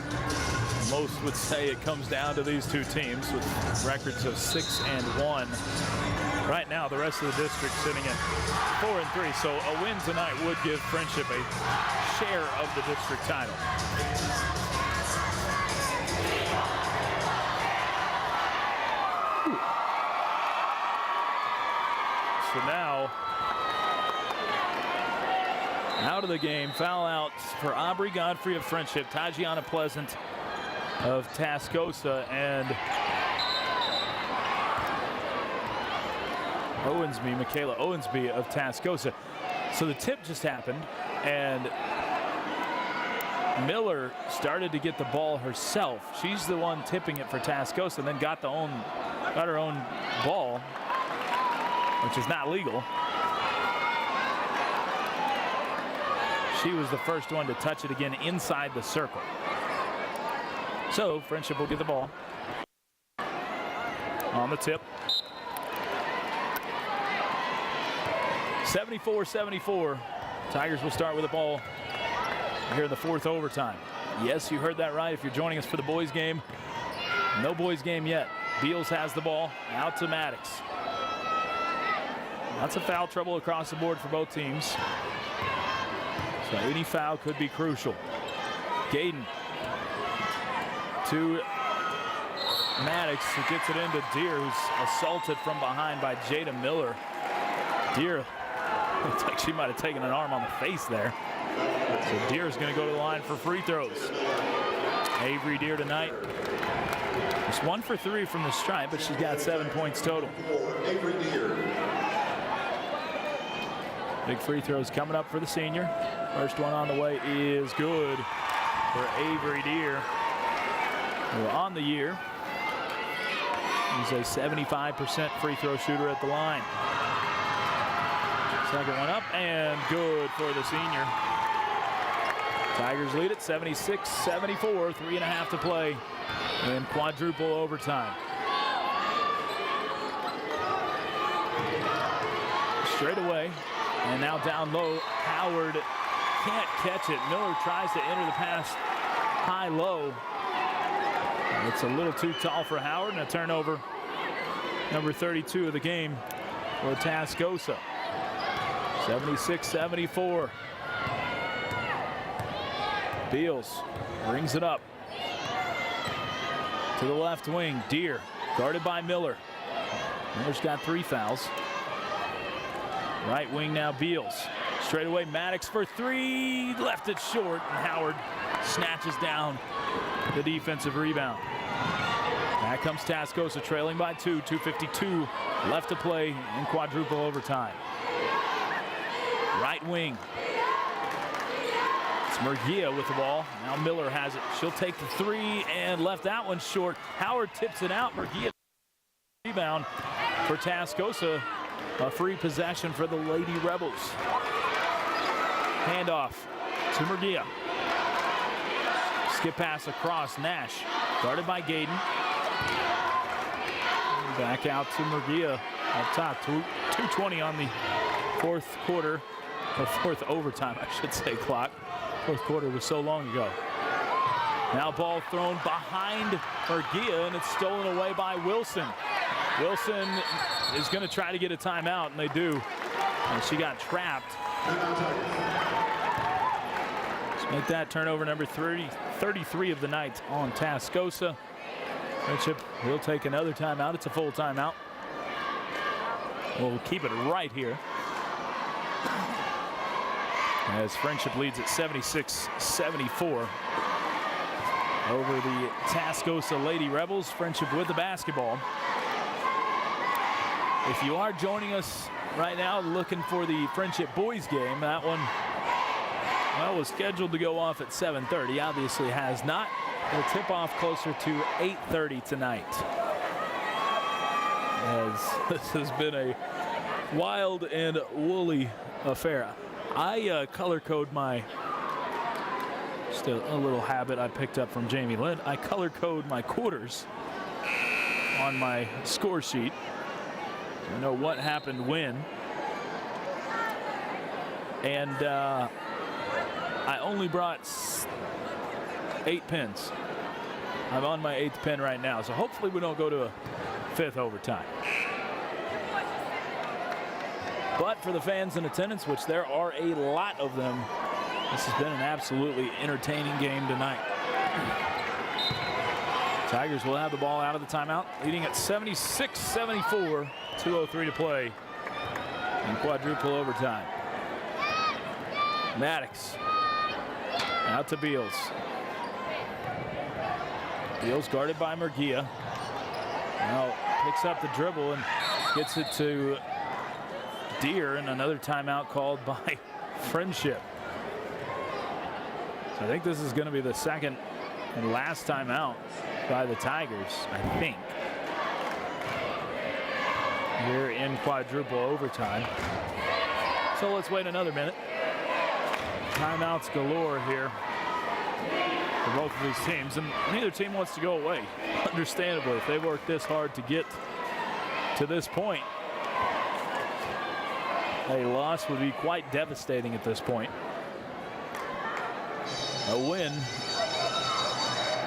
most would say it comes down to these two teams with records of 6-1. Right now, the rest of the district sitting at 4-3, so a win tonight would give Friendship a share of the district title. So now, out of the game, foul out for Aubrey Godfrey of Friendship, Tajiana Pleasant of Tascosa, and Michaela Owensby of Tascosa. So the tip just happened, and Miller started to get the ball herself. She's the one tipping it for Tascosa, and then got her own ball, which is not legal. She was the first one to touch it again inside the circle. So Friendship will get the ball on the tip. 74-74. Tigers will start with the ball here in the fourth overtime. Yes, you heard that right. If you're joining us for the boys game, no boys game yet. Beals has the ball out to Maddox. Lots of foul trouble across the board for both teams. So any foul could be crucial. Gaden to Maddox, who gets it into Deer, who's assaulted from behind by Jada Miller. Deer looks like she might have taken an arm on the face there. So Deer is going to go to the line for free throws. Avery Deer tonight, just 1 for 3 from the stripe, but she's got 7 points total. Avery Deer. Big free throws coming up for the senior. First one on the way is good for Avery Deer, who on the year is a 75% free throw shooter at the line. Second one up and good for the senior. Tigers lead it 76-74, 3.5 to play in quadruple overtime. Straight away, and now down low. Howard can't catch it. Miller tries to enter the pass high-low. It's a little too tall for Howard, and a turnover. Number 32 of the game for Tascosa. 76-74. Beals brings it up to the left wing. Deer guarded by Miller. Miller's got 3 fouls. Right wing now, Beals. Straight away, Maddox for 3. Left it short, and Howard snatches down the defensive rebound. Back comes Tascosa, trailing by 2. 2:52 left to play in quadruple overtime. Right wing. It's Murguia with the ball. Now Miller has it. She'll take the 3 and left that one short. Howard tips it out. Murguia rebound for Tascosa. A free possession for the Lady Rebels. Handoff to Murguia. Skip pass across. Nash guarded by Gaden. Back out to Murguia up top. 2:20 on the fourth quarter, or fourth overtime, I should say, clock. Fourth quarter was so long ago. Now ball thrown behind Murguia, and it's stolen away by Wilson. Wilson is going to try to get a timeout, and they do. And she got trapped. Let's make that turnover number 33 of the night on Tascosa. Friendship will take another timeout. It's a full timeout. We'll keep it right here, as Friendship leads at 76-74 over the Tascosa Lady Rebels. Friendship with the basketball. If you are joining us right now looking for the Friendship boys game, that one, well, was scheduled to go off at 7:30. Obviously has not. It'll tip off closer to 8:30 tonight, as this has been a wild and woolly affair. I color code my, just a little habit I picked up from Jamie Lind. I color code my quarters on my score sheet. I know what happened when. And I only brought 8 pins. I'm on my 8th pin right now, so hopefully we don't go to a 5th overtime. But for the fans in attendance, which there are a lot of them, this has been an absolutely entertaining game tonight. Tigers will have the ball out of the timeout, leading at 76-74, 2:03 to play in quadruple overtime. Maddox out to Beals. Beals guarded by Murguia. Now picks up the dribble and gets it to Deer, and another timeout called by Friendship. I think this is going to be the second and last timeout by the Tigers, I think, here in quadruple overtime. So let's wait another minute. Timeouts galore here for both of these teams, and neither team wants to go away. Understandably, if they've worked this hard to get to this point, a loss would be quite devastating at this point. A win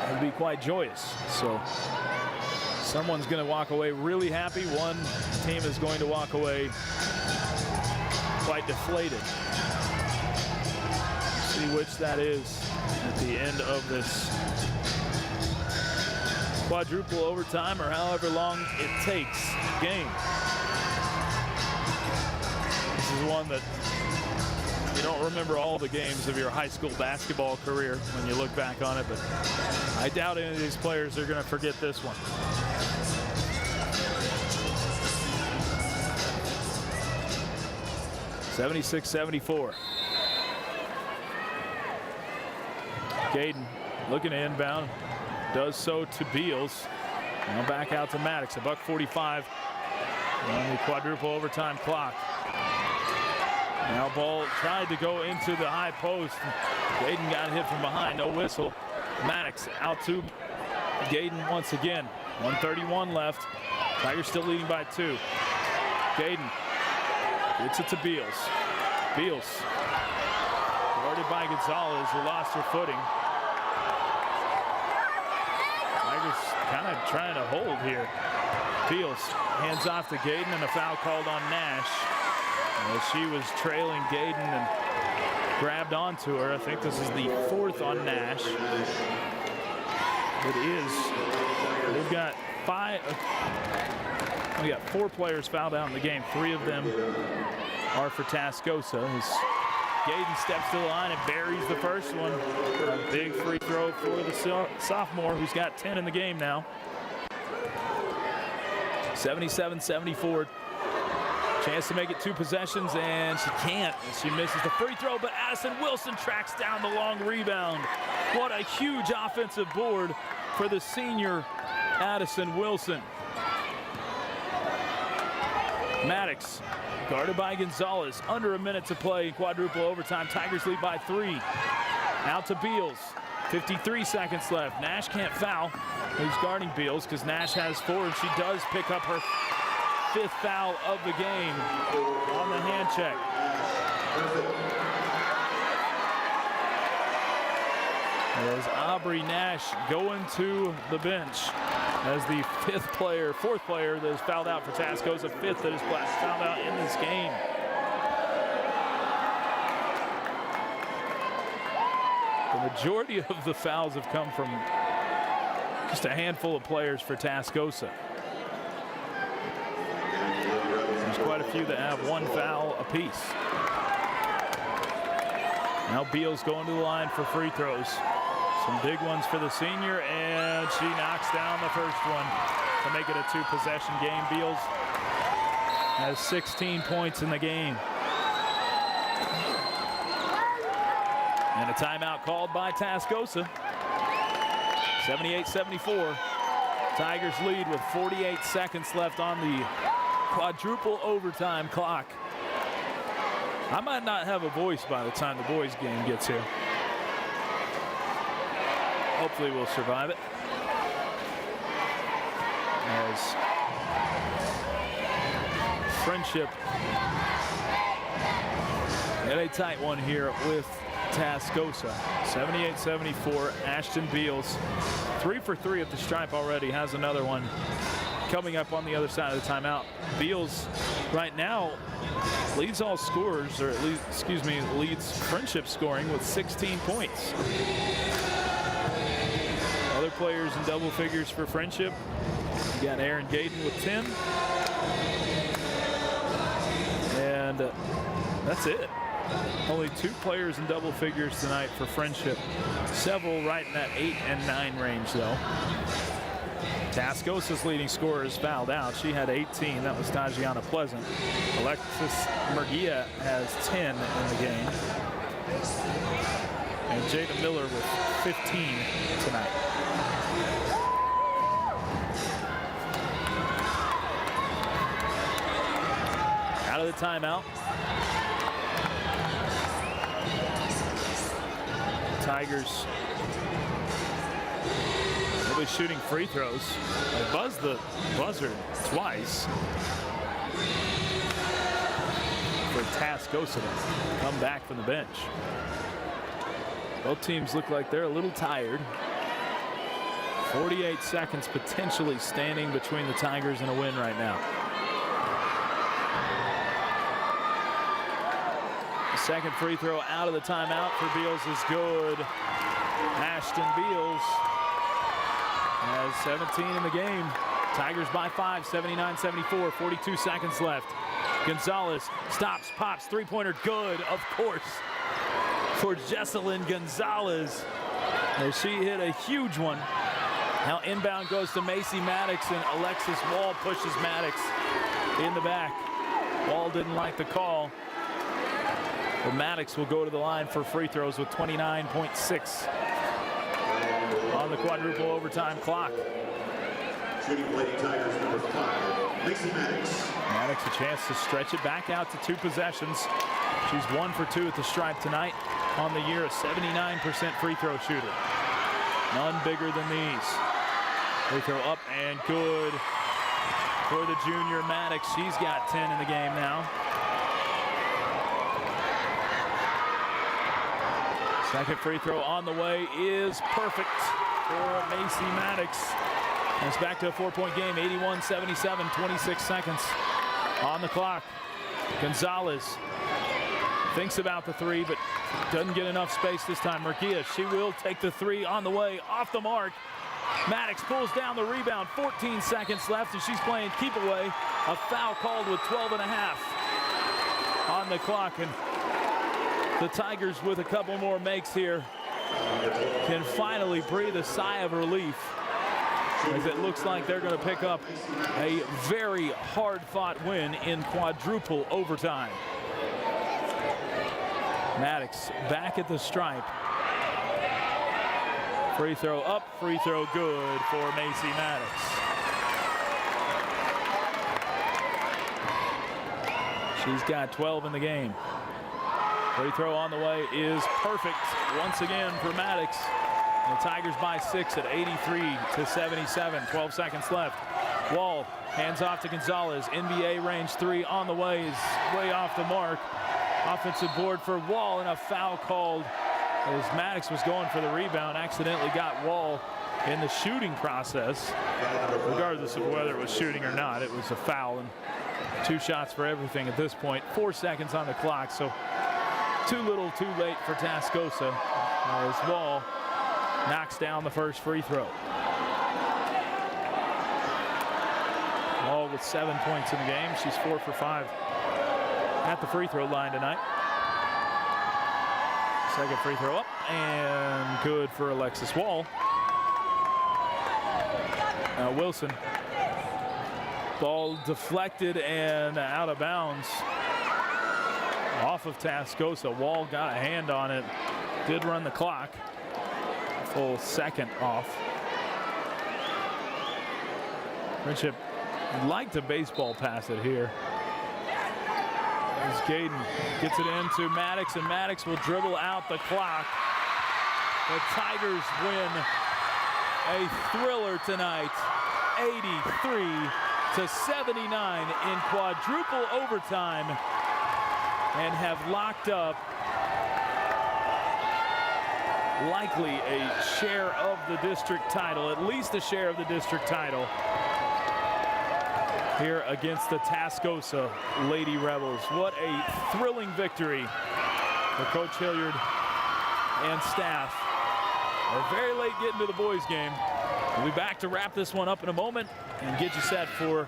would be quite joyous. So someone's going to walk away really happy. One team is going to walk away quite deflated. See which that is at the end of this quadruple overtime, or however long it takes game. This is one that you don't remember all the games of your high school basketball career when you look back on it, but I doubt any of these players are going to forget this one. (76-74). Gaden looking to inbound, does so to Beals. Now back out to Maddox. $1:45 on the quadruple overtime clock. Now ball tried to go into the high post. Gaden got hit from behind, no whistle. Maddox out to Gaden once again. 1:31 left. Tigers still leading by 2. Gaden gets it to Beals. Beals guarded by Gonzalez, who lost her footing. Tigers kind of trying to hold here. Beals hands off to Gaden, and a foul called on Nash. As she was trailing Gaden and grabbed onto her. I think this is the 4th on Nash. It is. We've got 4 players fouled out in the game. 3 of them are for Tascosa. As Gaden steps to the line and buries the first one. A big free throw for the sophomore, who's got 10 in the game now. 77-74. Chance to make it 2 possessions, and she can't. And she misses the free throw, but Addison Wilson tracks down the long rebound. What a huge offensive board for the senior Addison Wilson. Maddox guarded by Gonzalez. Under a minute to play in quadruple overtime. Tigers lead by 3. Out to Beals. 53 seconds left. Nash can't foul. He's guarding Beals because Nash has 4, and she does pick up her 5th foul of the game on the hand check. As Aubrey Nash going to the bench as the 4th player that is fouled out for Tascosa, 5th that is fouled out in this game. The majority of the fouls have come from just a handful of players for Tascosa. There's quite a few that have 1 foul apiece. Now Beals going to the line for free throws. Some big ones for the senior, and she knocks down the first one to make it a 2-possession game. Beals has 16 points in the game. And a timeout called by Tascosa. 78-74. Tigers lead with 48 seconds left on the quadruple overtime clock. I might not have a voice by the time the boys game gets here. Hopefully we'll survive it. As Friendship had a tight one here with Tascosa. 78-74. Ashton Beals 3 for 3 at the stripe already. Has another one coming up on the other side of the timeout. Beals right now leads all scorers, or at least, leads Friendship scoring with 16 points. Other players in double figures for Friendship. You got Aaron Gaden with 10. And that's it. Only 2 players in double figures tonight for Friendship. Several right in that 8 and 9 range, though. Tascosa's leading scorer is fouled out. She had 18. That was Tajiana Pleasant. Alexis Murguia has 10 in the game. And Jada Miller with 15 tonight. Out of the timeout. Tigers will be shooting free throws. They buzzed the buzzer twice for Tascosa to come back from the bench. Both teams look like they're a little tired. 48 seconds potentially standing between the Tigers and a win right now. The second free throw out of the timeout for Beals is good. Ashton Beals has 17 in the game. Tigers by 5, 79-74, 42 seconds left. Gonzalez stops, pops, three-pointer good, of course, for Jesselyn Gonzalez. As she hit a huge one. Now inbound goes to Macy Maddox, and Alexis Wall pushes Maddox in the back. Wall didn't like the call. But Maddox will go to the line for free throws with 29.6 on the quadruple overtime clock. Shooting Lady Tigers number 5, Macy Maddox. Maddox a chance to stretch it back out to 2 possessions. She's 1 for 2 at the stripe tonight. On the year, a 79% free throw shooter. None bigger than these. Free throw up and good for the junior Maddox. She's got 10 in the game now. Second free throw on the way is perfect for Macy Maddox. And it's back to a 4-point game, 81-77, 26 seconds on the clock. Gonzalez thinks about the three, but doesn't get enough space this time. Murguia, she will take the three on the way, off the mark. Maddox pulls down the rebound, 14 seconds left, and she's playing keep away. A foul called with 12 and a half on the clock. And the Tigers, with a couple more makes here, can finally breathe a sigh of relief, as it looks like they're going to pick up a very hard-fought win in quadruple overtime. Maddox back at the stripe. Free throw up, free throw good for Macy Maddox. She's got 12 in the game. Free throw on the way is perfect once again for Maddox. And the Tigers by 6 at 83-77. 12 seconds left. Wall hands off to Gonzalez. NBA range three on the way is way off the mark. Offensive board for Wall, and a foul called as Maddox was going for the rebound. Accidentally got Wall in the shooting process. Regardless of whether it was shooting or not, it was a foul, and 2 shots for everything at this point. 4 seconds on the clock, so too little, too late for Tascosa as Wall knocks down the first free throw. Wall with 7 points in the game. She's 4 for 5 at the free throw line tonight. Second free throw up and good for Alexis Wall. Now Wilson. Ball deflected and out of bounds. Off of Tascosa. Wall got a hand on it. Did run the clock. Full second off. Friendship like to baseball pass it here. As Gaden gets it into Maddox, and Maddox will dribble out the clock. The Tigers win a thriller tonight, 83-79 in quadruple overtime, and have locked up likely a share of the district title, at least a share of the district title, here against the Tascosa Lady Rebels. What a thrilling victory for Coach Hilliard and staff. We're very late getting to the boys' game. We'll be back to wrap this one up in a moment and get you set for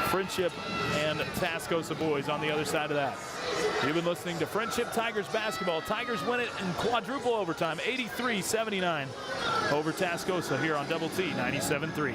Friendship and Tascosa boys on the other side of that. You've been listening to Friendship Tigers basketball. Tigers win it in quadruple overtime, 83-79 over Tascosa here on Double T 97.3.